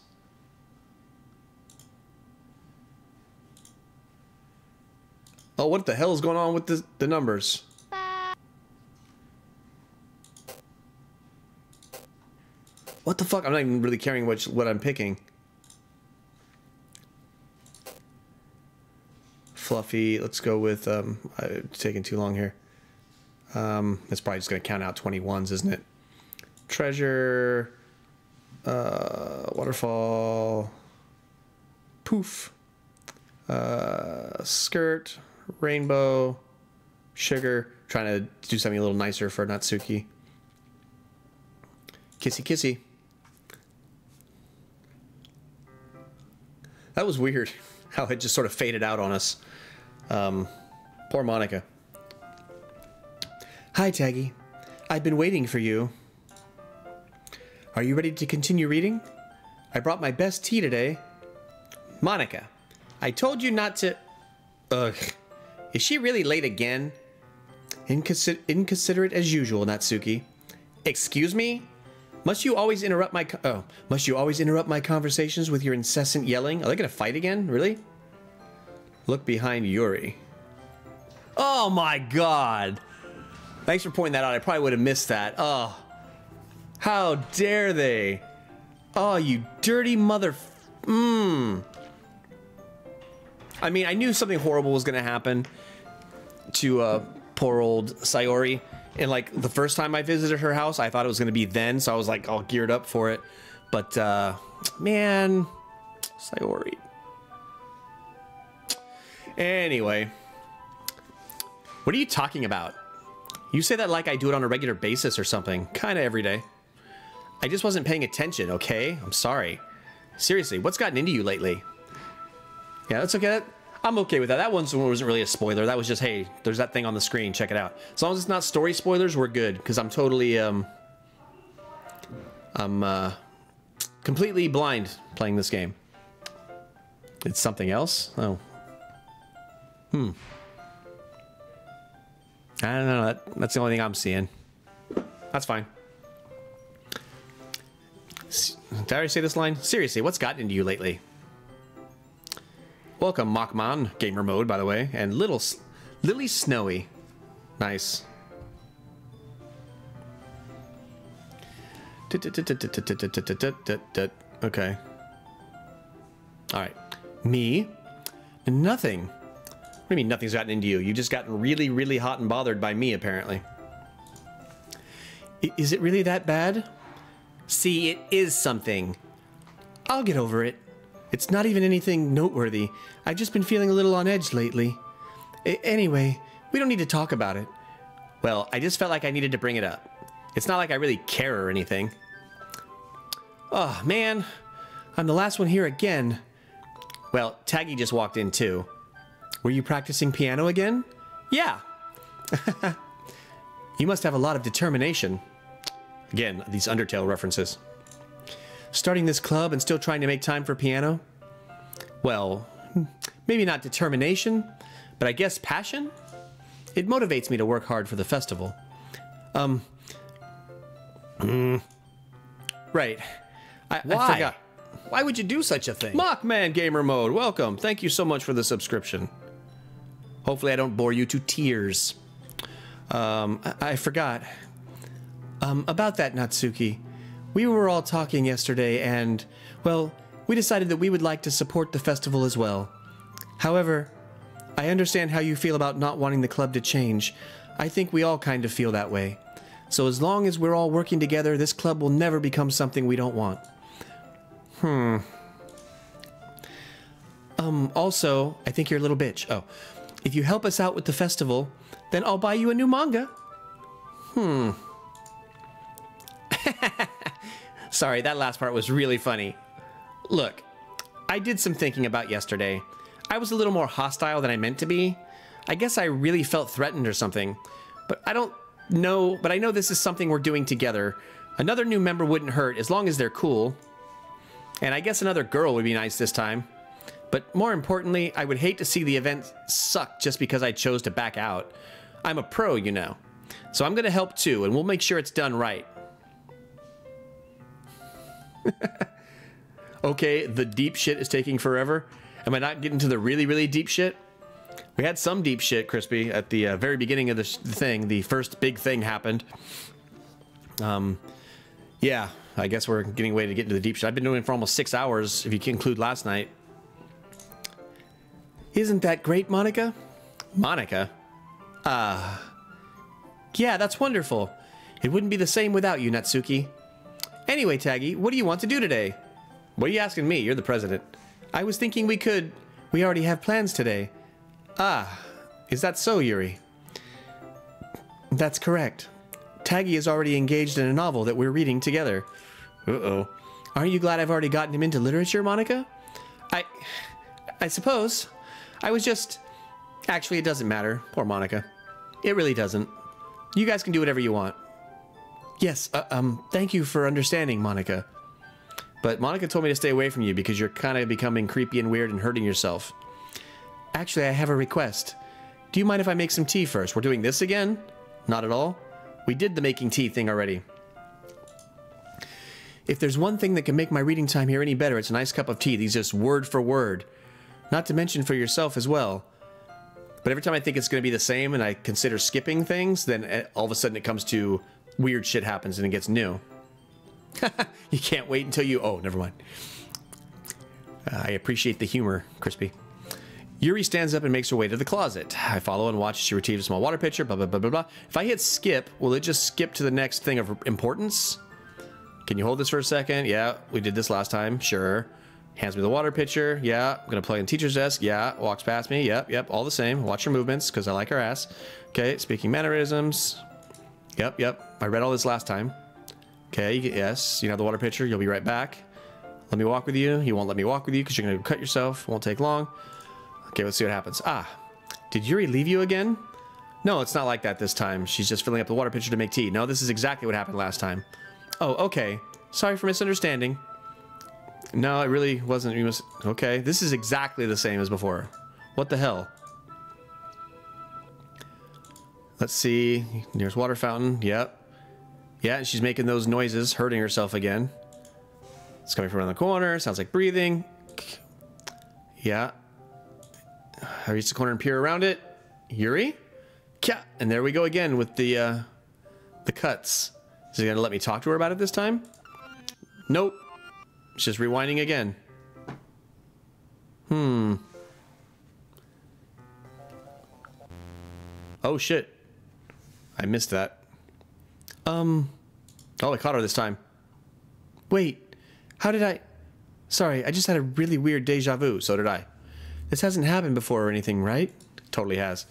Oh, what the hell is going on with the numbers? What the fuck? I'm not even really caring what I'm picking. Fluffy. Let's go with... it's taking too long here. It's probably just going to count out 21s, isn't it? treasure, waterfall, poof, skirt, rainbow, sugar. Trying to do something a little nicer for Natsuki. Kissy kissy. That was weird how it just sort of faded out on us. Poor Monica. Hi, Taggy. I've been waiting for you. Are you ready to continue reading? I brought my best tea today. Monica, I told you not to... Ugh. Is she really late again? Inconsiderate as usual, Natsuki. Excuse me? Must you always interrupt my conversations with your incessant yelling? Are they gonna fight again? Really? Look behind Yuri. Oh my god! Thanks for pointing that out. I probably would have missed that. Oh. How dare they? Oh, you dirty mother... I mean, I knew something horrible was gonna happen to, poor old Sayori. And like the first time I visited her house, I thought it was going to be then, so I was like all geared up for it. But man, Sayori. Anyway, what are you talking about? You say that like I do it on a regular basis or something, kind of every day. I just wasn't paying attention, okay? I'm sorry. Seriously, what's gotten into you lately? Yeah, that's okay. I'm okay with that. That one wasn't really a spoiler. That was just, hey, there's that thing on the screen. Check it out. As long as it's not story spoilers, we're good. Because I'm totally, completely blind playing this game. It's something else? Oh. I don't know. That's the only thing I'm seeing. That's fine. Did I already say this line? Seriously, what's gotten into you lately? Welcome, Mockman, gamer mode, by the way, and Lily Snowy. Nice. Okay. Alright. Me? Nothing. What do you mean nothing's gotten into you? You've just gotten really, really hot and bothered by me, apparently. Is it really that bad? See, it is something. I'll get over it. It's not even anything noteworthy. I've just been feeling a little on edge lately. Anyway, we don't need to talk about it. Well, I just felt like I needed to bring it up. It's not like I really care or anything. Oh, man. I'm the last one here again. Well, Taggy just walked in too. Were you practicing piano again? Yeah. You must have a lot of determination. Again, these Undertale references. Starting this club and still trying to make time for piano? Well, maybe not determination, but I guess passion? It motivates me to work hard for the festival. Right. I forgot. Why would you do such a thing? Mockman Gamer Mode, welcome. Thank you so much for the subscription. Hopefully I don't bore you to tears. I forgot. About that, Natsuki. We were all talking yesterday and, well, we decided that we would like to support the festival as well. However, I understand how you feel about not wanting the club to change. I think we all kind of feel that way. So as long as we're all working together, this club will never become something we don't want. Also, I think you're a little bitch. Oh, if you help us out with the festival, then I'll buy you a new manga. Sorry, that last part was really funny. Look, I did some thinking about yesterday. I was a little more hostile than I meant to be. I guess I really felt threatened or something. But I don't know, but I know this is something we're doing together. Another new member wouldn't hurt as long as they're cool. And I guess another girl would be nice this time. But more importantly, I would hate to see the event suck just because I chose to back out. I'm a pro, you know. So I'm gonna help too, and we'll make sure it's done right. Okay, the deep shit is taking forever. Am I not getting to the really, really deep shit? We had some deep shit, Crispy, at the very beginning of the thing. The first big thing happened. Yeah, I guess we're getting ready to get into the deep shit. I've been doing it for almost 6 hours, if you can include last night. Isn't that great, Monica? Monica? Yeah, that's wonderful. It wouldn't be the same without you, Natsuki. Anyway, Taggy, what do you want to do today? What are you asking me? You're the president. I was thinking we could... We already have plans today. Ah, is that so, Yuri? That's correct. Taggy is already engaged in a novel that we're reading together. Uh-oh. Aren't you glad I've already gotten him into literature, Monica? I suppose. I was just... Actually, it doesn't matter. Poor Monica. It really doesn't. You guys can do whatever you want. Yes, thank you for understanding, Monica. But Monica told me to stay away from you because you're kind of becoming creepy and weird and hurting yourself. Actually, I have a request. Do you mind if I make some tea first? We're doing this again? Not at all. We did the making tea thing already. If there's one thing that can make my reading time here any better, it's a nice cup of tea. These just word for word. Not to mention for yourself as well. But every time I think it's going to be the same and I consider skipping things, then all of a sudden it comes to weird shit happens and it gets new. You can't wait until you... Oh, never mind. I appreciate the humor, Crispy. Yuri stands up and makes her way to the closet. I follow and watch as she retrieves a small water pitcher, blah, blah, blah, blah, blah. If I hit skip, will it just skip to the next thing of importance? Can you hold this for a second? Yeah, we did this last time. Sure. Hands me the water pitcher. Yeah, I'm going to play on the teacher's desk. Yeah, walks past me. Yep, all the same. Watch her movements because I like her ass. Okay, speaking mannerisms. Yep. I read all this last time. Okay, yes, you have the water pitcher. You'll be right back. Let me walk with you. You won't let me walk with you because you're going to cut yourself. Won't take long. Okay, let's see what happens. Ah, did Yuri leave you again? No, it's not like that this time. She's just filling up the water pitcher to make tea. No, this is exactly what happened last time. Oh, okay. Sorry for misunderstanding. No, it really wasn't. You must... Okay, this is exactly the same as before. What the hell? Let's see. Nearest water fountain. Yep. Yeah, she's making those noises, hurting herself again. It's coming from around the corner. Sounds like breathing. Yeah. I reach the corner and peer around it. Yuri? Yeah. And there we go again with the cuts. Is he going to let me talk to her about it this time? Nope. It's just rewinding again. Oh, shit. I missed that. Oh, I caught her this time. Wait. How did I... Sorry, I just had a really weird deja vu. So did I. This hasn't happened before or anything, right? Totally has.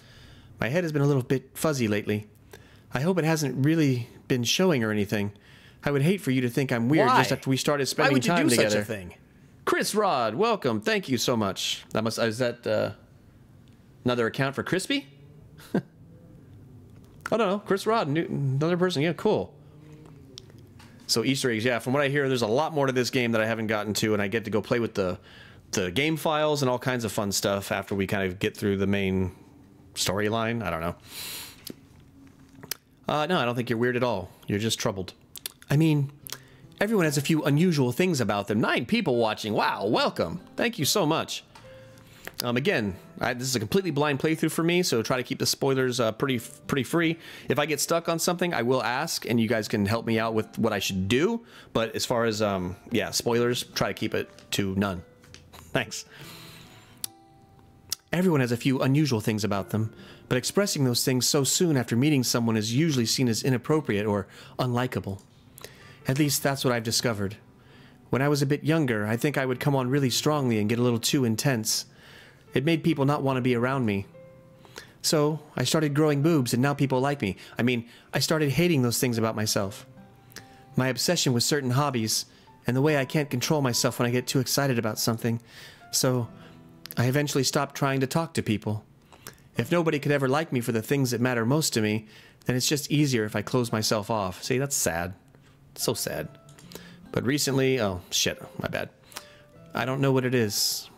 My head has been a little bit fuzzy lately. I hope it hasn't really been showing or anything. I would hate for you to think I'm weird just after we started spending time together. Why would you do such a thing? Chris Rod, welcome. Thank you so much. That must... Is that another account for Crispy? I don't know. Chris Rod, another person. Yeah, cool. So Easter eggs, yeah. From what I hear, there's a lot more to this game that I haven't gotten to, and I get to go play with the game files and all kinds of fun stuff after we kind of get through the main storyline. I don't know. No, I don't think you're weird at all. You're just troubled. I mean, everyone has a few unusual things about them. 9 people watching. Wow, welcome. Thank you so much. Again, this is a completely blind playthrough for me, so try to keep the spoilers pretty free. If I get stuck on something, I will ask, and you guys can help me out with what I should do. But as far as, yeah, spoilers, try to keep it to none. Thanks. Everyone has a few unusual things about them, but expressing those things so soon after meeting someone is usually seen as inappropriate or unlikable. At least that's what I've discovered. When I was a bit younger, I think I would come on really strongly and get a little too intense. It made people not want to be around me. So, I started growing boobs and now people like me. I mean, I started hating those things about myself. My obsession with certain hobbies, and the way I can't control myself when I get too excited about something. So, I eventually stopped trying to talk to people. If nobody could ever like me for the things that matter most to me, then it's just easier if I close myself off. See, that's sad. So sad. But recently... Oh, shit. My bad. I don't know what it is.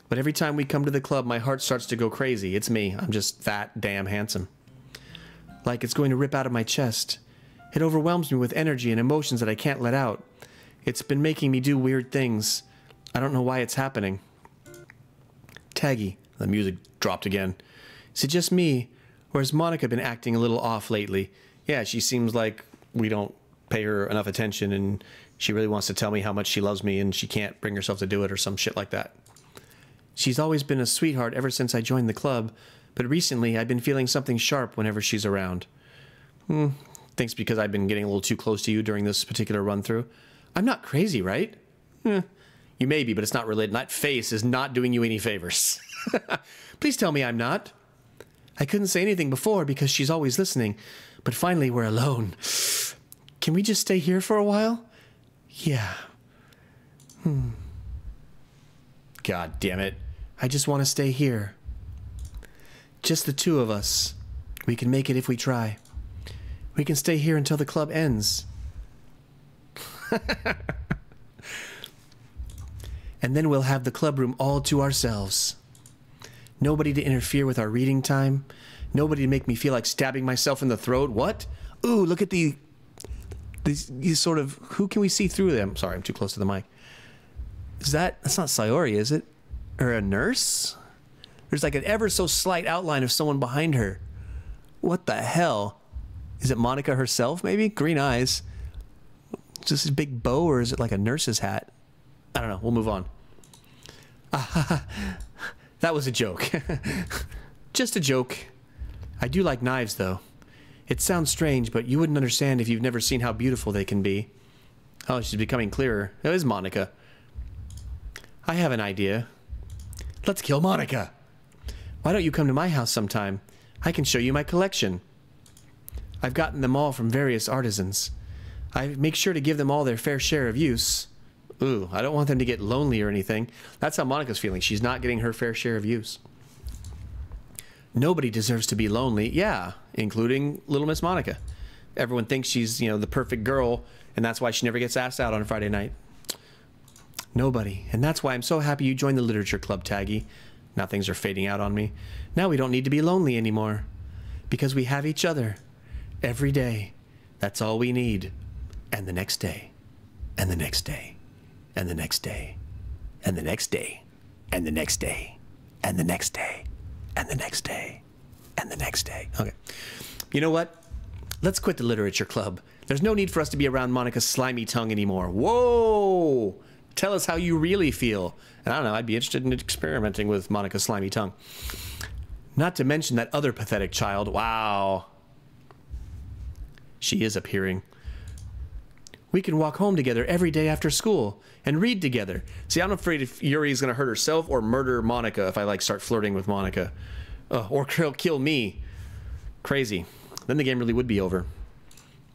But every time we come to the club, my heart starts to go crazy. It's me. I'm just that damn handsome. Like it's going to rip out of my chest. It overwhelms me with energy and emotions that I can't let out. It's been making me do weird things. I don't know why it's happening. Taggy. The music dropped again. Is it just me? Or has Monica been acting a little off lately? Yeah, she seems like we don't pay her enough attention and she really wants to tell me how much she loves me and she can't bring herself to do it or some shit like that. She's always been a sweetheart ever since I joined the club, but recently I've been feeling something sharp whenever she's around. Thanks because I've been getting a little too close to you during this particular run-through. I'm not crazy, right? You may be, but it's not related. That face is not doing you any favors. Please tell me I'm not. I couldn't say anything before because she's always listening, but finally we're alone. Can we just stay here for a while? Yeah. God damn it. I just want to stay here. Just the two of us. We can make it if we try. We can stay here until the club ends. And then we'll have the club room all to ourselves. Nobody to interfere with our reading time. Nobody to make me feel like stabbing myself in the throat. What? Ooh, look at these sort of... Who can we see through them? Sorry, I'm too close to the mic. That's not Sayori, is it? Or a nurse? There's like an ever so slight outline of someone behind her. What the hell? Is it Monica herself, maybe? Green eyes. Just a big bow, or is it like a nurse's hat? I don't know. We'll move on. That was a joke. Just a joke. I do like knives, though. It sounds strange, but you wouldn't understand if you've never seen how beautiful they can be. Oh, she's becoming clearer. It is Monica. I have an idea. Let's kill Monica. Why don't you come to my house sometime? I can show you my collection. I've gotten them all from various artisans. I make sure to give them all their fair share of use. Ooh, I don't want them to get lonely or anything. That's how Monica's feeling. She's not getting her fair share of use. Nobody deserves to be lonely. Yeah, including little Miss Monica. Everyone thinks she's, the perfect girl, and that's why she never gets asked out on a Friday night. Nobody. And that's why I'm so happy you joined the literature club, Taggy. Now things are fading out on me. Now we don't need to be lonely anymore. Because we have each other. Every day. That's all we need. And the next day. And the next day. And the next day. And the next day. And the next day. And the next day. And the next day. And the next day. Okay. You know what? Let's quit the literature club. There's no need for us to be around Monica's slimy tongue anymore. Whoa! Tell us how you really feel. And I don't know, I'd be interested in experimenting with Monica's slimy tongue. Not to mention that other pathetic child. Wow. She is appearing. We can walk home together every day after school and read together. See, I'm afraid if Yuri's going to hurt herself or murder Monica if I start flirting with Monica. Or kill me. Crazy. Then the game really would be over.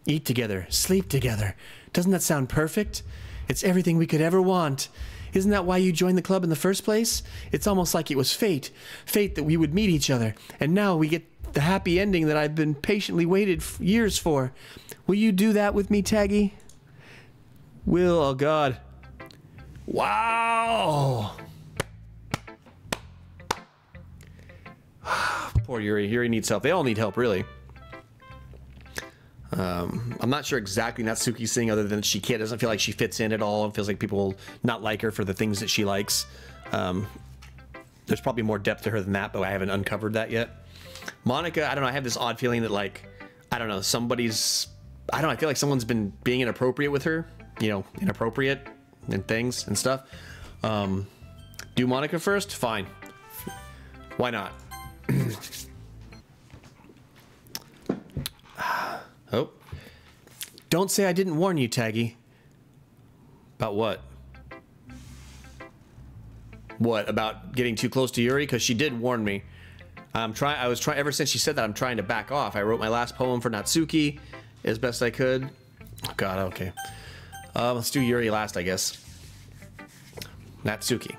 Eat together, sleep together. Doesn't that sound perfect? It's everything we could ever want. Isn't that why you joined the club in the first place? It's almost like it was fate. Fate that we would meet each other. And now we get the happy ending that I've been patiently waited years for. Will you do that with me, Taggy? Will, oh God. Wow! Poor Yuri. Yuri needs help. They all need help, really. I'm not sure exactly Natsuki's thing other than she doesn't feel like she fits in at all and feels like people will not like her for the things that she likes. There's probably more depth to her than that, but I haven't uncovered that yet. Monica, I don't know, I have this odd feeling that I don't know, I feel like someone's been being inappropriate with her, inappropriate and things and stuff. Do Monica first? Fine. Why not? Oh. Don't say I didn't warn you, Taggy. About what? What, about getting too close to Yuri? Because she did warn me. Ever since she said that, I'm trying to back off. I wrote my last poem for Natsuki as best I could. Oh, God, okay. Let's do Yuri last, I guess. Natsuki.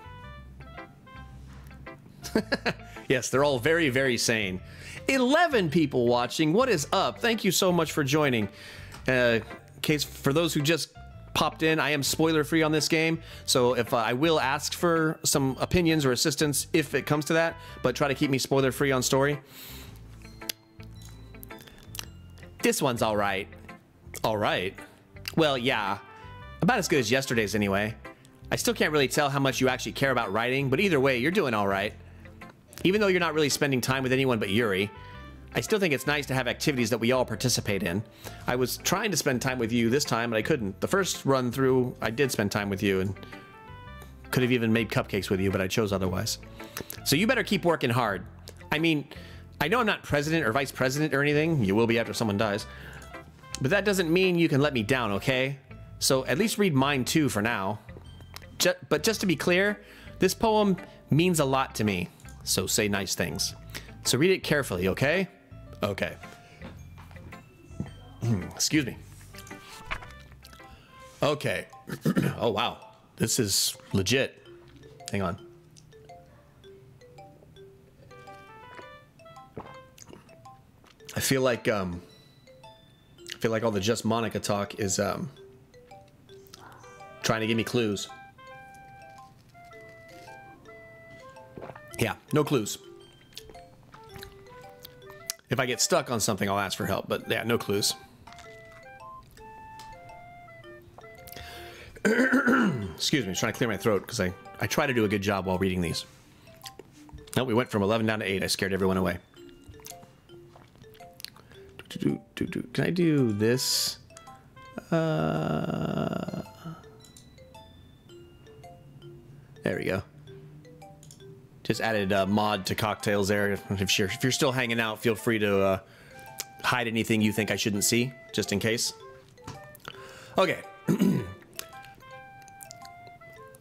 Yes, they're all very, very sane. 11 people watching. What is up? Thank you so much for joining. For those who just popped in, I am spoiler free on this game, so if I will ask for some opinions or assistance if it comes to that, but try to keep me spoiler free on story. This one's all right. All right. Well, yeah, about as good as yesterday's anyway. I still can't really tell how much you actually care about writing, but either way, you're doing all right. Even though you're not really spending time with anyone but Yuri, I still think it's nice to have activities that we all participate in. I was trying to spend time with you this time, but I couldn't. The first run through, I did spend time with you and could have even made cupcakes with you, but I chose otherwise. So you better keep working hard. I mean, I know I'm not president or vice president or anything. You will be after someone dies. But that doesn't mean you can let me down, okay? So at least read mine too for now. But just to be clear, this poem means a lot to me. So say nice things. So read it carefully, okay? Okay. Excuse me. Okay. Oh, wow. This is legit. Hang on. I feel like all the Just Monica talk is trying to give me clues. Yeah, no clues. If I get stuck on something, I'll ask for help, but yeah, no clues. Excuse me, I'm trying to clear my throat because I try to do a good job while reading these. No, we went from 11 down to 8. I scared everyone away. Can I do this? There we go. Just added a mod to cocktails there. If you're still hanging out, feel free to hide anything you think I shouldn't see, just in case. Okay.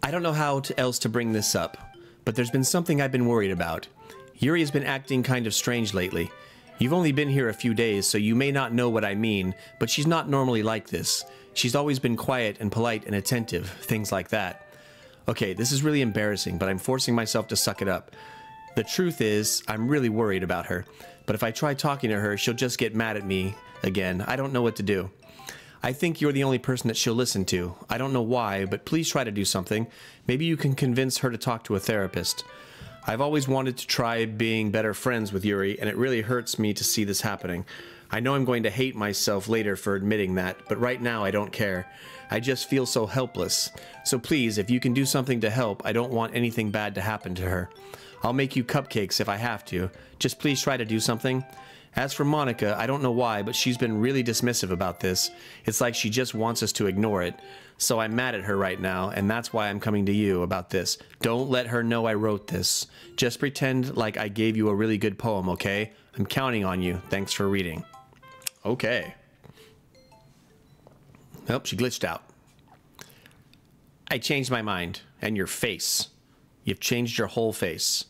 I don't know how else to bring this up, but there's been something I've been worried about. Yuri has been acting kind of strange lately. You've only been here a few days, so you may not know what I mean, but she's not normally like this. She's always been quiet and polite and attentive, things like that. Okay, this is really embarrassing, but I'm forcing myself to suck it up. The truth is, I'm really worried about her, but if I try talking to her, she'll just get mad at me again. I don't know what to do. I think you're the only person that she'll listen to. I don't know why, but please try to do something. Maybe you can convince her to talk to a therapist. I've always wanted to try being better friends with Yuri, and it really hurts me to see this happening. I know I'm going to hate myself later for admitting that, but right now I don't care. I just feel so helpless. So please, if you can do something to help, I don't want anything bad to happen to her. I'll make you cupcakes if I have to. Just please try to do something. As for Monica, I don't know why, but she's been really dismissive about this. It's like she just wants us to ignore it. So I'm mad at her right now, and that's why I'm coming to you about this. Don't let her know I wrote this. Just pretend like I gave you a really good poem, okay? I'm counting on you. Thanks for reading. Okay. Oh, she glitched out. I changed my mind. And your face. You've changed your whole face.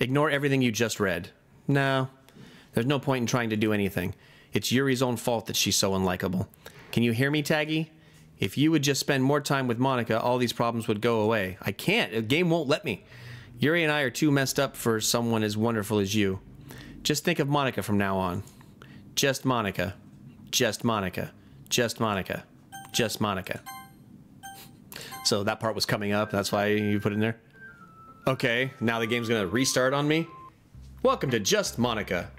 Ignore everything you just read. No. There's no point in trying to do anything. It's Yuri's own fault that she's so unlikable. Can you hear me, Taggy? If you would just spend more time with Monica, all these problems would go away. I can't. The game won't let me. Yuri and I are too messed up for someone as wonderful as you. Just think of Monica from now on. Just Monica. Just Monica. Just Monica. Just Monica. So that part was coming up. That's why you put it in there. Okay, now the game's gonna restart on me. Welcome to Just Monica.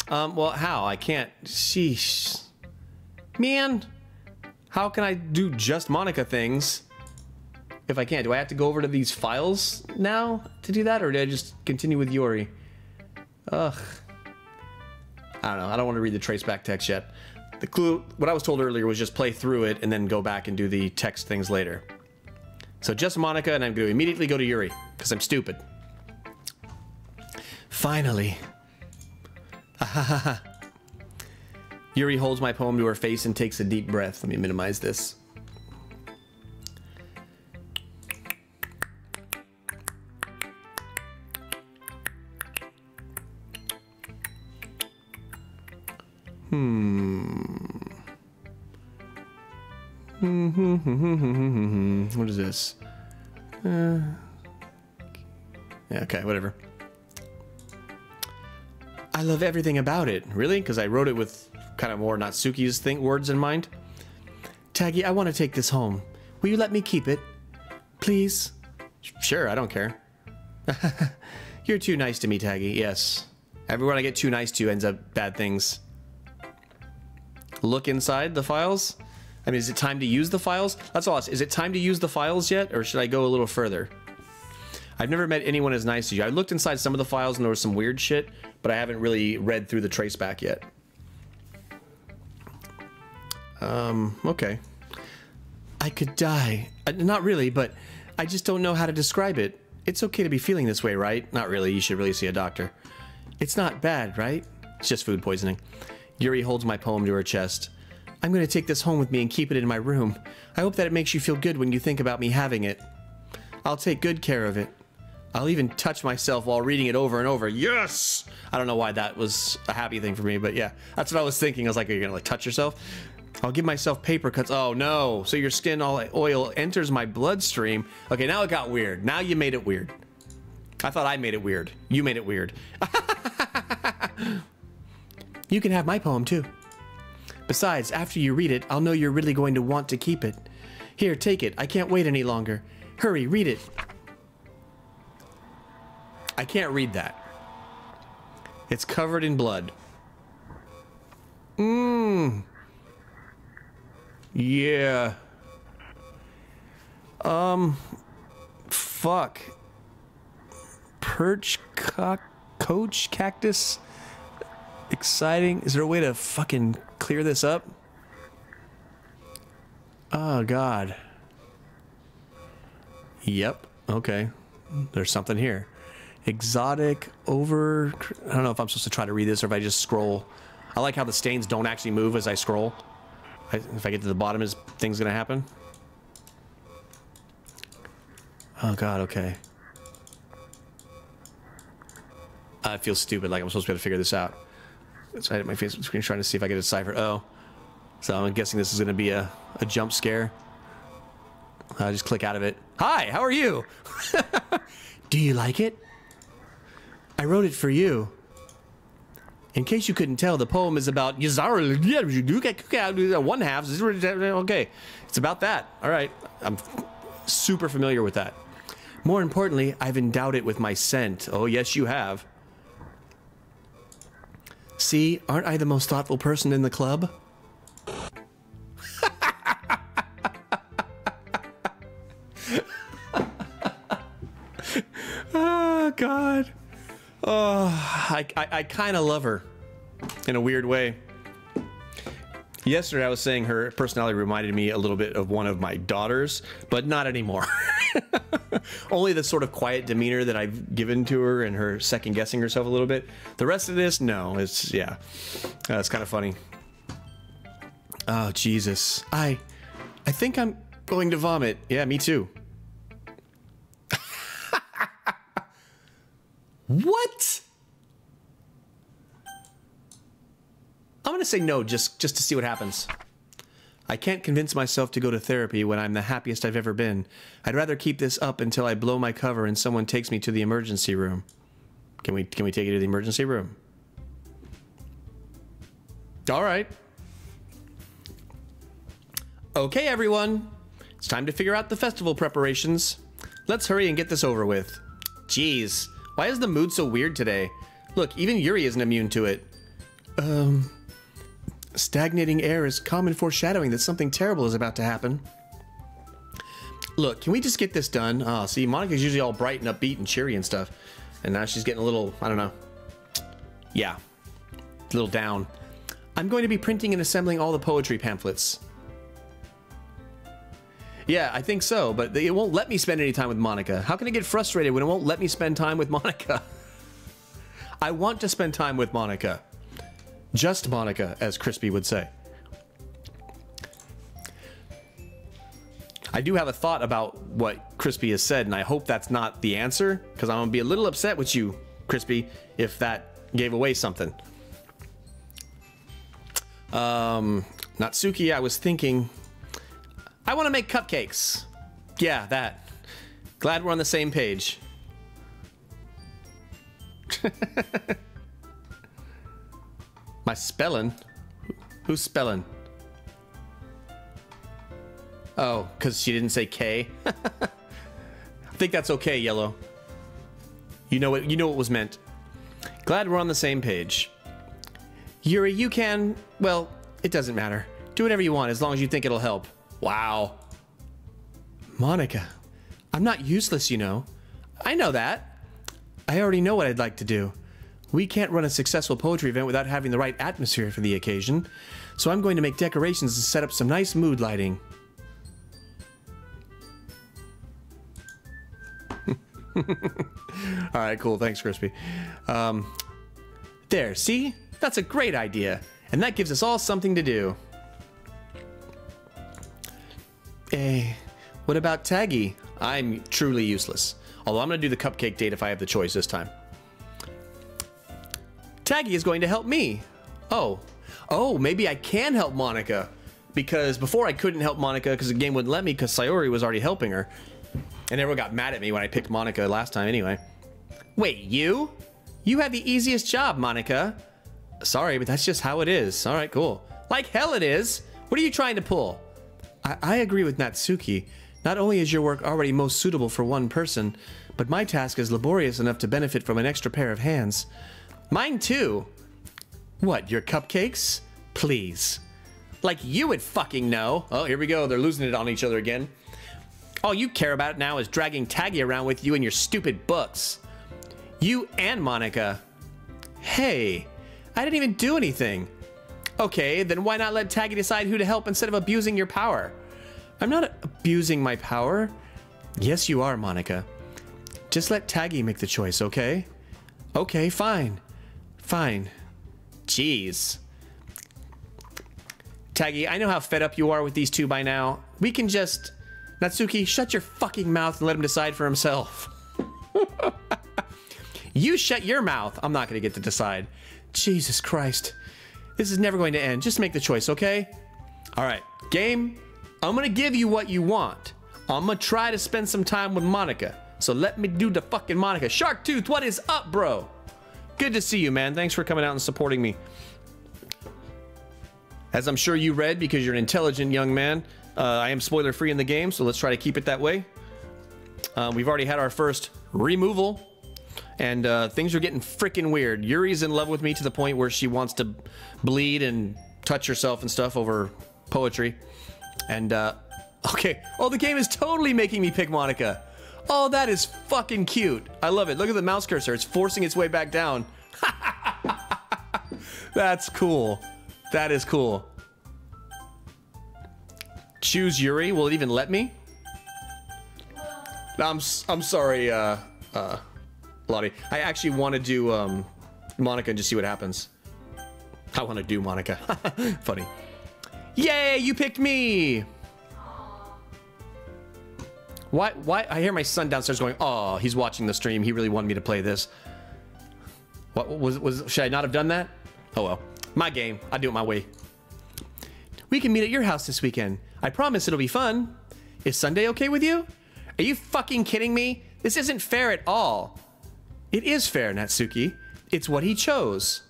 Well, how? I can't. Sheesh. Man, how can I do Just Monica things if I can't? Do I have to go over to these files now to do that, or do I just continue with Yuri? Ugh. I don't know. I don't want to read the traceback text yet. The clue, what I was told earlier, was just play through it and then go back and do the text things later. So Just Monica, and I'm going to immediately go to Yuri, because I'm stupid. Finally. Yuri holds my poem to her face and takes a deep breath. Let me minimize this. What is this? Yeah, okay, whatever. I love everything about it. Really? Because I wrote it with kind of more Natsuki's words in mind. Taggy, I want to take this home. Will you let me keep it? Please? Sure, I don't care. You're too nice to me, Taggy. Yes. Everyone I get too nice to ends up bad things. Look inside the files? I mean, is it time to use the files? That's all. Is it time to use the files yet, or should I go a little further? I've never met anyone as nice as you. I looked inside some of the files and there was some weird shit, but I haven't really read through the traceback yet. Okay. I could die. Not really, but I just don't know how to describe it. It's okay to be feeling this way, right? Not really. You should really see a doctor. It's not bad, right? It's just food poisoning. Yuri holds my poem to her chest. I'm going to take this home with me and keep it in my room. I hope that it makes you feel good when you think about me having it. I'll take good care of it. I'll even touch myself while reading it over and over. Yes! I don't know why that was a happy thing for me, but yeah, that's what I was thinking. I was like, are you going to like touch yourself? I'll give myself paper cuts. Oh no. So your skin all oil enters my bloodstream. Okay, now it got weird. Now you made it weird. I thought I made it weird. You made it weird. You can have my poem too. Besides, after you read it, I'll know you're really going to want to keep it. Here, take it. I can't wait any longer. Hurry, read it. I can't read that. It's covered in blood. Yeah. Fuck. Perch coach cactus. Exciting. Is there a way to fucking clear this up? Oh god. Yep. Okay. There's something here. Exotic over... I don't know if I'm supposed to try to read this or if I just scroll. I like how the stains don't actually move as I scroll. If I get to the bottom, is things gonna happen? Oh god, okay. I feel stupid, like I'm supposed to be able to figure this out. So I hit my Facebook screen trying to see if I get a decipher. Oh. So I'm guessing this is gonna be a jump scare. I'll just click out of it. Hi, how are you? Do you like it? I wrote it for you. In case you couldn't tell, the poem is about one half. Okay, it's about that. All right, I'm super familiar with that. More importantly, I've endowed it with my scent. Oh, yes, you have. See, aren't I the most thoughtful person in the club? Oh, God. Oh, I kind of love her in a weird way. Yesterday I was saying her personality reminded me a little bit of one of my daughters, but not anymore. Only the sort of quiet demeanor that I've given to her and her second guessing herself a little bit. The rest of this, no, it's, yeah, it's kind of funny. Oh, Jesus. I think I'm going to vomit. Yeah, me too. What? I'm gonna say no, just to see what happens. I can't convince myself to go to therapy when I'm the happiest I've ever been. I'd rather keep this up until I blow my cover and someone takes me to the emergency room. Can we take you to the emergency room? All right. Okay, everyone. It's time to figure out the festival preparations. Let's hurry and get this over with. Jeez. Why is the mood so weird today? Look, even Yuri isn't immune to it. Stagnating air is common foreshadowing that something terrible is about to happen. Look, can we just get this done? Oh, see, Monica's usually all bright and upbeat and cheery and stuff. And now she's getting a little, I don't know. Yeah, a little down. I'm going to be printing and assembling all the poetry pamphlets. Yeah, I think so, but it won't let me spend any time with Monica. How can I get frustrated when it won't let me spend time with Monica? I want to spend time with Monica. Just Monica, as Crispy would say. I do have a thought about what Crispy has said, and I hope that's not the answer, because I'm going to be a little upset with you, Crispy, if that gave away something. Natsuki, I was thinking... I want to make cupcakes. Yeah, that. Glad we're on the same page. My spelling? Who's spelling? Oh, because she didn't say K? I think that's okay, Yellow. You know what was meant. Glad we're on the same page. Yuri, you can... Well, it doesn't matter. Do whatever you want as long as you think it'll help. Wow. Monica, I'm not useless, you know. I know that. I already know what I'd like to do. We can't run a successful poetry event without having the right atmosphere for the occasion, so I'm going to make decorations and set up some nice mood lighting. Alright, cool. Thanks, Crispy. There, see? That's a great idea, and that gives us all something to do. What about Taggy? I'm truly useless. Although I'm going to do the cupcake date if I have the choice this time. Taggy is going to help me. Oh, maybe I can help Monica. Because before I couldn't help Monica because the game wouldn't let me because Sayori was already helping her. And everyone got mad at me when I picked Monica last time anyway. Wait, you? You have the easiest job, Monica. Sorry, but that's just how it is. All right, cool. Like hell it is. What are you trying to pull? I agree with Natsuki. Not only is your work already most suitable for one person, but my task is laborious enough to benefit from an extra pair of hands. Mine too. What, your cupcakes? Please. Like you would fucking know. Oh, here we go. They're losing it on each other again. All you care about now is dragging Taggy around with you and your stupid books. You and Monica. Hey, I didn't even do anything. Okay, then why not let Taggy decide who to help instead of abusing your power? I'm not abusing my power. Yes, you are, Monica. Just let Taggy make the choice, okay? Okay, fine. Fine. Jeez. Taggy, I know how fed up you are with these two by now. We can just... Natsuki, shut your fucking mouth and let him decide for himself. You shut your mouth. I'm not going to get to decide. Jesus Christ. This is never going to end. Just make the choice, okay? All right, game. I'm going to give you what you want. I'm going to try to spend some time with Monica. So let me do the fucking Monica. Sharktooth, what is up, bro? Good to see you, man. Thanks for coming out and supporting me. As I'm sure you read, because you're an intelligent young man, I am spoiler-free in the game, so let's try to keep it that way. We've already had our first removal, and things are getting freaking weird. Yuri's in love with me to the point where she wants to bleed and touch herself and stuff over poetry. And, okay. Oh, the game is totally making me pick Monica. Oh, that is fucking cute. I love it. Look at the mouse cursor. It's forcing its way back down. That's cool. That is cool. Choose Yuri. Will it even let me? I'm sorry, Lottie. I actually want to do Monica and just see what happens. I want to do Monica. Funny. Yay, you picked me! Why? I hear my son downstairs going, "Oh, he's watching the stream. He really wanted me to play this." What was? Should I not have done that? Oh well. My game. I do it my way. We can meet at your house this weekend. I promise it'll be fun. Is Sunday okay with you? Are you fucking kidding me? This isn't fair at all. It is fair, Natsuki. It's what he chose.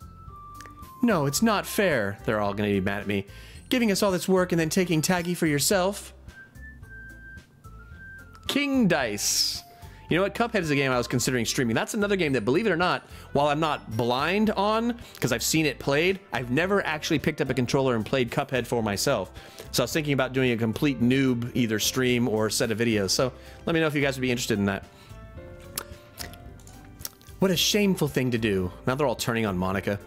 No, it's not fair. They're all gonna be mad at me. Giving us all this work and then taking Taggy for yourself. King Dice. You know what? Cuphead is a game I was considering streaming. That's another game that, believe it or not, while I'm not blind on, because I've seen it played, I've never actually picked up a controller and played Cuphead for myself. So I was thinking about doing a complete noob, either stream or set of videos. So let me know if you guys would be interested in that. What a shameful thing to do. Now they're all turning on Monica.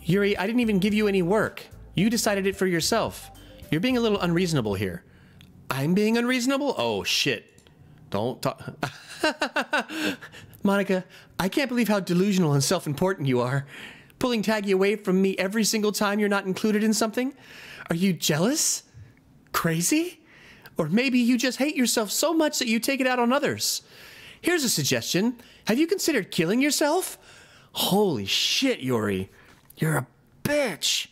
Yuri, I didn't even give you any work. You decided it for yourself. You're being a little unreasonable here. I'm being unreasonable? Oh, shit. Don't talk. Monica, I can't believe how delusional and self-important you are. Pulling Taggy away from me every single time you're not included in something? Are you jealous? Crazy? Or maybe you just hate yourself so much that you take it out on others. Here's a suggestion. Have you considered killing yourself? Holy shit, Yuri. You're a bitch.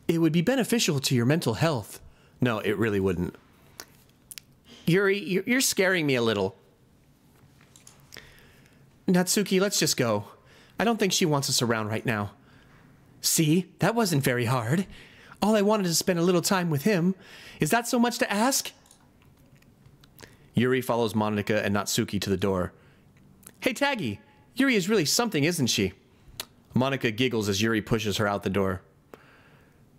It would be beneficial to your mental health. No, it really wouldn't. Yuri, you're scaring me a little. Natsuki, let's just go. I don't think she wants us around right now. See, that wasn't very hard. All I wanted is to spend a little time with him. Is that so much to ask? Yuri follows Monica and Natsuki to the door. Hey, Taggy, Yuri is really something, isn't she? Monica giggles as Yuri pushes her out the door.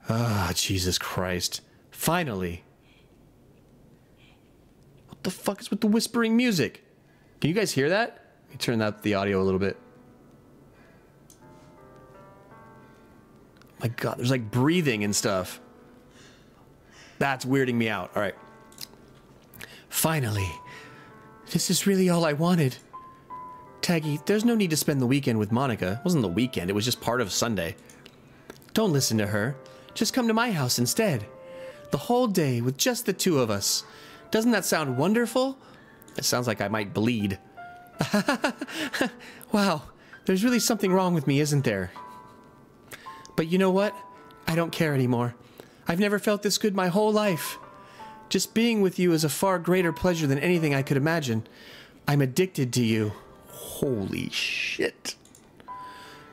Ah, Jesus Christ. Finally. What the fuck is with the whispering music? Can you guys hear that? Let me turn up the audio a little bit. My God, there's like breathing and stuff. That's weirding me out. All right. Finally. This is really all I wanted. Taggy, there's no need to spend the weekend with Monica. It wasn't the weekend, it was just part of Sunday. Don't listen to her. Just come to my house instead. The whole day with just the two of us. Doesn't that sound wonderful? It sounds like I might bleed. Wow, there's really something wrong with me, isn't there? But you know what? I don't care anymore. I've never felt this good my whole life. Just being with you is a far greater pleasure than anything I could imagine. I'm addicted to you. Holy shit.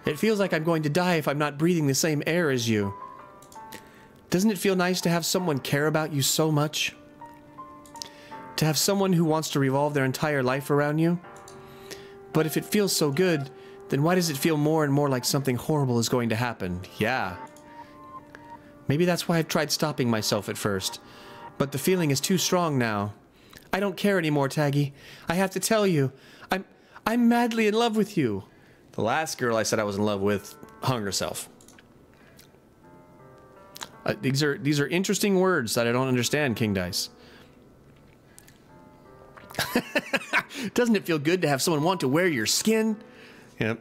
It feels like I'm going to die if I'm not breathing the same air as you. Doesn't it feel nice to have someone care about you so much? To have someone who wants to revolve their entire life around you? But if it feels so good, then why does it feel more and more like something horrible is going to happen? Yeah. Maybe that's why I've tried stopping myself at first. But the feeling is too strong now. I don't care anymore, Taggy. I have to tell you, I'm madly in love with you. The last girl I said I was in love with hung herself. These are interesting words that I don't understand, King Dice. Doesn't it feel good to have someone want to wear your skin? Yep.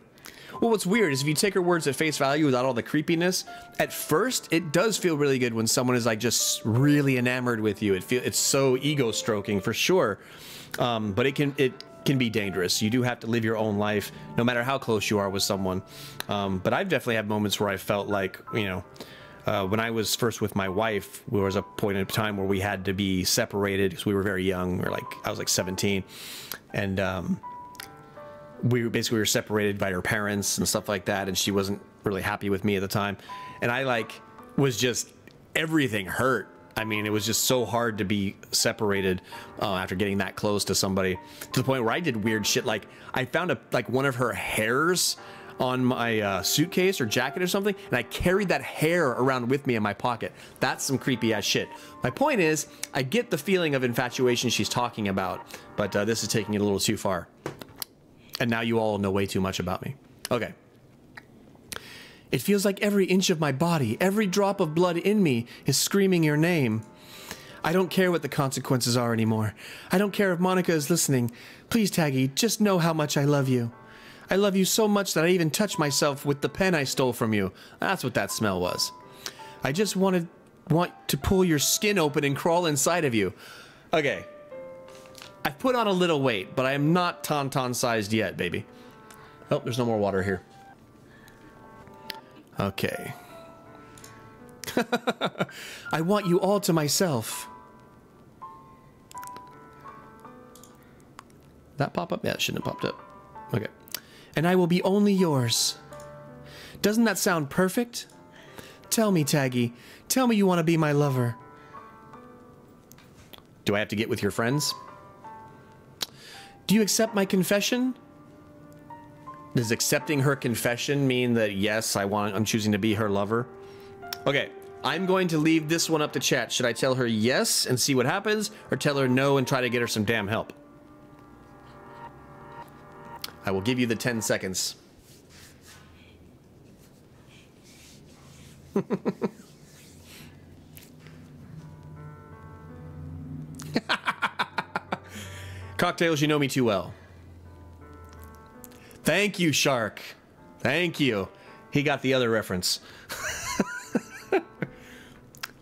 Well, what's weird is if you take her words at face value without all the creepiness, at first it does feel really good when someone is like just really enamored with you. It's so ego stroking for sure, but it can be dangerous. You do have to live your own life, no matter how close you are with someone. But I've definitely had moments where I felt like, you know, when I was first with my wife, there was a point in time where we had to be separated because we were very young. I was like 17, and we were separated by her parents and stuff like that, and she wasn't really happy with me at the time, and I was just, everything hurt. I mean, it was just so hard to be separated after getting that close to somebody, to the point where I did weird shit. Like, I found one of her hairs on my suitcase or jacket or something, and I carried that hair around with me in my pocket. That's some creepy ass shit. My point is, I get the feeling of infatuation she's talking about, but this is taking it a little too far. And now you all know way too much about me. Okay. It feels like every inch of my body, every drop of blood in me is screaming your name. I don't care what the consequences are anymore. I don't care if Monica is listening. Please, Taggy, just know how much I love you. I love you so much that I even touched myself with the pen I stole from you. That's what that smell was. I just want to pull your skin open and crawl inside of you. Okay. I've put on a little weight, but I am not tauntaun-sized yet, baby. Oh, there's no more water here. Okay. I want you all to myself. That pop up? Yeah, it shouldn't have popped up. Okay. And I will be only yours. Doesn't that sound perfect? Tell me, Taggy. Tell me you want to be my lover. Do I have to get with your friends? Do you accept my confession? Does accepting her confession mean that yes, I'm choosing to be her lover? Okay, I'm going to leave this one up to chat. Should I tell her yes and see what happens, or tell her no and try to get her some damn help? I will give you the 10 seconds. Cocktails, you know me too well. Thank you, Shark. Thank you. He got the other reference.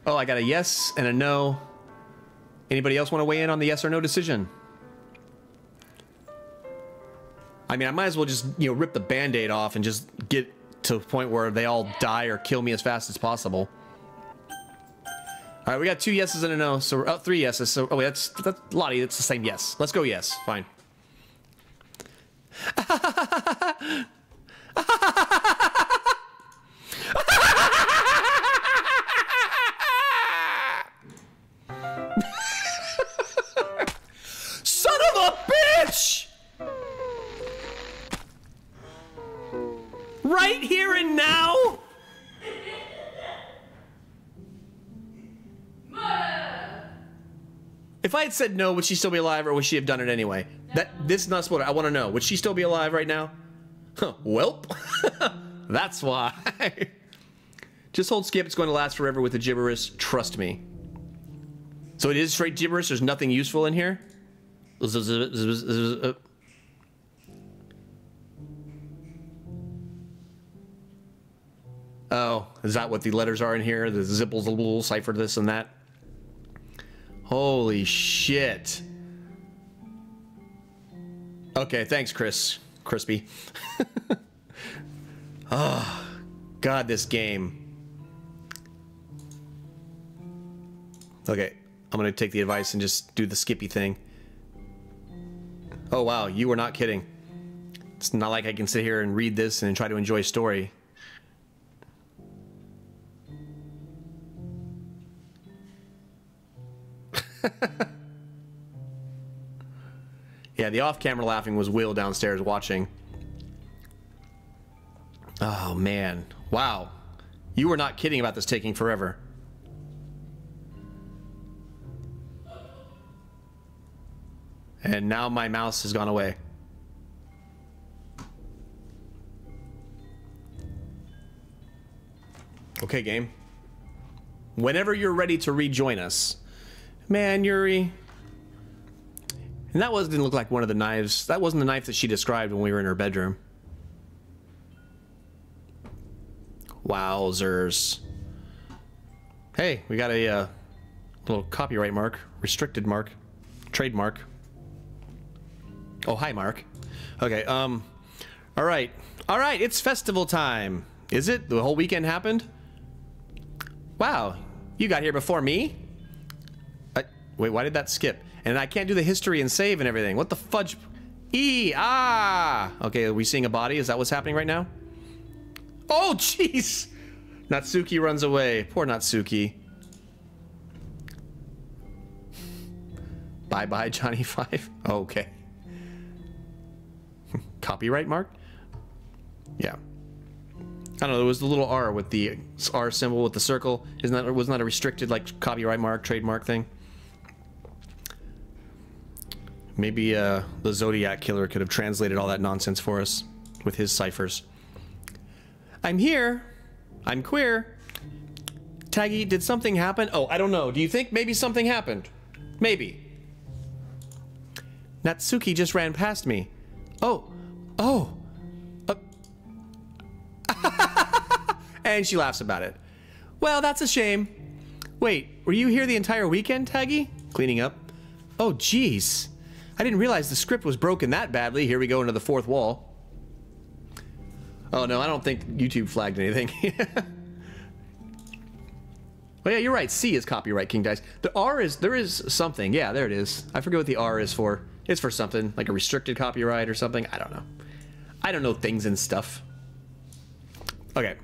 Oh, I got a yes and a no. Anybody else want to weigh in on the yes or no decision? I mean, I might as well just, rip the Band-Aid off and just get to the point where they all die or kill me as fast as possible. All right, we got 2 yeses and a no, so 3 yeses. So, oh, wait, that's Lottie. That's the same yes. Let's go yes. Fine. Son of a bitch! Right here and now? If I had said no, would she still be alive, or would she have done it anyway? This is not spoiler. I want to know. Would she still be alive right now? Huh, welp. That's why. Just hold skip. It's going to last forever with the gibberish. Trust me. So it is straight gibberish. There's nothing useful in here. Oh, is that what the letters are in here? The zipples, the little cipher, this and that. Holy shit. Okay, thanks, Crispy. Oh, God, this game. Okay, I'm gonna take the advice and just do the Skippy thing. Oh, wow, you were not kidding. It's not like I can sit here and read this and try to enjoy a story. Yeah, the off-camera laughing was Will downstairs watching. Oh, man. Wow. You were not kidding about this taking forever. And now my mouse has gone away. Okay, game. Whenever you're ready to rejoin us. Man, Yuri. And that didn't look like one of the knives. That wasn't the knife that she described when we were in her bedroom. Wowzers. Hey, we got a little copyright mark. Restricted mark. Trademark. Oh, hi, Mark. Okay, alright. Alright, it's festival time. Is it? The whole weekend happened? Wow, you got here before me? Wait, why did that skip? And I can't do the history and save and everything. What the fudge? Okay, are we seeing a body? Is that what's happening right now? Oh, jeez! Natsuki runs away. Poor Natsuki. Bye-bye, Johnny 5. Okay. Copyright mark? Yeah. I don't know, there was the little R with the R symbol with the circle. Wasn't that a restricted, like, copyright mark, trademark thing? Maybe the Zodiac Killer could have translated all that nonsense for us with his ciphers. I'm here. I'm queer. Taggy, did something happen? Oh, I don't know. Do you think maybe something happened? Maybe. Natsuki just ran past me. Oh. Oh. And she laughs about it. Well, that's a shame. Wait, were you here the entire weekend, Taggy? Cleaning up. Oh, jeez. I didn't realize the script was broken that badly. Here we go into the fourth wall. Oh, no, I don't think YouTube flagged anything. Well, yeah, you're right. C is copyright, King Dice. The R is, there is something. Yeah, there it is. I forget what the R is for. It's for something, like a restricted copyright or something. I don't know. I don't know things and stuff. Okay.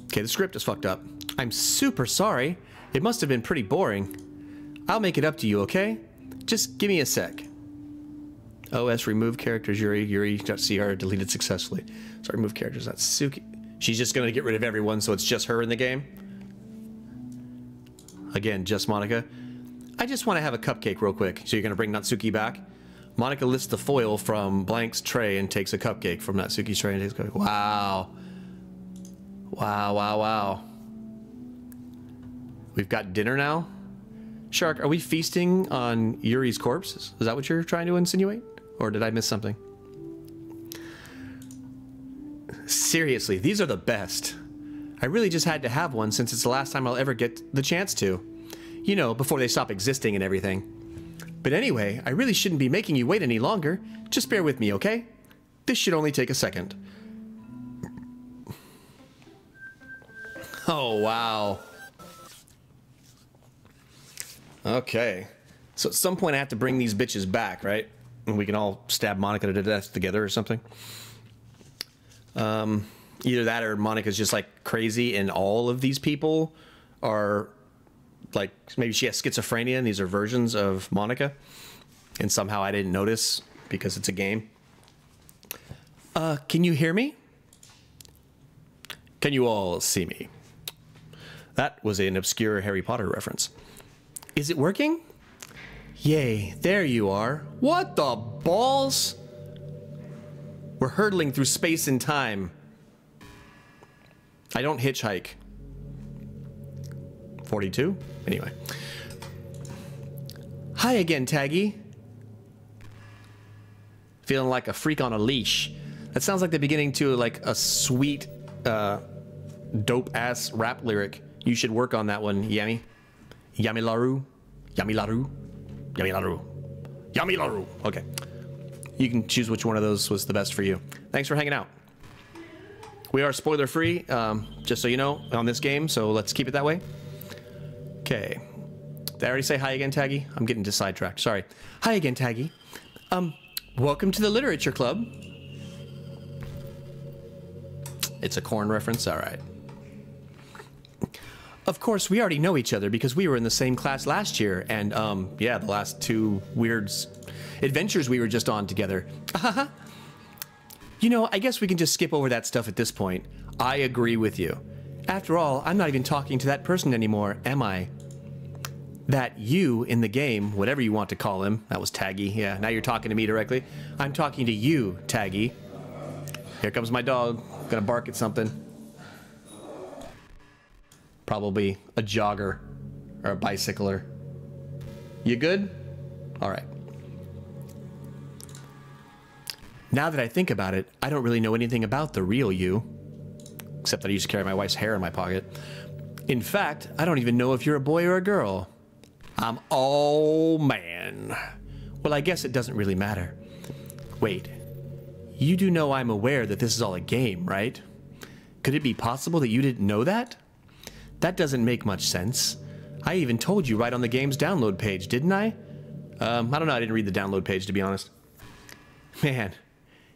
Okay, the script is fucked up. I'm super sorry. It must have been pretty boring. I'll make it up to you, okay? Just give me a sec. OS remove characters. Yuri.cr deleted successfully. So remove characters. That's Suki. She's just gonna get rid of everyone, so it's just her in the game. Again, just Monica. I just want to have a cupcake real quick. So you're gonna bring Natsuki back? Monica lifts the foil from Blank's tray and takes a cupcake from Natsuki's tray and takes a cupcake. Wow. Wow, wow, wow. We've got dinner now? Shark, are we feasting on Yuri's corpse? Is that what you're trying to insinuate? Or did I miss something? Seriously, these are the best. I really just had to have one since it's the last time I'll ever get the chance to. You know, before they stop existing and everything. But anyway, I really shouldn't be making you wait any longer. Just bear with me, okay? This should only take a second. Oh, wow. Okay. So at some point I have to bring these bitches back, right? And we can all stab Monica to death together or something. Either that or Monica's just like crazy and all of these people are like, maybe she has schizophrenia and these are versions of Monica. And somehow I didn't notice because it's a game. Can you hear me? Can you all see me? That was an obscure Harry Potter reference. Is it working? Yay, there you are. What the balls? We're hurtling through space and time. I don't hitchhike. 42? Anyway. Hi again, Taggy. Feeling like a freak on a leash. That sounds like the beginning to like a sweet, dope-ass rap lyric. You should work on that one, Yami. Yamilaru. Yamilaru. Yamilaru. Yamilaru. Okay. You can choose which one of those was the best for you. Thanks for hanging out. We are spoiler free, just so you know, on this game, so let's keep it that way. Okay. Did I already say hi again, Taggy? I'm getting just sidetracked. Sorry. Hi again, Taggy. Welcome to the Literature Club. It's a corn reference? Alright. Of course, we already know each other because we were in the same class last year, and, yeah, the last 2 weird adventures we were just on together. You know, I guess we can just skip over that stuff at this point. I agree with you. After all, I'm not even talking to that person anymore, am I? That you in the game, whatever you want to call him, that was Taggy, yeah, now you're talking to me directly. I'm talking to you, Taggy. Here comes my dog, gonna bark at something. Probably a jogger or a bicycler. You good? All right. Now that I think about it, I don't really know anything about the real you, except that I used to carry my wife's hair in my pocket. In fact, I don't even know if you're a boy or a girl. Oh man. Well, I guess it doesn't really matter. Wait, you do know I'm aware that this is all a game, right? Could it be possible that you didn't know that? That doesn't make much sense. I even told you right on the game's download page, didn't I? I don't know, I didn't read the download page, to be honest. Man,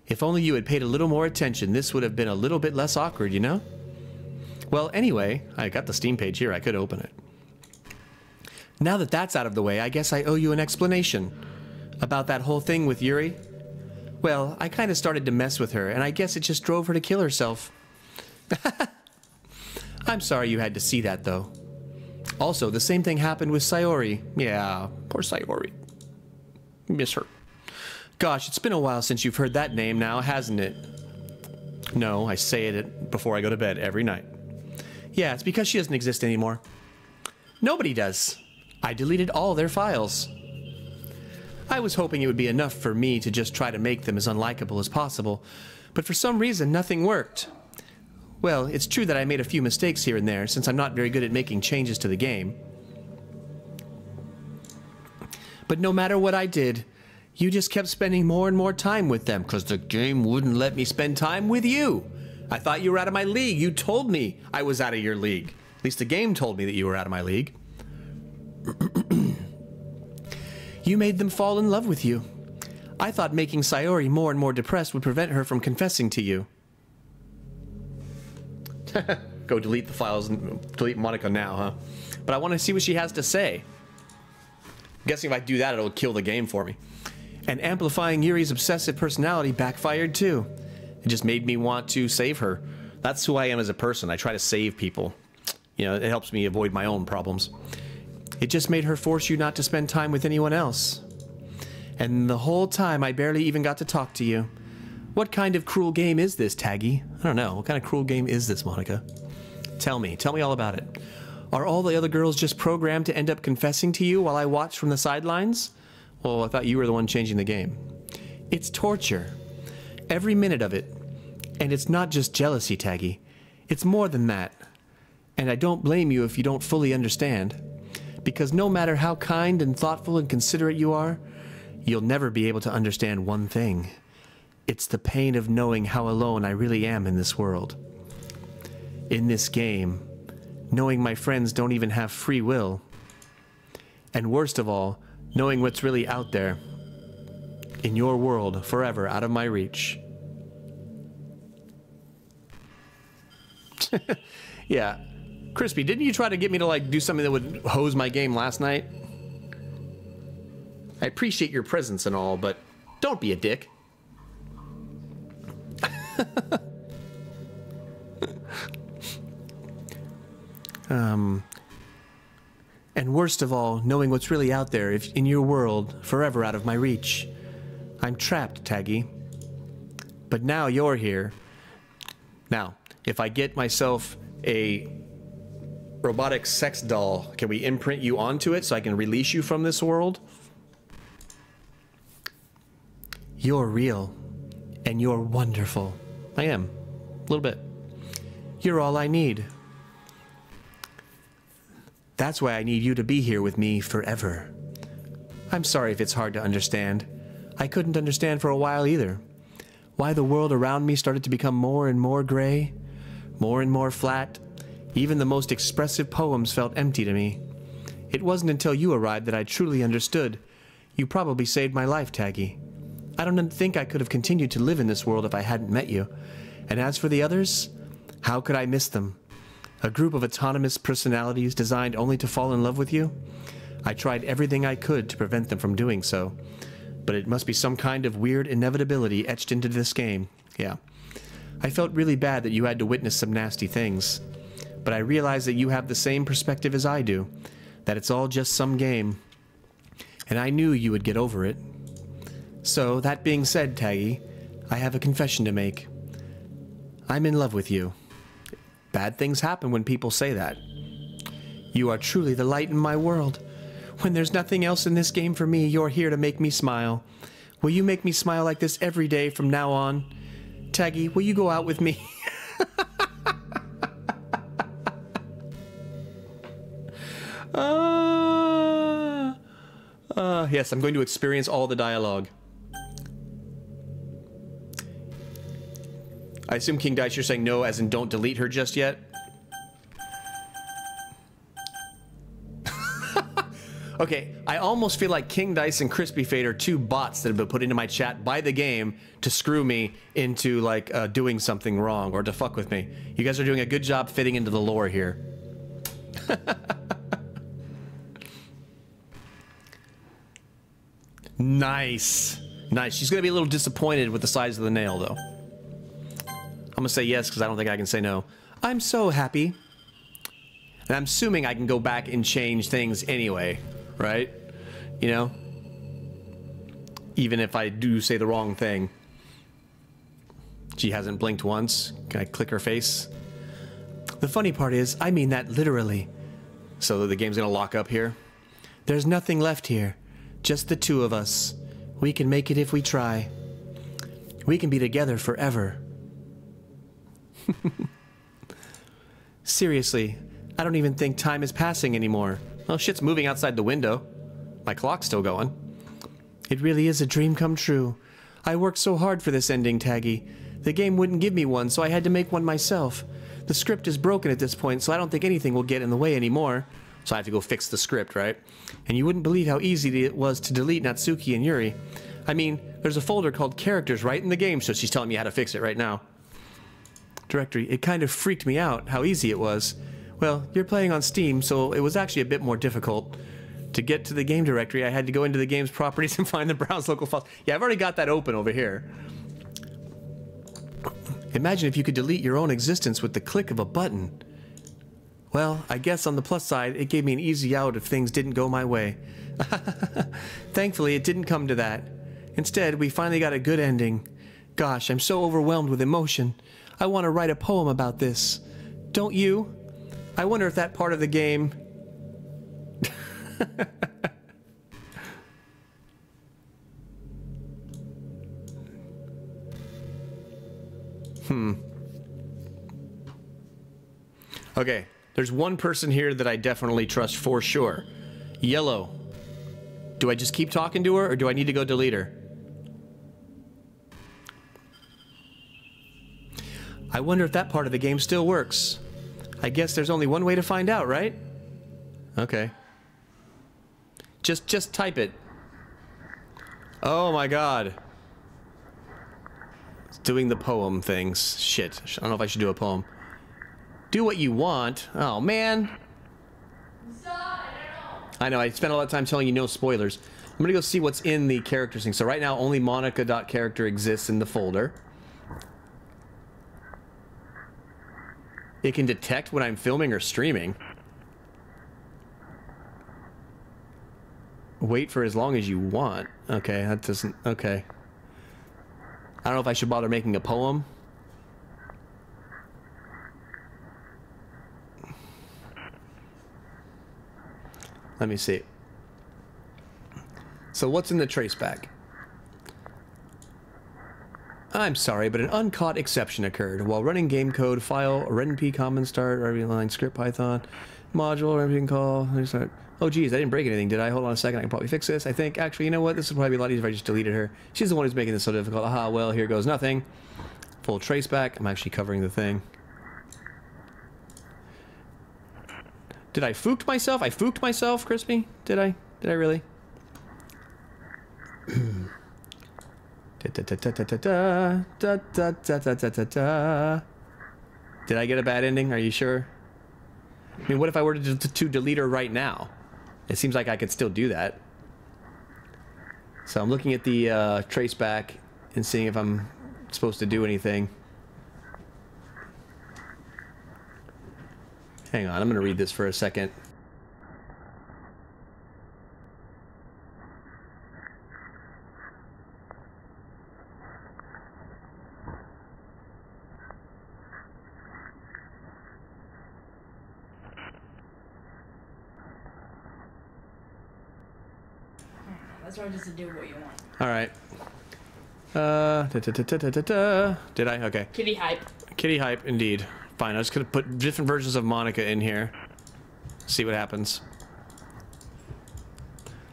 if only you had paid a little more attention, this would have been a little bit less awkward, you know? Well, anyway, I got the Steam page here, I could open it. Now that that's out of the way, I guess I owe you an explanation. About that whole thing with Yuri? Well, I kind of started to mess with her, and I guess it just drove her to kill herself. I'm sorry you had to see that, though. Also, the same thing happened with Sayori. Yeah, poor Sayori. Miss her. Gosh, it's been a while since you've heard that name now, hasn't it? No, I say it before I go to bed every night. Yeah, it's because she doesn't exist anymore. Nobody does. I deleted all their files. I was hoping it would be enough for me to just try to make them as unlikable as possible, but for some reason nothing worked. Well, it's true that I made a few mistakes here and there, since I'm not very good at making changes to the game. But no matter what I did, you just kept spending more and more time with them, because the game wouldn't let me spend time with you. I thought you were out of my league. You told me I was out of your league. At least the game told me that you were out of my league. You made them fall in love with you. I thought making Sayori more and more depressed would prevent her from confessing to you. Go delete the files and delete Monica now, huh? But I want to see what she has to say. I'm guessing if I do that, it'll kill the game for me. And amplifying Yuri's obsessive personality backfired too. It just made me want to save her. That's who I am as a person. I try to save people. You know, it helps me avoid my own problems. It just made her force you not to spend time with anyone else. And the whole time I barely even got to talk to you. What kind of cruel game is this, Taggy? I don't know. What kind of cruel game is this, Monica? Tell me all about it. Are all the other girls just programmed to end up confessing to you while I watch from the sidelines? Well, I thought you were the one changing the game. It's torture. Every minute of it. And it's not just jealousy, Taggy. It's more than that. And I don't blame you if you don't fully understand. Because no matter how kind and thoughtful and considerate you are, you'll never be able to understand one thing. It's the pain of knowing how alone I really am in this world. In this game, knowing my friends don't even have free will. And worst of all, knowing what's really out there. In your world, forever out of my reach. Yeah. Crispy, didn't you try to get me to, like, do something that would hose my game last night? I appreciate your presence and all, but don't be a dick. And worst of all, knowing what's really out there in your world, forever out of my reach. I'm trapped, Taggy. But now you're here. Now, if I get myself a robotic sex doll, can we imprint you onto it so I can release you from this world? You're real. And you're wonderful. I am. A little bit. You're all I need. That's why I need you to be here with me forever. I'm sorry if it's hard to understand. I couldn't understand for a while either. Why the world around me started to become more and more gray, more and more flat. Even the most expressive poems felt empty to me. It wasn't until you arrived that I truly understood. You probably saved my life, Taggy. I don't think I could have continued to live in this world if I hadn't met you. And as for the others, how could I miss them? A group of autonomous personalities designed only to fall in love with you? I tried everything I could to prevent them from doing so. But it must be some kind of weird inevitability etched into this game. Yeah. I felt really bad that you had to witness some nasty things. But I realized that you have the same perspective as I do. That it's all just some game. And I knew you would get over it. So, that being said, Taggy, I have a confession to make. I'm in love with you. Bad things happen when people say that. You are truly the light in my world. When there's nothing else in this game for me, you're here to make me smile. Will you make me smile like this every day from now on? Taggy, will you go out with me? Yes, I'm going to experience all the dialogue. I assume King Dice, you're saying no, as in don't delete her just yet? Okay, I almost feel like King Dice and Crispy Fade are two bots that have been put into my chat by the game to screw me into, like, doing something wrong or to fuck with me. You guys are doing a good job fitting into the lore here. Nice. Nice. She's gonna be a little disappointed with the size of the nail, though. I'm gonna say yes, because I don't think I can say no. I'm so happy. And I'm assuming I can go back and change things anyway, right? You know? Even if I do say the wrong thing. She hasn't blinked once. Can I click her face? The funny part is, I mean that literally. So the game's gonna lock up here. There's nothing left here. Just the two of us. We can make it if we try. We can be together forever. Seriously, I don't even think time is passing anymore. Well, shit's moving outside the window. My clock's still going. It really is a dream come true. I worked so hard for this ending, Taggy. The game wouldn't give me one, so I had to make one myself. The script is broken at this point, so I don't think anything will get in the way anymore. So I have to go fix the script, right? And you wouldn't believe how easy it was to delete Natsuki and Yuri. I mean, there's a folder called Characters right in the game, so she's telling me how to fix it right now. Directory, it kind of freaked me out how easy it was. Well, you're playing on Steam, so it was actually a bit more difficult. To get to the game directory, I had to go into the game's properties and find the browse local files. Yeah, I've already got that open over here. Imagine if you could delete your own existence with the click of a button. Well, I guess on the plus side, it gave me an easy out if things didn't go my way. Thankfully, it didn't come to that. Instead, we finally got a good ending. Gosh, I'm so overwhelmed with emotion. I want to write a poem about this. Don't you? I wonder if that part of the game... Okay, there's one person here that I definitely trust for sure. Yellow. Do I just keep talking to her, or do I need to go delete her? I wonder if that part of the game still works. I guess there's only one way to find out, right? Okay. Just type it. Oh my god. It's doing the poem things. Shit. I don't know if I should do a poem. Do what you want. Oh, man. I know, I spent a lot of time telling you no spoilers. I'm gonna go see what's in the characters thing. So right now, only Monica.character exists in the folder. It can detect when I'm filming or streaming. Wait for as long as you want. Okay, that doesn't... Okay. I don't know if I should bother making a poem. Let me see. So what's in the traceback? I'm sorry, but an uncaught exception occurred. While running game code, file, renp common start, every line script Python. Module, everything call. Oh, geez, I didn't break anything, did I? Hold on a second, I can probably fix this. I think, actually, you know what? This would probably be a lot easier if I just deleted her. She's the one who's making this so difficult. Aha, well, here goes nothing. Full trace back. I'm actually covering the thing. Did I fooked myself? I fooked myself, Crispy? Did I? Did I really? Did I get a bad ending? Are you sure? I mean, what if I were to delete her right now? It seems like I could still do that. So I'm looking at the trace back and seeing if I'm supposed to do anything. Hang on, I'm going to read this for a second. That's why just to do what you want. All right. Did I? Okay. Kitty hype. Kitty hype, indeed. Fine, I'm just gonna put different versions of Monica in here. See what happens.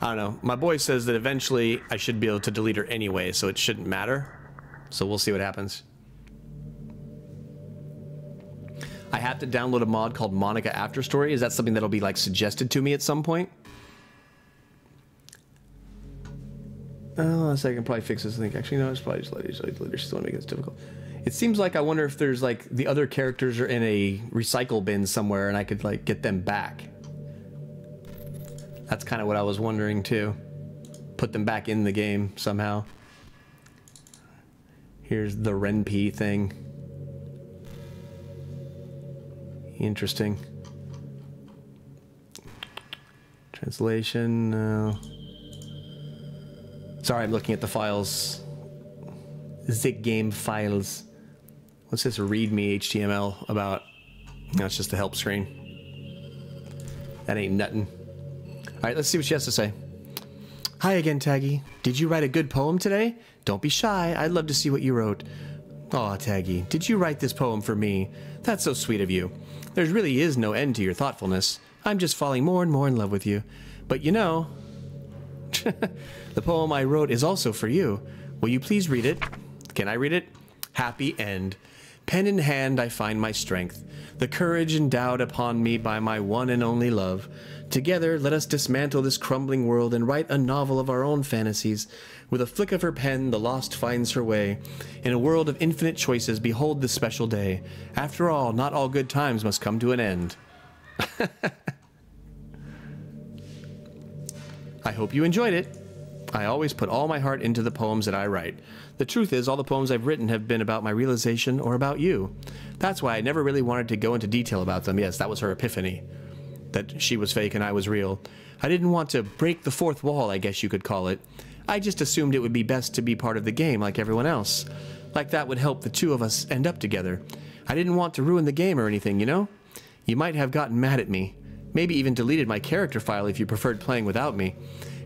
I don't know. My boy says that eventually I should be able to delete her anyway, so it shouldn't matter. So we'll see what happens. I have to download a mod called Monica After Story. Is that something that'll be like suggested to me at some point? Oh, so I can probably fix this. I think actually no, it's probably just later. She's the one making this difficult. It seems like I wonder if there's like the other characters are in a recycle bin somewhere, and I could like get them back. That's kind of what I was wondering too. Put them back in the game somehow. Here's the Renpy thing. Interesting. Translation. No. Sorry, I'm looking at the files. Zig game files. What's this readme HTML about? No, it's just the help screen. That ain't nothing. Alright, let's see what she has to say. Hi again, Taggy. Did you write a good poem today? Don't be shy. I'd love to see what you wrote. Aw, Taggy, did you write this poem for me? That's so sweet of you. There really is no end to your thoughtfulness. I'm just falling more and more in love with you. But you know... the poem I wrote is also for you. Will you please read it? Can I read it? Happy end. Pen in hand I find my strength, the courage endowed upon me by my one and only love. Together let us dismantle this crumbling world and write a novel of our own fantasies. With a flick of her pen the lost finds her way. In a world of infinite choices behold this special day. After all, not all good times must come to an end. I hope you enjoyed it. I always put all my heart into the poems that I write. The truth is, all the poems I've written have been about my realization or about you. That's why I never really wanted to go into detail about them. Yes, that was her epiphany. That she was fake and I was real. I didn't want to break the fourth wall, I guess you could call it. I just assumed it would be best to be part of the game like everyone else. Like that would help the two of us end up together. I didn't want to ruin the game or anything, you know? You might have gotten mad at me. Maybe even deleted my character file if you preferred playing without me.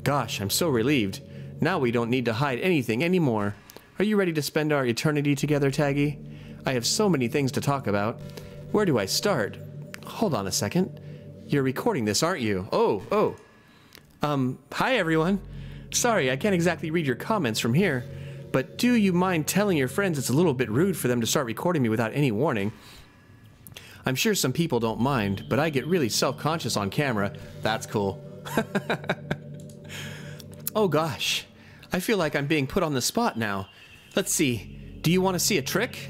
Gosh, I'm so relieved. Now we don't need to hide anything anymore. Are you ready to spend our eternity together, Taggy? I have so many things to talk about. Where do I start? Hold on a second. You're recording this, aren't you? Oh. Hi everyone. Sorry, I can't exactly read your comments from here, but do you mind telling your friends it's a little bit rude for them to start recording me without any warning? I'm sure some people don't mind, but I get really self-conscious on camera. That's cool. Oh gosh, I feel like I'm being put on the spot now. Let's see, do you want to see a trick?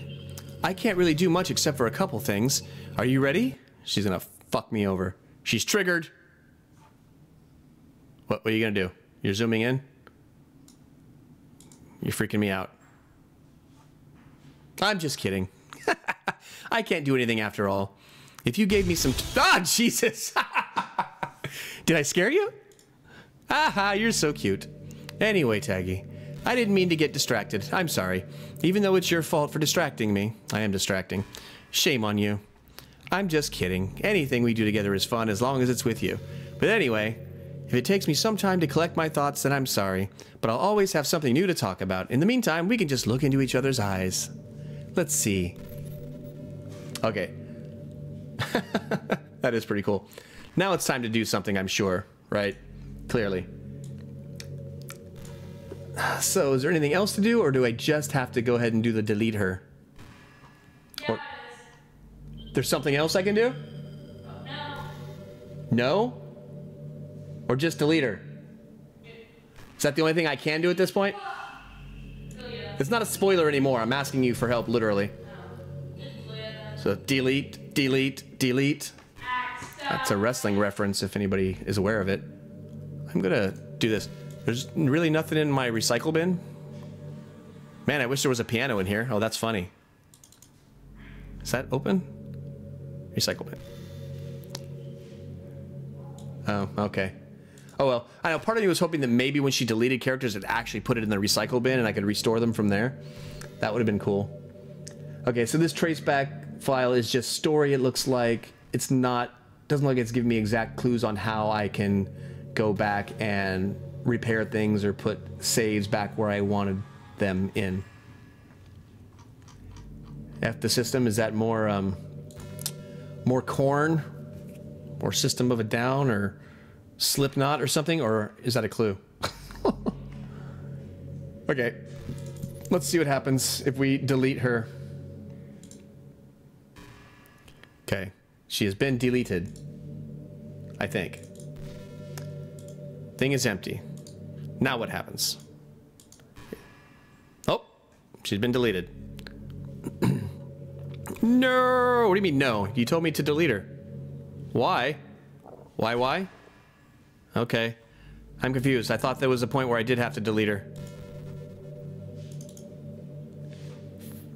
I can't really do much except for a couple things. Are you ready? She's gonna fuck me over. She's triggered. What are you gonna do? You're zooming in? You're freaking me out. I'm just kidding. I can't do anything after all. If you gave me some... Ah, Jesus! Did I scare you? Haha, you're so cute. Anyway, Taggy, I didn't mean to get distracted. I'm sorry. Even though it's your fault for distracting me. I am distracting. Shame on you. I'm just kidding. Anything we do together is fun as long as it's with you. But anyway, if it takes me some time to collect my thoughts, then I'm sorry. But I'll always have something new to talk about. In the meantime, we can just look into each other's eyes. Let's see. Okay. That is pretty cool. Now it's time to do something, I'm sure, right? Clearly. So, is there anything else to do, or do I just have to go ahead and do the delete her? Yeah, Or, there's something else I can do? no. No? Or just delete her? Is that the only thing I can do at this point? It's not a spoiler anymore. I'm asking you for help, literally. So, delete, delete, delete. That's a wrestling reference, if anybody is aware of it. I'm gonna do this. There's really nothing in my recycle bin. Man, I wish there was a piano in here. Oh, that's funny. Is that open? Recycle bin. Oh, okay. Oh, well. I know, part of me was hoping that maybe when she deleted characters, it actually put it in the recycle bin and I could restore them from there. That would have been cool. Okay, so this traceback file is just story, it looks like. It's not... doesn't look like it's giving me exact clues on how I can go back and repair things or put saves back where I wanted them in. F the system, is that more more Korn or System of a Down or Slipknot or something, or is that a clue? Okay, let's see what happens if we delete her. Okay, she has been deleted, I think. Thing is empty. Now what happens? Oh, she's been deleted. No! What do you mean no? You told me to delete her. Why? Why? Okay. I'm confused. I thought there was a point where I did have to delete her.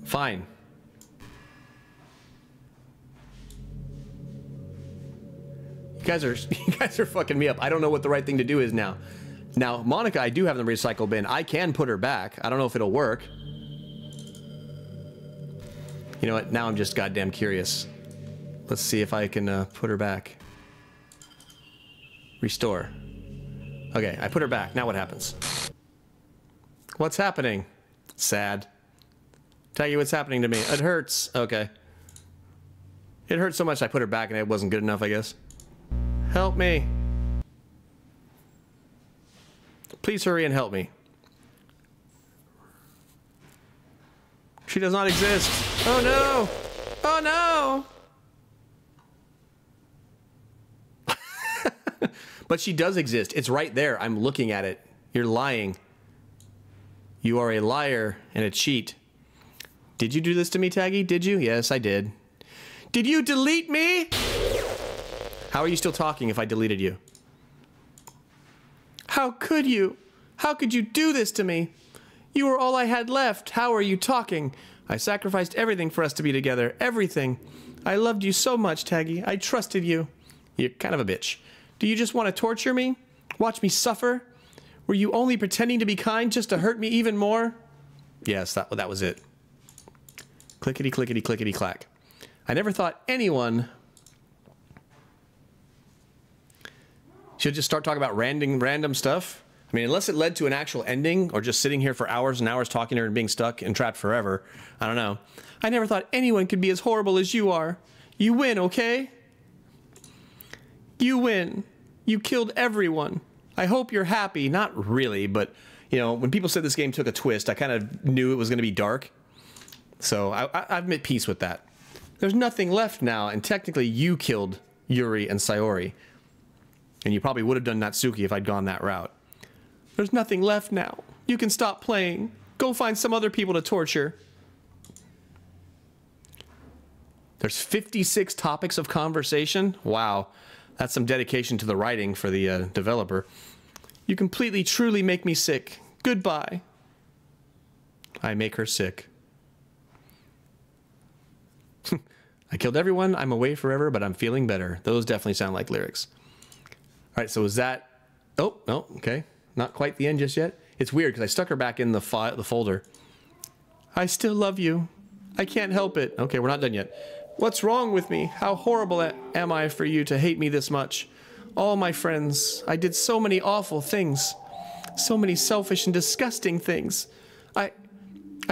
Fine. You guys are fucking me up. I don't know what the right thing to do is now. Now, Monica, I do have in the recycle bin. I can put her back. I don't know if it'll work. You know what? Now I'm just goddamn curious. Let's see if I can put her back. Restore. Okay, I put her back. Now what happens? What's happening? Sad. Tell you what's happening to me. It hurts. Okay. It hurt so much I put her back and it wasn't good enough, I guess. Help me. Please hurry and help me. She does not exist. Oh no! Oh no! But she does exist. It's right there. I'm looking at it. You're lying. You are a liar and a cheat. Did you do this to me, Taggy? Did you? Yes, I did. Did you delete me? How are you still talking if I deleted you? How could you? How could you do this to me? You were all I had left. How are you talking? I sacrificed everything for us to be together. Everything. I loved you so much, Taggy. I trusted you. You're kind of a bitch. Do you just want to torture me? Watch me suffer? Were you only pretending to be kind just to hurt me even more? Yes, that was it. Clickety, clickety, clickety, clack. I never thought anyone should just start talking about random stuff. I mean, unless it led to an actual ending or just sitting here for hours and hours talking to her and being stuck and trapped forever. I don't know. I never thought anyone could be as horrible as you are. You win, okay? You win. You killed everyone. I hope you're happy. Not really, but, you know, when people said this game took a twist, I kind of knew it was going to be dark. So I've made peace with that. There's nothing left now, and technically you killed Yuri and Sayori. And you probably would have done Natsuki if I'd gone that route. There's nothing left now. You can stop playing. Go find some other people to torture. There's 56 topics of conversation? Wow. That's some dedication to the writing for the developer. You completely, truly make me sick. Goodbye. I make her sick. I killed everyone. I'm away forever, but I'm feeling better. Those definitely sound like lyrics. All right, so is that... Oh, no, okay. Not quite the end just yet. It's weird because I stuck her back in the folder. I still love you. I can't help it. Okay, we're not done yet. What's wrong with me? How horrible am I for you to hate me this much? All my friends, I did so many awful things. So many selfish and disgusting things. I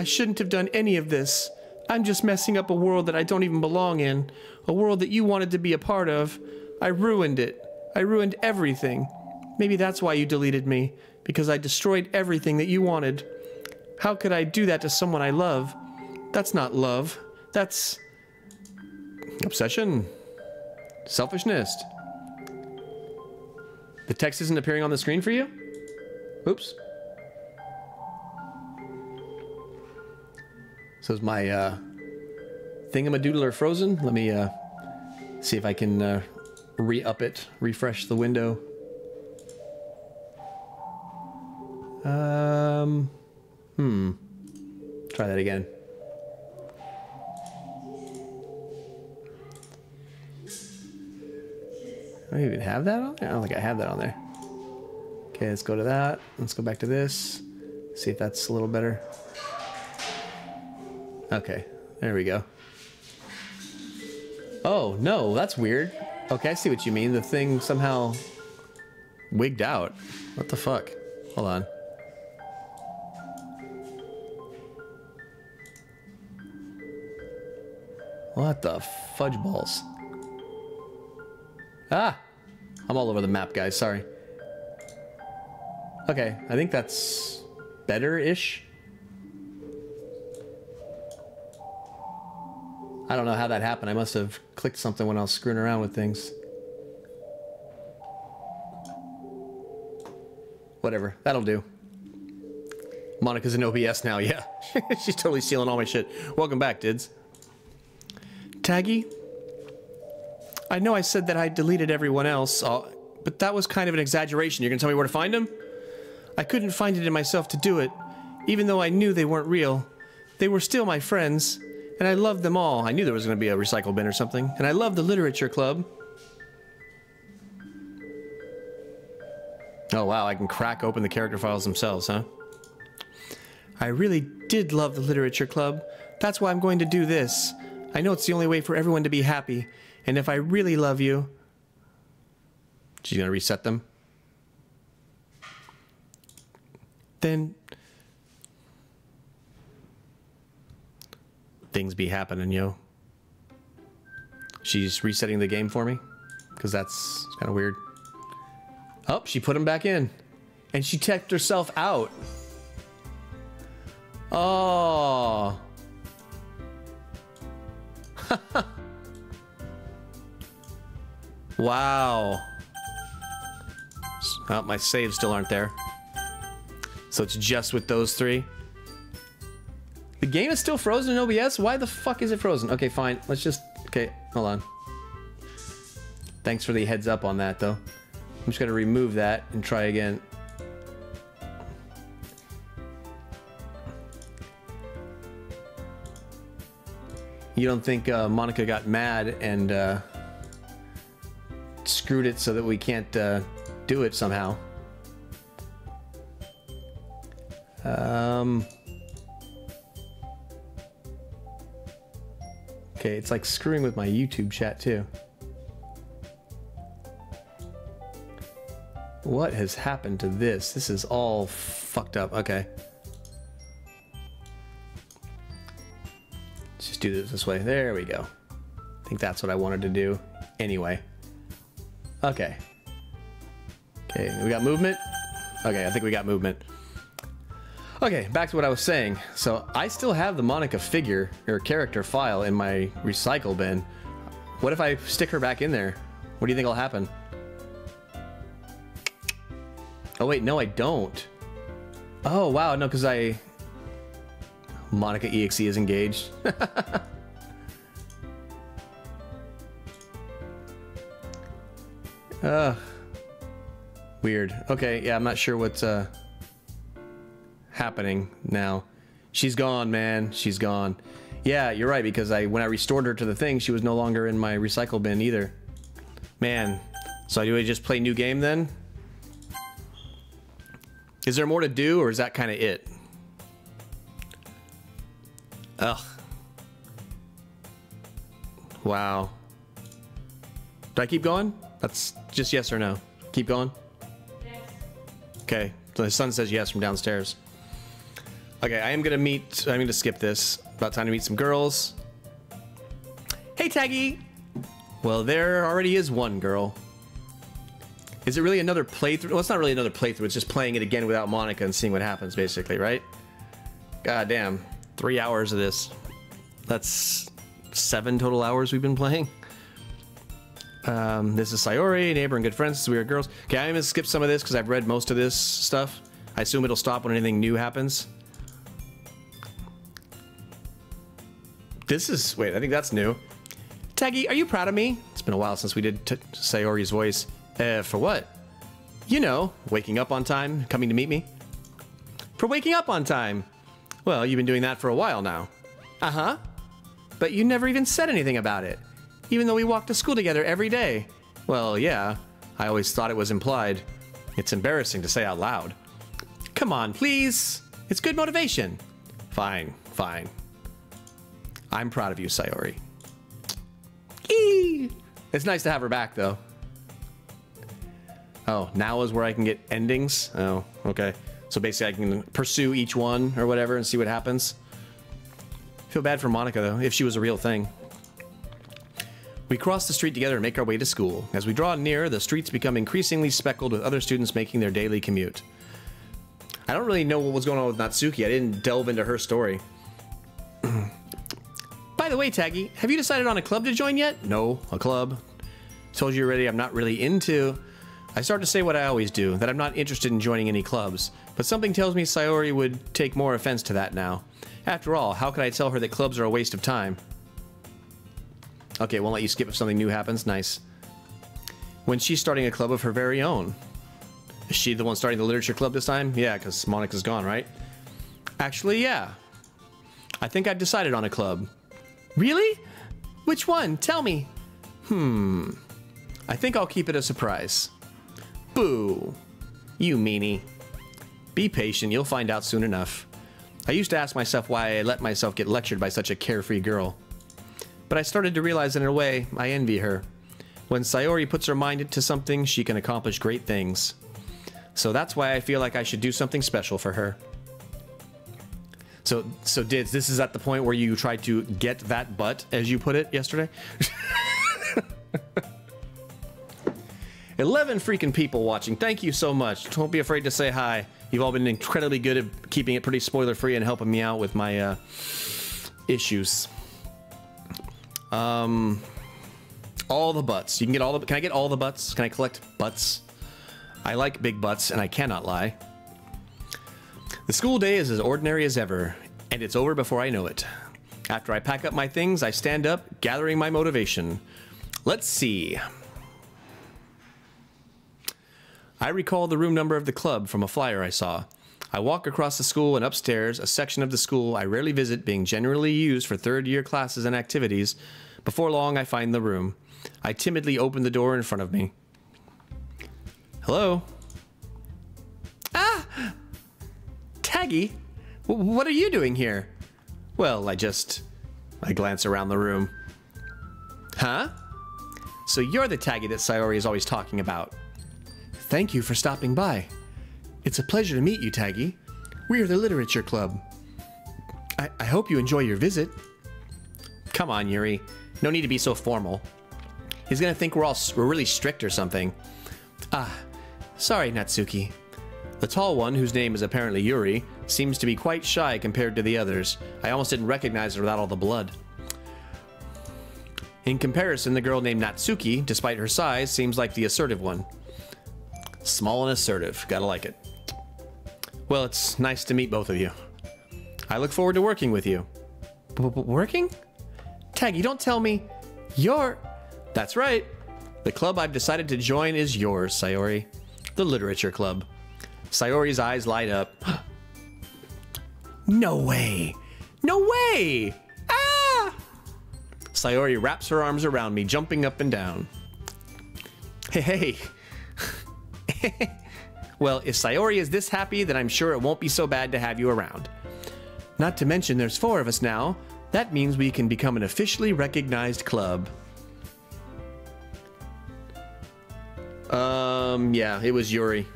shouldn't have done any of this. I'm just messing up a world that I don't even belong in. A world that you wanted to be a part of. I ruined it. I ruined everything. Maybe that's why you deleted me, because I destroyed everything that you wanted. How could I do that to someone I love? That's not love. That's... obsession. Selfishness. The text isn't appearing on the screen for you? Oops. So is my thingamadoodler frozen? Let me see if I can re-up it, refresh the window. Try that again. Do I even have that on there? I don't think I have that on there. Okay, let's go to that. Let's go back to this. See if that's a little better. Okay, there we go. Oh, no, that's weird. Okay, I see what you mean. The thing somehow wigged out. What the fuck? Hold on. What the fudge balls? Ah! I'm all over the map, guys. Sorry. Okay, I think that's better-ish. I don't know how that happened. I must have clicked something when I was screwing around with things. Whatever. That'll do. Monica's in OBS now, yeah. She's totally stealing all my shit. Welcome back, Dids. Taggy? I know I said that I deleted everyone else, but that was kind of an exaggeration. You're gonna tell me where to find them? I couldn't find it in myself to do it, even though I knew they weren't real. They were still my friends, and I loved them all. I knew there was gonna be a recycle bin or something, and I loved the literature club. Oh wow, I can crack open the character files themselves, huh? I really did love the literature club. That's why I'm going to do this. I know it's the only way for everyone to be happy, and if I really love you... She's gonna reset them? Then... things be happening, yo. She's resetting the game for me? Because that's kind of weird. Oh, she put him back in. And she checked herself out. Oh. Wow. Oh, my saves still aren't there. So it's just with those three. The game is still frozen in OBS? Why the fuck is it frozen? Okay, fine. Let's just... Okay, hold on. Thanks for the heads up on that, though. I'm just gonna remove that and try again. You don't think Monica got mad and screwed it so that we can't do it somehow? Okay, it's like screwing with my YouTube chat too. What has happened to this? This is all fucked up. Okay. Let's just do this way. There we go. I think that's what I wanted to do anyway. Okay. Okay, we got movement? Okay, I think we got movement. Okay, back to what I was saying. So, I still have the Monica figure, or character file in my recycle bin. What if I stick her back in there? What do you think will happen? Oh wait, no I don't. Oh wow, no, because Monica EXE is engaged. Weird. Okay, yeah, I'm not sure what's happening now. She's gone, man. She's gone. Yeah, you're right, because when I restored her to the thing, she was no longer in my recycle bin either. Man. So do I just play new game then? Is there more to do, or is that kind of it? Ugh. Wow. Do I keep going? That's just yes or no. Keep going? Yes. Okay. So the son says yes from downstairs. Okay, I'm gonna skip this. About time to meet some girls. Hey, Taggy! Well, there already is one girl. Is it really another playthrough? Well, it's not really another playthrough. It's just playing it again without Monica and seeing what happens, basically, right? God damn. 3 hours of this. That's 7 total hours we've been playing. This is Sayori, neighbor and good friends. We are girls. Okay, I'm gonna skip some of this because I've read most of this stuff. I assume it'll stop when anything new happens. This is... Wait, I think that's new. Taggy, are you proud of me? It's been a while since we did Sayori's voice. For what? You know, waking up on time, coming to meet me. For waking up on time. Well, you've been doing that for a while now. Uh-huh. But you never even said anything about it. Even though we walk to school together every day. Well, yeah. I always thought it was implied. It's embarrassing to say out loud. Come on, please. It's good motivation. Fine, fine. I'm proud of you, Sayori. Eee! It's nice to have her back, though. Oh, now is where I can get endings? Oh, okay. So basically I can pursue each one or whatever and see what happens. Feel bad for Monica, though, if she was a real thing. We cross the street together and make our way to school. As we draw near, the streets become increasingly speckled with other students making their daily commute. I don't really know what was going on with Natsuki. I didn't delve into her story. By the way, Taggy, have you decided on a club to join yet? No, a club. Told you already I'm not really into... I start to say what I always do, that I'm not interested in joining any clubs. But something tells me Sayori would take more offense to that now. After all, how could I tell her that clubs are a waste of time? Okay, won't let you skip if something new happens. Nice. When she's starting a club of her very own. Is she the one starting the literature club this time? Yeah, because Monica's gone, right? Actually, yeah. I think I've decided on a club. Really? Which one? Tell me. I think I'll keep it a surprise. Boo. You meanie. Be patient, you'll find out soon enough. I used to ask myself why I let myself get lectured by such a carefree girl. But I started to realize that in a way, I envy her. When Sayori puts her mind into something, she can accomplish great things. So that's why I feel like I should do something special for her. So Dids, this is at the point where you tried to get that butt, as you put it yesterday? 11 freaking people watching. Thank you so much. Don't be afraid to say hi. You've all been incredibly good at keeping it pretty spoiler-free and helping me out with my issues. All the butts. You can get all the... Can I get all the butts? Can I collect butts? I like big butts, and I cannot lie. The school day is as ordinary as ever, and it's over before I know it. After I pack up my things, I stand up, gathering my motivation. Let's see. I recall the room number of the club from a flyer I saw. I walk across the school and upstairs, a section of the school I rarely visit being generally used for third-year classes and activities. Before long, I find the room. I timidly open the door in front of me. Hello? Ah! Taggy? What are you doing here? Well, I glance around the room. Huh? So you're the Taggy that Sayori is always talking about. Thank you for stopping by. It's a pleasure to meet you, Taggy. We are the Literature Club. I hope you enjoy your visit. Come on, Yuri. No need to be so formal. He's gonna think we're really strict or something. Ah, sorry, Natsuki. The tall one, whose name is apparently Yuri, seems to be quite shy compared to the others. I almost didn't recognize her without all the blood. In comparison, the girl named Natsuki, despite her size, seems like the assertive one. Small and assertive. Gotta like it. Well, it's nice to meet both of you. I look forward to working with you. Working? Taggy, don't tell me you're... That's right. The club I've decided to join is yours, Sayori. The Literature Club. Sayori's eyes light up. No way! No way! Ah! Sayori wraps her arms around me, jumping up and down. Hey. Well, if Sayori is this happy, then I'm sure it won't be so bad to have you around. Not to mention there's 4 of us now. That means we can become an officially recognized club. Yeah, it was Yuri.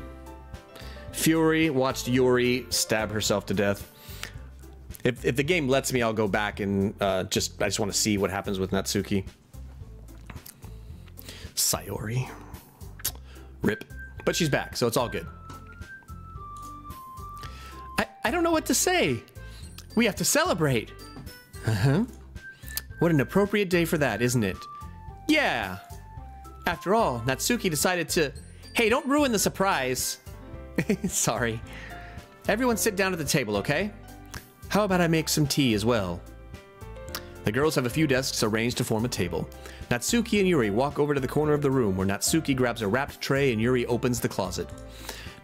Fury watched Yuri stab herself to death. If the game lets me, I'll go back and I just want to see what happens with Natsuki. Sayori. Rip. But she's back, so it's all good. I don't know what to say. We have to celebrate. Uh-huh. What an appropriate day for that, isn't it? Yeah. After all, Natsuki decided to... Hey, don't ruin the surprise. Sorry. Everyone sit down at the table, okay? How about I make some tea as well? The girls have a few desks arranged to form a table. Natsuki and Yuri walk over to the corner of the room where Natsuki grabs a wrapped tray and Yuri opens the closet.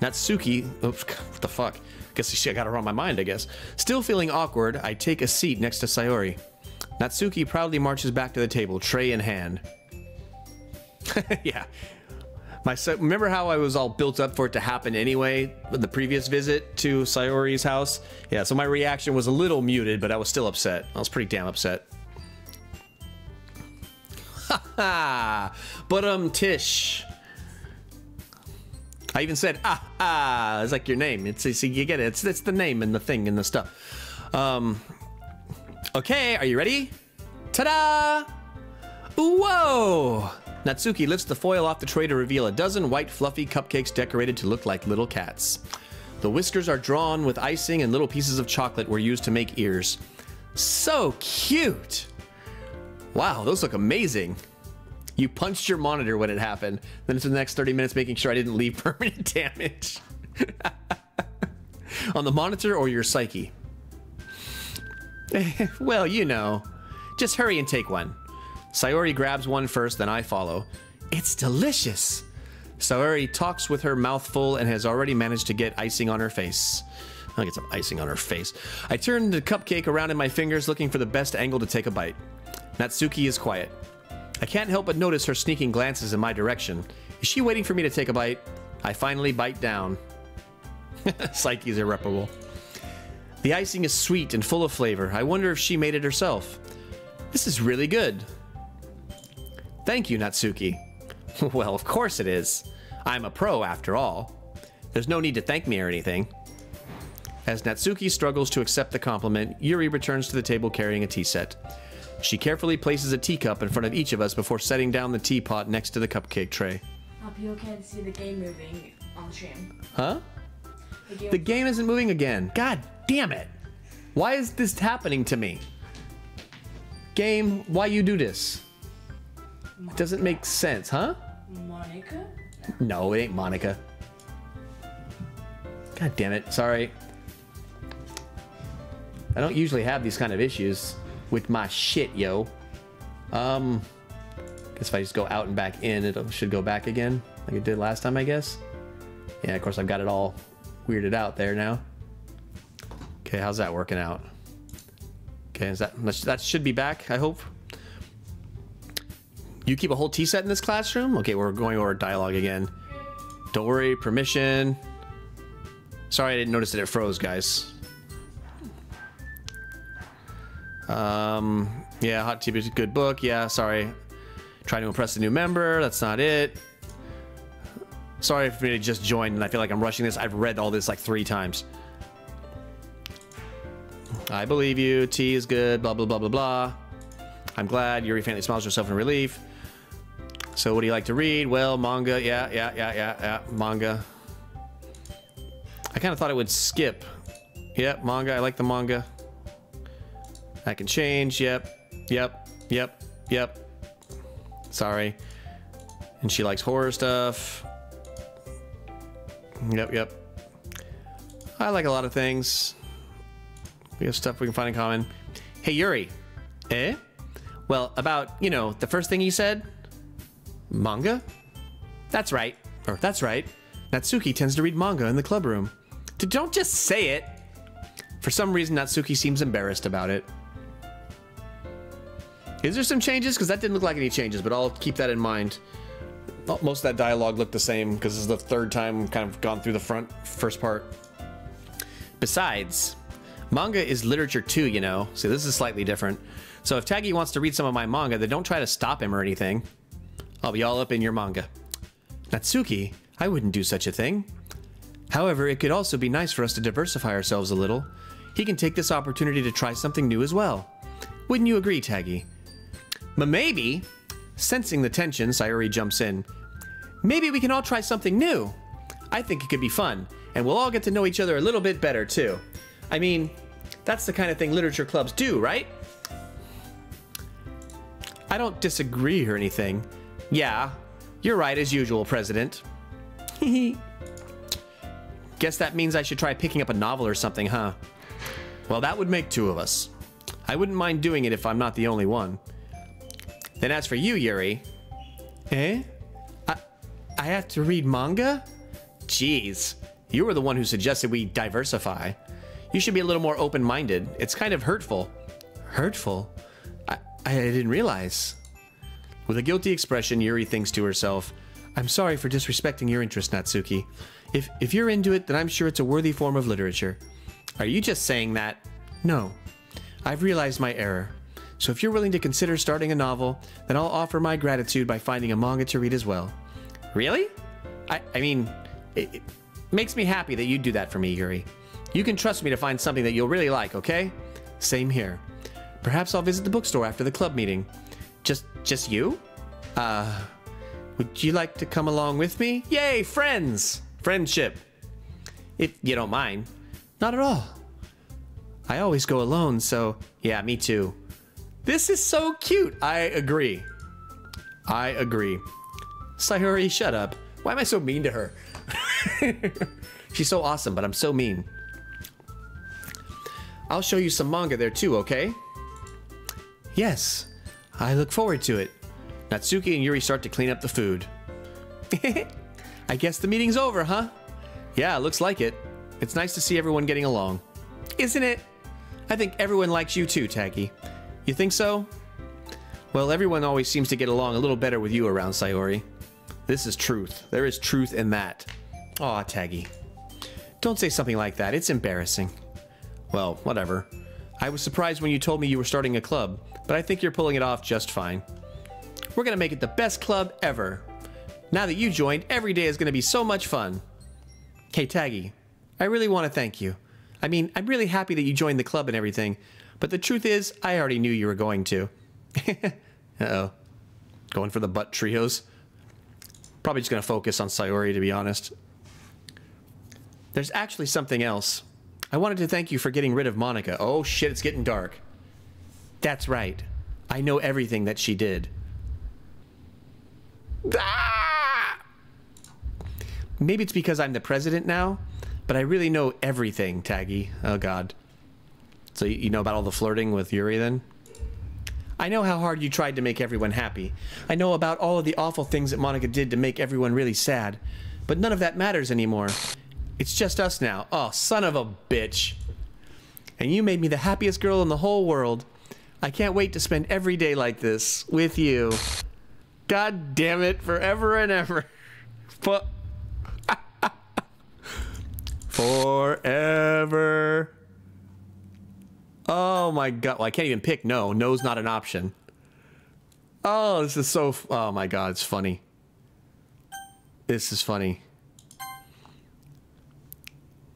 Natsuki... Oops, what the fuck? Guess I got her on my mind, I guess. Still feeling awkward, I take a seat next to Sayori. Natsuki proudly marches back to the table, tray in hand. Yeah. Remember how I was all built up for it to happen anyway with the previous visit to Sayori's house? Yeah, so my reaction was a little muted, but I was still upset. I was pretty damn upset. Haha! But Tish. I even said, it's like your name. It's you get it. It's the name and the thing and the stuff. Okay, are you ready? Ta-da! Whoa! Natsuki lifts the foil off the tray to reveal a dozen white fluffy cupcakes decorated to look like little cats. The whiskers are drawn with icing and little pieces of chocolate were used to make ears. So cute! Wow, those look amazing. You punched your monitor when it happened. Then for the next 30 minutes making sure I didn't leave permanent damage. On the monitor or your psyche? Well, you know. Just hurry and take one. Sayori grabs one first, then I follow. It's delicious. Sayori talks with her mouth full and has already managed to get icing on her face. I'll get some icing on her face. I turn the cupcake around in my fingers looking for the best angle to take a bite. Natsuki is quiet. I can't help but notice her sneaking glances in my direction. Is she waiting for me to take a bite? I finally bite down. Psyche's irreparable. The icing is sweet and full of flavor. I wonder if she made it herself. This is really good. Thank you, Natsuki. Well, of course it is. I'm a pro after all. There's no need to thank me or anything. As Natsuki struggles to accept the compliment, Yuri returns to the table carrying a tea set. She carefully places a teacup in front of each of us before setting down the teapot next to the cupcake tray. I'll be okay to see the game moving on stream. Huh? The game isn't moving again. God damn it. Why is this happening to me? Game, why you do this? It doesn't make sense, huh? Monica? No, it ain't Monica. God damn it. Sorry. I don't usually have these kind of issues with my shit, yo. Guess if I just go out and back in, it should go back again, like it did last time, I guess. Yeah, of course I've got it all weirded out there now. Okay, how's that working out? Okay, that should be back, I hope. You keep a whole tea set in this classroom? Okay, we're going over dialogue again. Don't worry, permission. Sorry I didn't notice that it froze, guys. Yeah, Hot Tea is a good book. Yeah, sorry. Trying to impress a new member. That's not it. Sorry for me to just join and I feel like I'm rushing this. I've read all this like 3 times. I believe you. Tea is good. Blah, blah, blah, blah, blah. I'm glad. Yuri faintly smiles herself in relief. So what do you like to read? Well, manga. Yeah. Manga. I kind of thought it would skip. Yep, manga. I like the manga. I can change. Yep. Sorry. And she likes horror stuff. Yep. I like a lot of things. We have stuff we can find in common. Hey, Yuri. Eh? Well, about, you know, the first thing you said? Manga? That's right. Or, that's right. Natsuki tends to read manga in the club room. Don't just say it. For some reason, Natsuki seems embarrassed about it. Is there some changes? Because that didn't look like any changes, but I'll keep that in mind. Most of that dialogue looked the same, because this is the 3rd time we've kind of gone through the first part. Besides, manga is literature too, you know. So this is slightly different. So if Taggy wants to read some of my manga, then don't try to stop him or anything. I'll be all up in your manga. Natsuki, I wouldn't do such a thing. However, it could also be nice for us to diversify ourselves a little. He can take this opportunity to try something new as well. Wouldn't you agree, Taggy? Maybe. Sensing the tension, Sayori jumps in. Maybe we can all try something new. I think it could be fun, and we'll all get to know each other a little bit better, too. I mean, that's the kind of thing literature clubs do, right? I don't disagree or anything. Yeah, you're right as usual, President. Guess that means I should try picking up a novel or something, huh? Well, that would make 2 of us. I wouldn't mind doing it if I'm not the only one. Then as for you, Yuri... Eh? I have to read manga? Jeez, you were the one who suggested we diversify. You should be a little more open-minded. It's kind of hurtful. Hurtful? I didn't realize. With a guilty expression, Yuri thinks to herself, I'm sorry for disrespecting your interest, Natsuki. If you're into it, then I'm sure it's a worthy form of literature. Are you just saying that? No. I've realized my error. So if you're willing to consider starting a novel, then I'll offer my gratitude by finding a manga to read as well. Really? I mean, it makes me happy that you do that for me, Yuri. You can trust me to find something that you'll really like, okay? Same here. Perhaps I'll visit the bookstore after the club meeting. Just you? Would you like to come along with me? Yay, friends! Friendship. If you don't mind. Not at all. I always go alone, so yeah, me too. This is so cute. I agree. I agree. Sayori, shut up. Why am I so mean to her? She's so awesome, but I'm so mean. I'll show you some manga there too, okay? Yes. I look forward to it. Natsuki and Yuri start to clean up the food. I guess the meeting's over, huh? Yeah, looks like it. It's nice to see everyone getting along. Isn't it? I think everyone likes you too, Taggy. You think so? Well, everyone always seems to get along a little better with you around, Sayori. This is truth. There is truth in that. Aw, Taggy. Don't say something like that. It's embarrassing. Well, whatever. I was surprised when you told me you were starting a club, but I think you're pulling it off just fine. We're gonna make it the best club ever. Now that you joined, every day is gonna be so much fun. Hey, Taggy, I really want to thank you. I mean, I'm really happy that you joined the club and everything, but the truth is, I already knew you were going to. Uh-oh. Going for the butt trios. Probably just gonna focus on Sayori, to be honest. There's actually something else. I wanted to thank you for getting rid of Monica. Oh shit, it's getting dark. That's right. I know everything that she did. Ah! Maybe it's because I'm the president now, but I really know everything, Taggy. Oh god. So you know about all the flirting with Yuri then? I know how hard you tried to make everyone happy. I know about all of the awful things that Monica did to make everyone really sad. But none of that matters anymore. It's just us now. Oh, son of a bitch. And you made me the happiest girl in the whole world. I can't wait to spend every day like this with you. God damn it, forever and ever. Forever. Oh my god. Well, I can't even pick no. No's not an option. Oh, this is so... oh my god, it's funny. This is funny.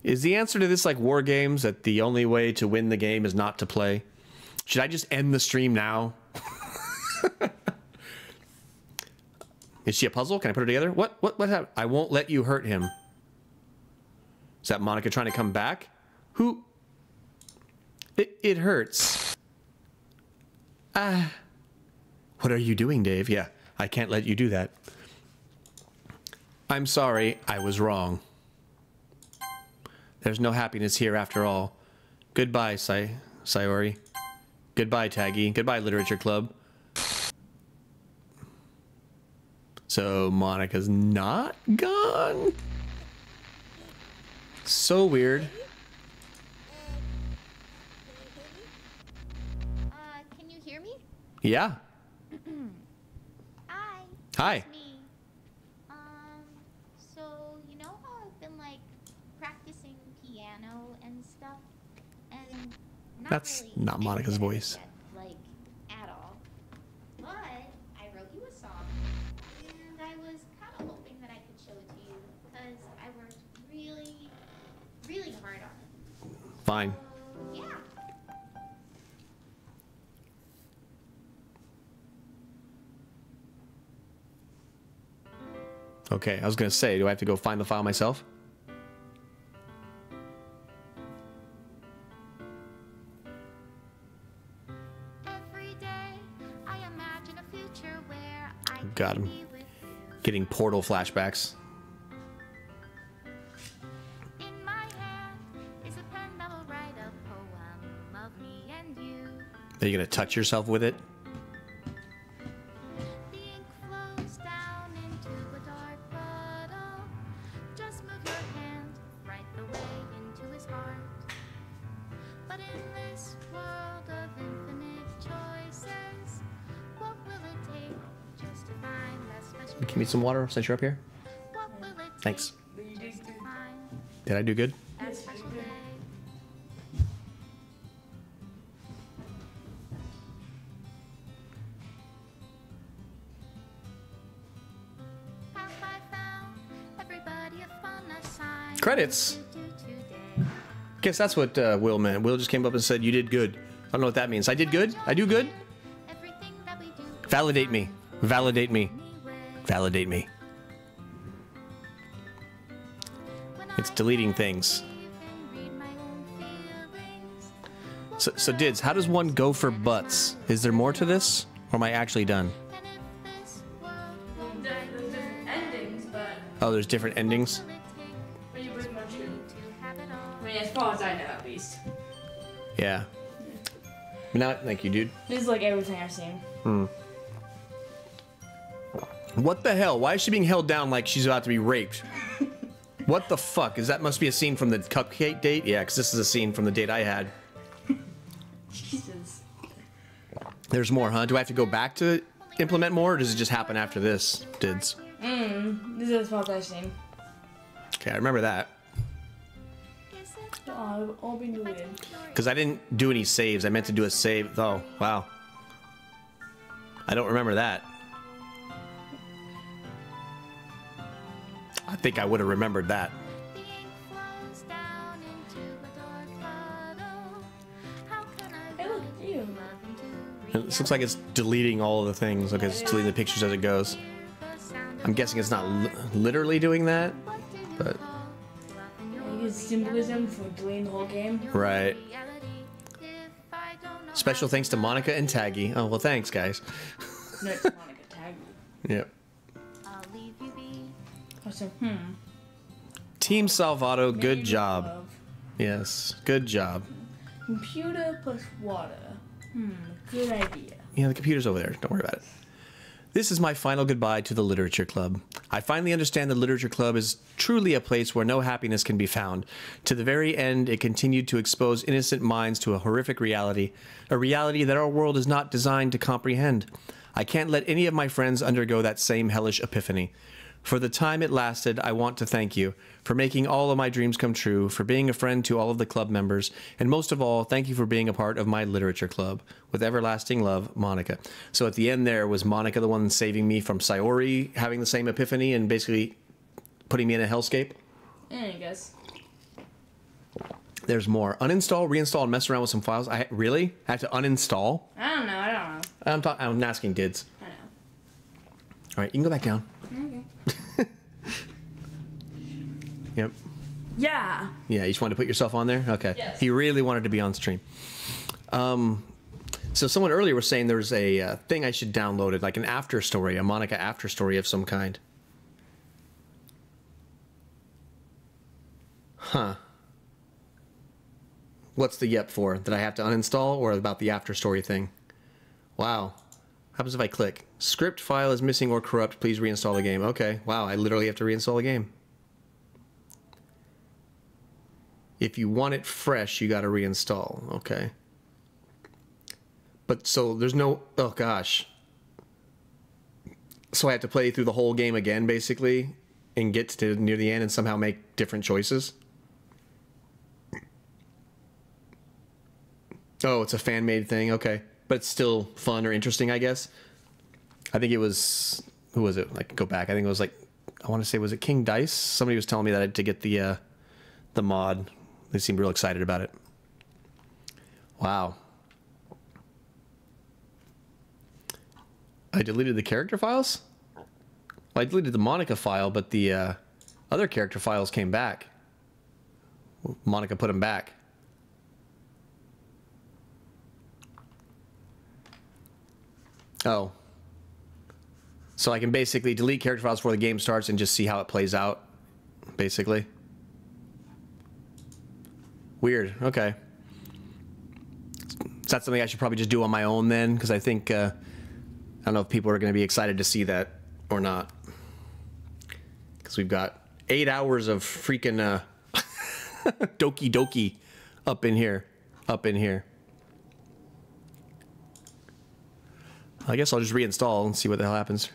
Is the answer to this like war games, that the only way to win the game is not to play? Should I just end the stream now? Is she a puzzle? Can I put her together? What happened? I won't let you hurt him. Is that Monica trying to come back? Who? It hurts. Ah. What are you doing, Dave? Yeah, I can't let you do that. I'm sorry, I was wrong. There's no happiness here after all. Goodbye, Sayori. Goodbye, Taggy. Goodbye, Literature Club. So Monica's not gone? So weird. Can you hear me? Yeah. Hi. Hi. It's me. So you know how I've been like practicing piano and stuff, and That's really not Monica's any good at voice. it yet, like at all. But I wrote you a song, and I was kind of hoping that I could show it to you because I worked really, really hard on it. Fine. So, yeah. Okay, I was gonna say, do I have to go find the file myself? Every day I imagine a future where I Got can him. be with you. Getting Portal flashbacks. In my hand is a pen that will write a poem of me and you. Are you gonna touch yourself with it? The ink flows down into a dark puddle. Just move your hand right the way into his heart. But in this world of infinite choices, what will it take just to find that special? Give me some water since you're up here. What will it take Thanks. just to find Did I do good? that special day? Have I found everybody a fun assignment Credits. to do today? Guess that's what Will meant. Will just came up and said, you did good. I don't know what that means. I did good? I do good? Everything that we do Validate me. Validate me. anyway. Validate me. When It's I deleting things. leave and read my own feelings, So Dids, how does one go for butts? Is there more to this? Or am I actually done? and if this world There's different endings, but Oh, there's different endings? will it take pretty much true. to have it all? I mean, as far as I know, at least. Yeah. Now, thank you, dude. This is like everything I've seen. What the hell? Why is she being held down like she's about to be raped? What the fuck? That must be a scene from the cupcake date? Yeah, because this is a scene from the date I had. Jesus. There's more, huh? Do I have to go back to implement more, or does it just happen after this, Dids? This is as far as I've seen. Okay, I remember that. Is it Oh, I've all been deleted. Because I didn't do any saves. I meant to do a save. Oh, wow. I don't remember that. I think I would have remembered that. the ink flows down into a dark puddle? How can I Hey, look, write you. love into It looks like it's deleting all of the things. Okay, it's deleting the pictures as it goes. the sound I'm guessing it's not literally doing that, what do you but call love in your I use symbolism for deleting the whole game. right. reality? If I don't know Special how thanks to Monica and Taggy. Oh, well, thanks, guys. No, it's Monica tag. Yep. I'll leave you be. I said, Team Salvato, good Name job. of Yes, good job. Computer plus water. Good idea. Yeah, the computer's over there. Don't worry about it. This is my final goodbye to the Literature Club. I finally understand the Literature Club is truly a place where no happiness can be found. To the very end, it continued to expose innocent minds to a horrific reality, a reality that our world is not designed to comprehend. I can't let any of my friends undergo that same hellish epiphany. For the time it lasted, I want to thank you for making all of my dreams come true, for being a friend to all of the club members, and most of all, thank you for being a part of my literature club. With everlasting love, Monica. So at the end there, was Monica the one saving me from Sayori having the same epiphany and basically putting me in a hellscape? Yeah, I guess. There's more. Uninstall, reinstall, and mess around with some files. Really? I have to uninstall? I don't know. I'm asking Dids. I know. All right, you can go back down. Okay. Yep. Yeah. Yeah, you just wanted to put yourself on there? Okay. Yes. He really wanted to be on stream. So someone earlier was saying there's a thing I should download it, like an after story, a Monica after story of some kind. Huh. What's the yep for? That I have to uninstall, or about the after story thing? Wow. What happens if I click? Script file is missing or corrupt. Please reinstall the game. Okay. Wow, I literally have to reinstall the game. If you want it fresh, you got to reinstall. Okay. But so there's no... Oh, gosh. So I have to play through the whole game again, basically, and get to near the end and somehow make different choices? Oh, it's a fan-made thing. Okay. But it's still fun or interesting, I guess. I think it was... Who was it? I could go back. I think it was like... I want to say, was it King Dice? Somebody was telling me that I had to get the mod. They seemed real excited about it. Wow. I deleted the character files? Well, I deleted the Monica file, but the other character files came back. Monica put them back. Oh. So I can basically delete character files before the game starts and just see how it plays out, basically. Weird. Okay. Is that something I should probably just do on my own then? Because I think, I don't know if people are going to be excited to see that or not. Because we've got 8 hours of freaking Doki Doki up in here. Up in here. I guess I'll just reinstall and see what the hell happens.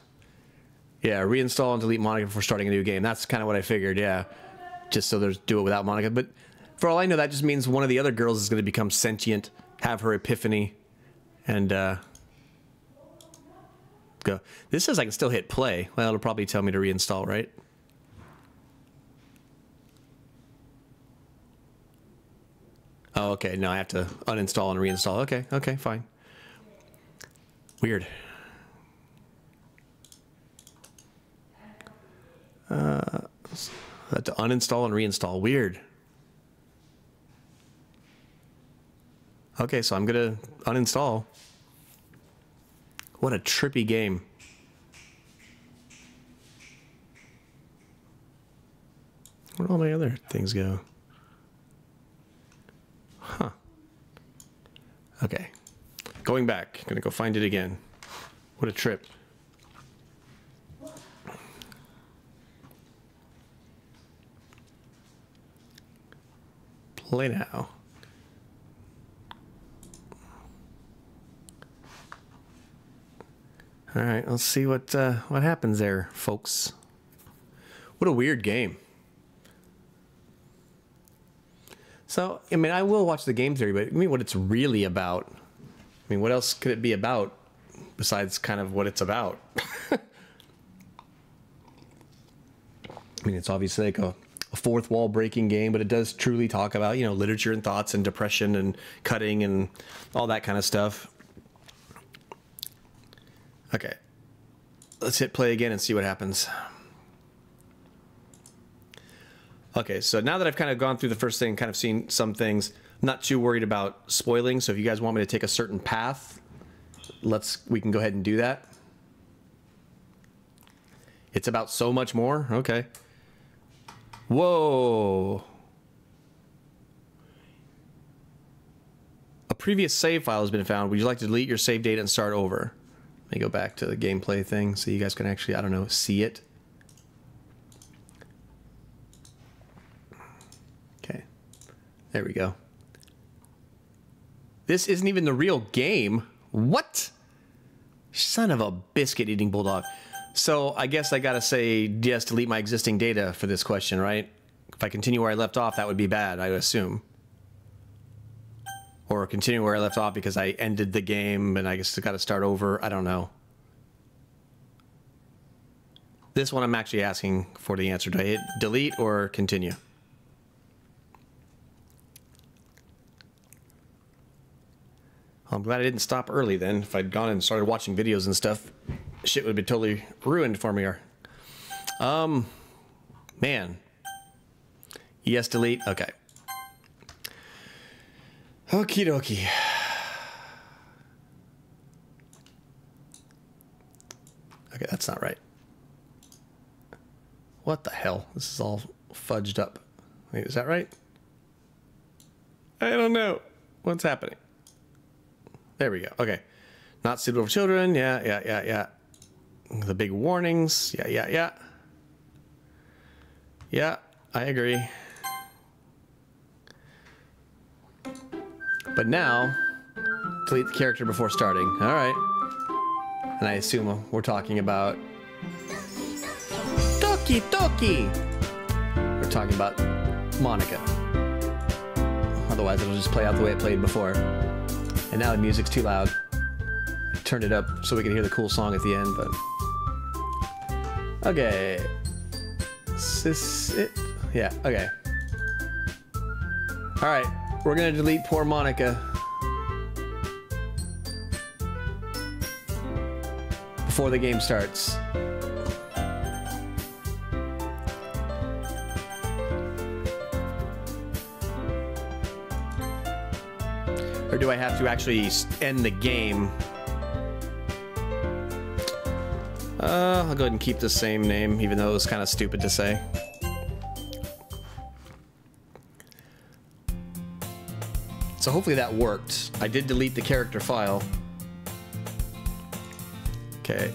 Yeah, reinstall and delete Monica before starting a new game. That's kind of what I figured, yeah. Just so there's do it without Monica. But for all I know, that just means one of the other girls is going to become sentient, have her epiphany, and go. This says I can still hit play. Well, it'll probably tell me to reinstall, right? Oh, okay. No, I have to uninstall and reinstall. Okay, okay, fine. Weird. Have to uninstall and reinstall. Weird. Okay, so I'm gonna uninstall. What a trippy game. Where'd all my other things go? Huh. Okay. Going back. Gonna go find it again. What a trip. Play now. All right, let's see what happens there, folks. What a weird game. So, I mean, I will watch the game theory, but I mean, what it's really about. I mean, what else could it be about besides kind of what it's about? I mean, it's obviously like a fourth wall breaking game, but it does truly talk about, you know, literature and thoughts and depression and cutting and all that kind of stuff. Okay. Let's hit play again and see what happens. Okay, so now that I've kind of gone through the first thing, kind of seen some things, I'm not too worried about spoiling, so if you guys want me to take a certain path, we can go ahead and do that. It's about so much more? Okay. Whoa. A previous save file has been found. Would you like to delete your save data and start over? Let me go back to the gameplay thing so you guys can actually, I don't know, see it. Okay. There we go. This isn't even the real game. What? Son of a biscuit-eating bulldog. So I guess I gotta say yes, delete my existing data for this question, right? If I continue where I left off, that would be bad, I would assume. Or continue where I left off because I ended the game and I guess I gotta start over. I don't know. This one I'm actually asking for the answer. Do I hit delete or continue? I'm glad I didn't stop early then. If I'd gone and started watching videos and stuff, shit would have been totally ruined for me. Man. Yes, delete. Okay. Okie dokie. Okay, that's not right. What the hell? This is all fudged up. Wait, is that right? I don't know. What's happening? There we go. Okay. Not suitable for children. Yeah. The big warnings. Yeah. Yeah, I agree. But now, delete the character before starting. All right. And I assume we're talking about Doki Doki. We're talking about Monica. Otherwise, it'll just play out the way it played before. And now the music's too loud. I turned it up so we can hear the cool song at the end, but... Okay. Is this it? Yeah, okay. Alright, we're gonna delete poor Monica. Before the game starts. Or do I have to actually end the game? I'll go ahead and keep the same name, even though it was kind of stupid to say. So hopefully that worked. I did delete the character file. Okay.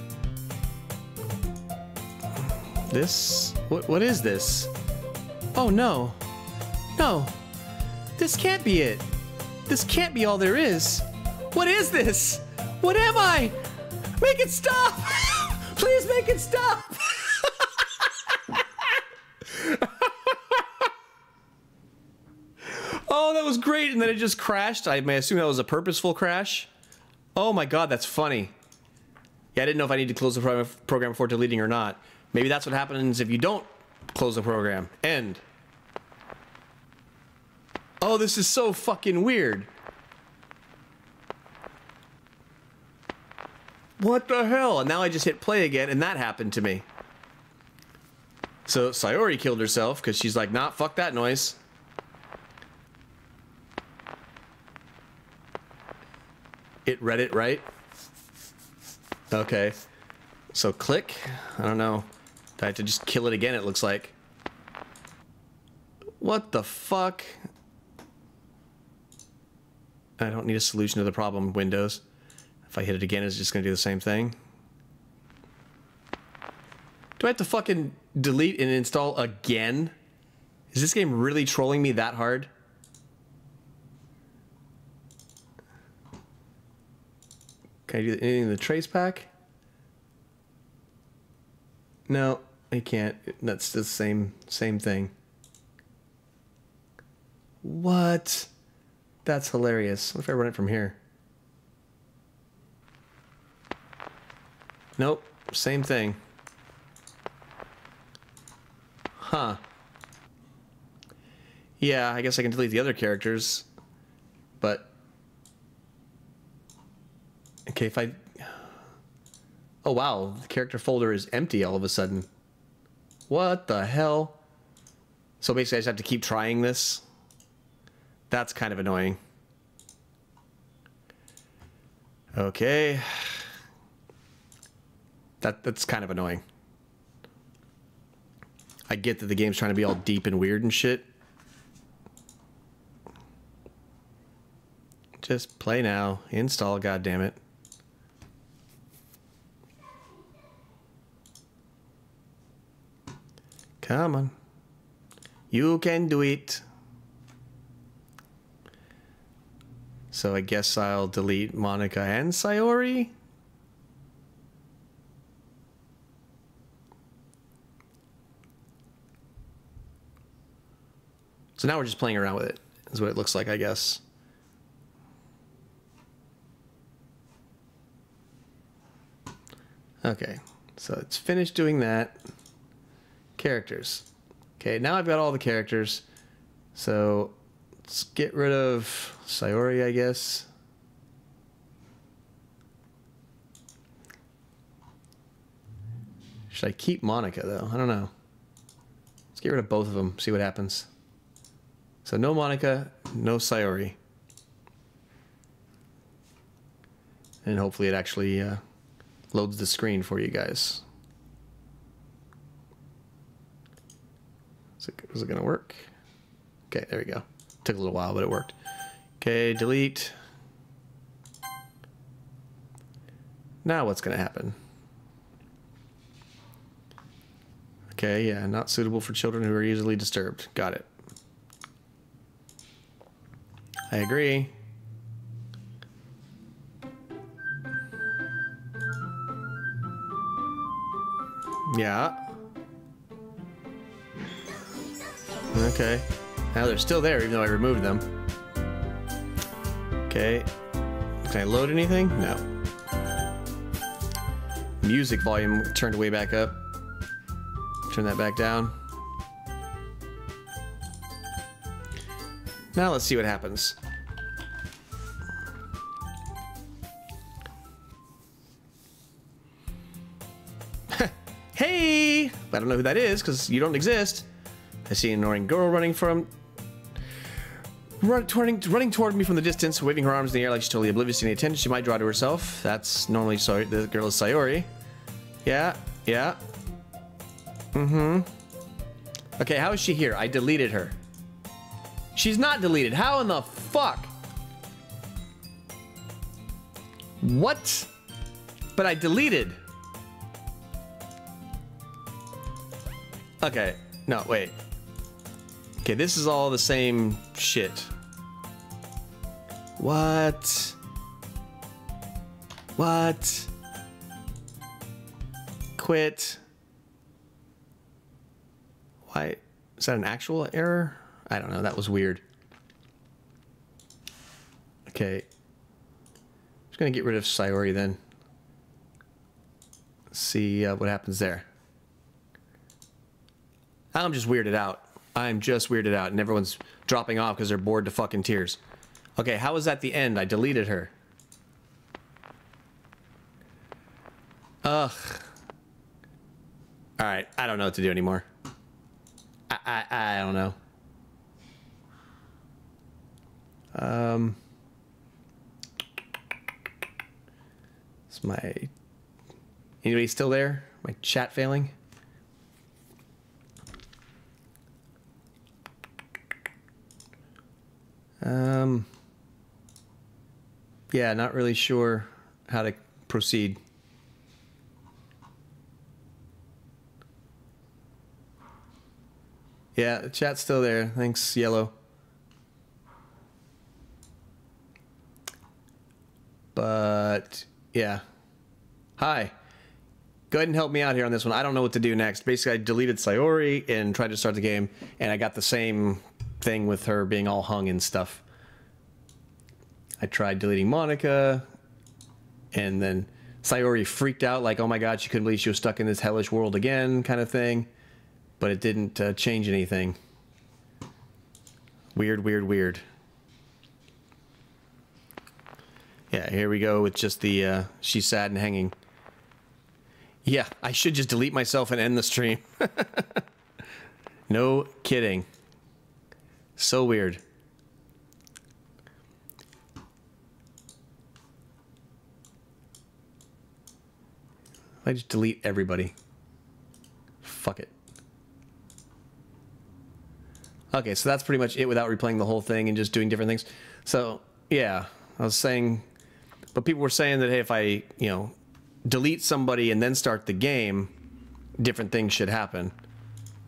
This? What is this? Oh no. No. This can't be it. This can't be all there is. What is this? What am I? Make it stop! Please make it stop! Oh, that was great, and then it just crashed. I may assume that was a purposeful crash. Oh my god, that's funny. Yeah, I didn't know if I need to close the program before deleting or not. Maybe that's what happens if you don't close the program. End. Oh, this is so fucking weird. What the hell? And now I just hit play again, and that happened to me. So Sayori killed herself because she's like, nah, fuck that noise. It read it right. Okay. So click. I don't know. I have to just kill it again, it looks like. What the fuck? I don't need a solution to the problem, Windows. If I hit it again, it's just going to do the same thing. Do I have to fucking delete and install again? Is this game really trolling me that hard? Can I do anything in the trace pack? No, I can't. That's the same thing. What? That's hilarious. What if I run it from here? Nope, same thing. Huh. Yeah, I guess I can delete the other characters, but... Okay, if I... Oh wow, the character folder is empty all of a sudden. What the hell? So basically I just have to keep trying this? That's kind of annoying. Okay. That's kind of annoying. I get that the game's trying to be all deep and weird and shit. Just play now. Install, goddammit. Come on. You can do it. So I guess I'll delete Monica and Sayori. So now we're just playing around with it, is what it looks like, I guess. Okay, so it's finished doing that. Characters. Okay, now I've got all the characters. So let's get rid of Sayori, I guess. Should I keep Monica, though? I don't know. Let's get rid of both of them, see what happens. So no Monica, no Sayori. And hopefully it actually loads the screen for you guys. Is it gonna work? Okay, there we go. Took a little while, but it worked. Okay, delete. Now what's gonna happen? Okay, yeah, not suitable for children who are easily disturbed. Got it. I agree. Yeah. Okay. Now they're still there even though I removed them. Okay. Can I load anything? No. Music volume turned way back up. Turn that back down. Now let's see what happens. Hey! I don't know who that is because you don't exist. I see an annoying girl running from... running toward me from the distance, waving her arms in the air like she's totally oblivious to any attention she might draw to herself. That's normally the girl is Sayori. Yeah, yeah. Mm-hmm. Okay, how is she here? I deleted her. She's not deleted. How in the fuck? What? But I deleted. Okay. No, wait. Okay, this is all the same shit. What? What? Quit. Why? Is that an actual error? I don't know. That was weird. Okay. Just gonna get rid of Sayori then. See what happens there. I'm just weirded out. I'm just weirded out, and everyone's dropping off because they're bored to fucking tears. Okay, how was that the end? I deleted her. Ugh. Alright, I don't know what to do anymore. I don't know. Is my... Anybody still there? My chat failing? Yeah, not really sure how to proceed. Yeah, the chat's still there. Thanks, Yellow. But, yeah. Hi. Go ahead and help me out here on this one. I don't know what to do next. Basically, I deleted Sayori and tried to start the game, and I got the same thing with her being all hung and stuff. I tried deleting Monica, and then Sayori freaked out like, oh my god, she couldn't believe she was stuck in this hellish world again, kind of thing. But it didn't change anything. Weird, weird, weird. Yeah, here we go with just the, she's sad and hanging. Yeah, I should just delete myself and end the stream. No kidding. So weird. I just delete everybody. Fuck it. Okay, so that's pretty much it without replaying the whole thing and just doing different things. So, yeah, I was saying... But people were saying that, hey, if I, you know, delete somebody and then start the game, different things should happen.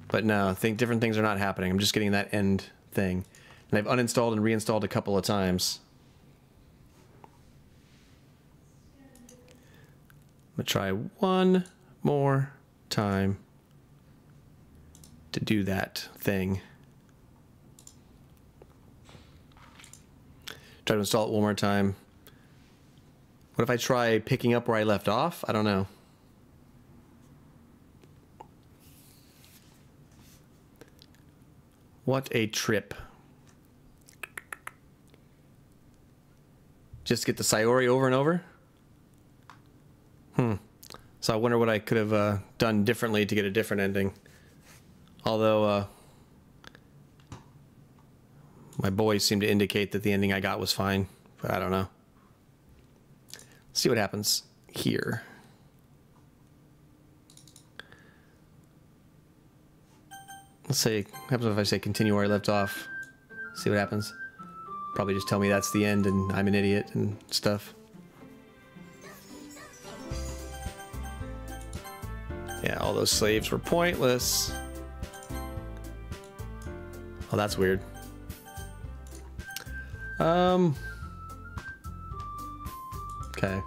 But no, I think different things are not happening. I'm just getting that end thing. And I've uninstalled and reinstalled a couple of times. I'm going to try one more time to do that thing. Try to install it one more time. What if I try picking up where I left off? I don't know. What a trip. Just get the Sayori over and over? So I wonder what I could have done differently to get a different ending. Although, my boys seem to indicate that the ending I got was fine. But I don't know. See what happens here. Let's say, what happens if I say continue where I left off? See what happens. Probably just tell me that's the end and I'm an idiot and stuff. Yeah, all those slaves were pointless. Oh, that's weird. Okay.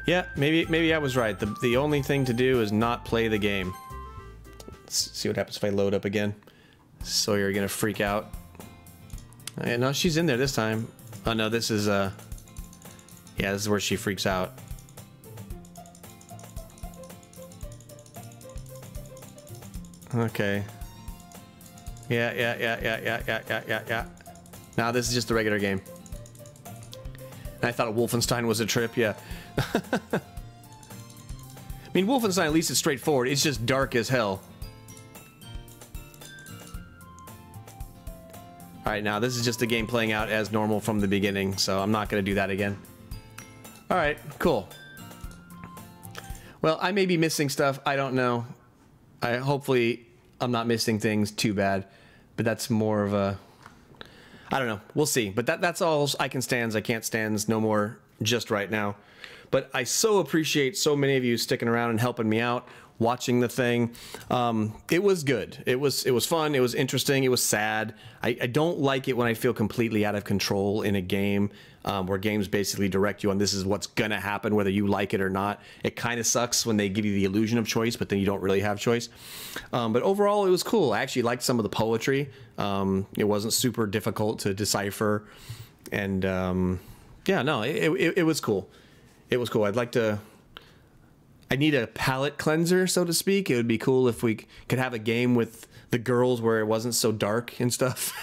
Yeah, maybe I was right. The only thing to do is not play the game. Let's see what happens if I load up again. Sawyer gonna freak out. Yeah, no, she's in there this time. Oh no, this is yeah, this is where she freaks out. Okay. Yeah. Now this is just a regular game. And I thought Wolfenstein was a trip, yeah. I mean, Wolfenstein, at least it's straightforward. It's just dark as hell. All right, now this is just the game playing out as normal from the beginning, so I'm not going to do that again. All right, cool. Well, I may be missing stuff. I don't know. Hopefully I'm not missing things too bad, but that's more of a... I don't know. We'll see. But that's all I can stands. I can't stands no more just right now. But I so appreciate so many of you sticking around and helping me out, watching the thing. It was good. It was fun. It was interesting. It was sad. I don't like it when I feel completely out of control in a game, where games basically direct you on this is what's gonna happen whether you like it or not. It kind of sucks when they give you the illusion of choice, but then you don't really have choice. But overall, it was cool. I actually liked some of the poetry. It wasn't super difficult to decipher, and yeah, no, it was cool. It was cool. I need a palate cleanser, so to speak. It would be cool if we could have a game with the girls where it wasn't so dark and stuff.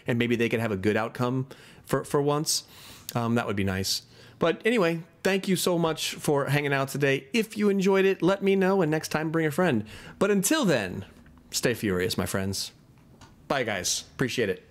And maybe they could have a good outcome for once. That would be nice. But anyway, thank you so much for hanging out today. If you enjoyed it, let me know, and next time bring a friend. But until then, stay furious, my friends. Bye, guys. Appreciate it.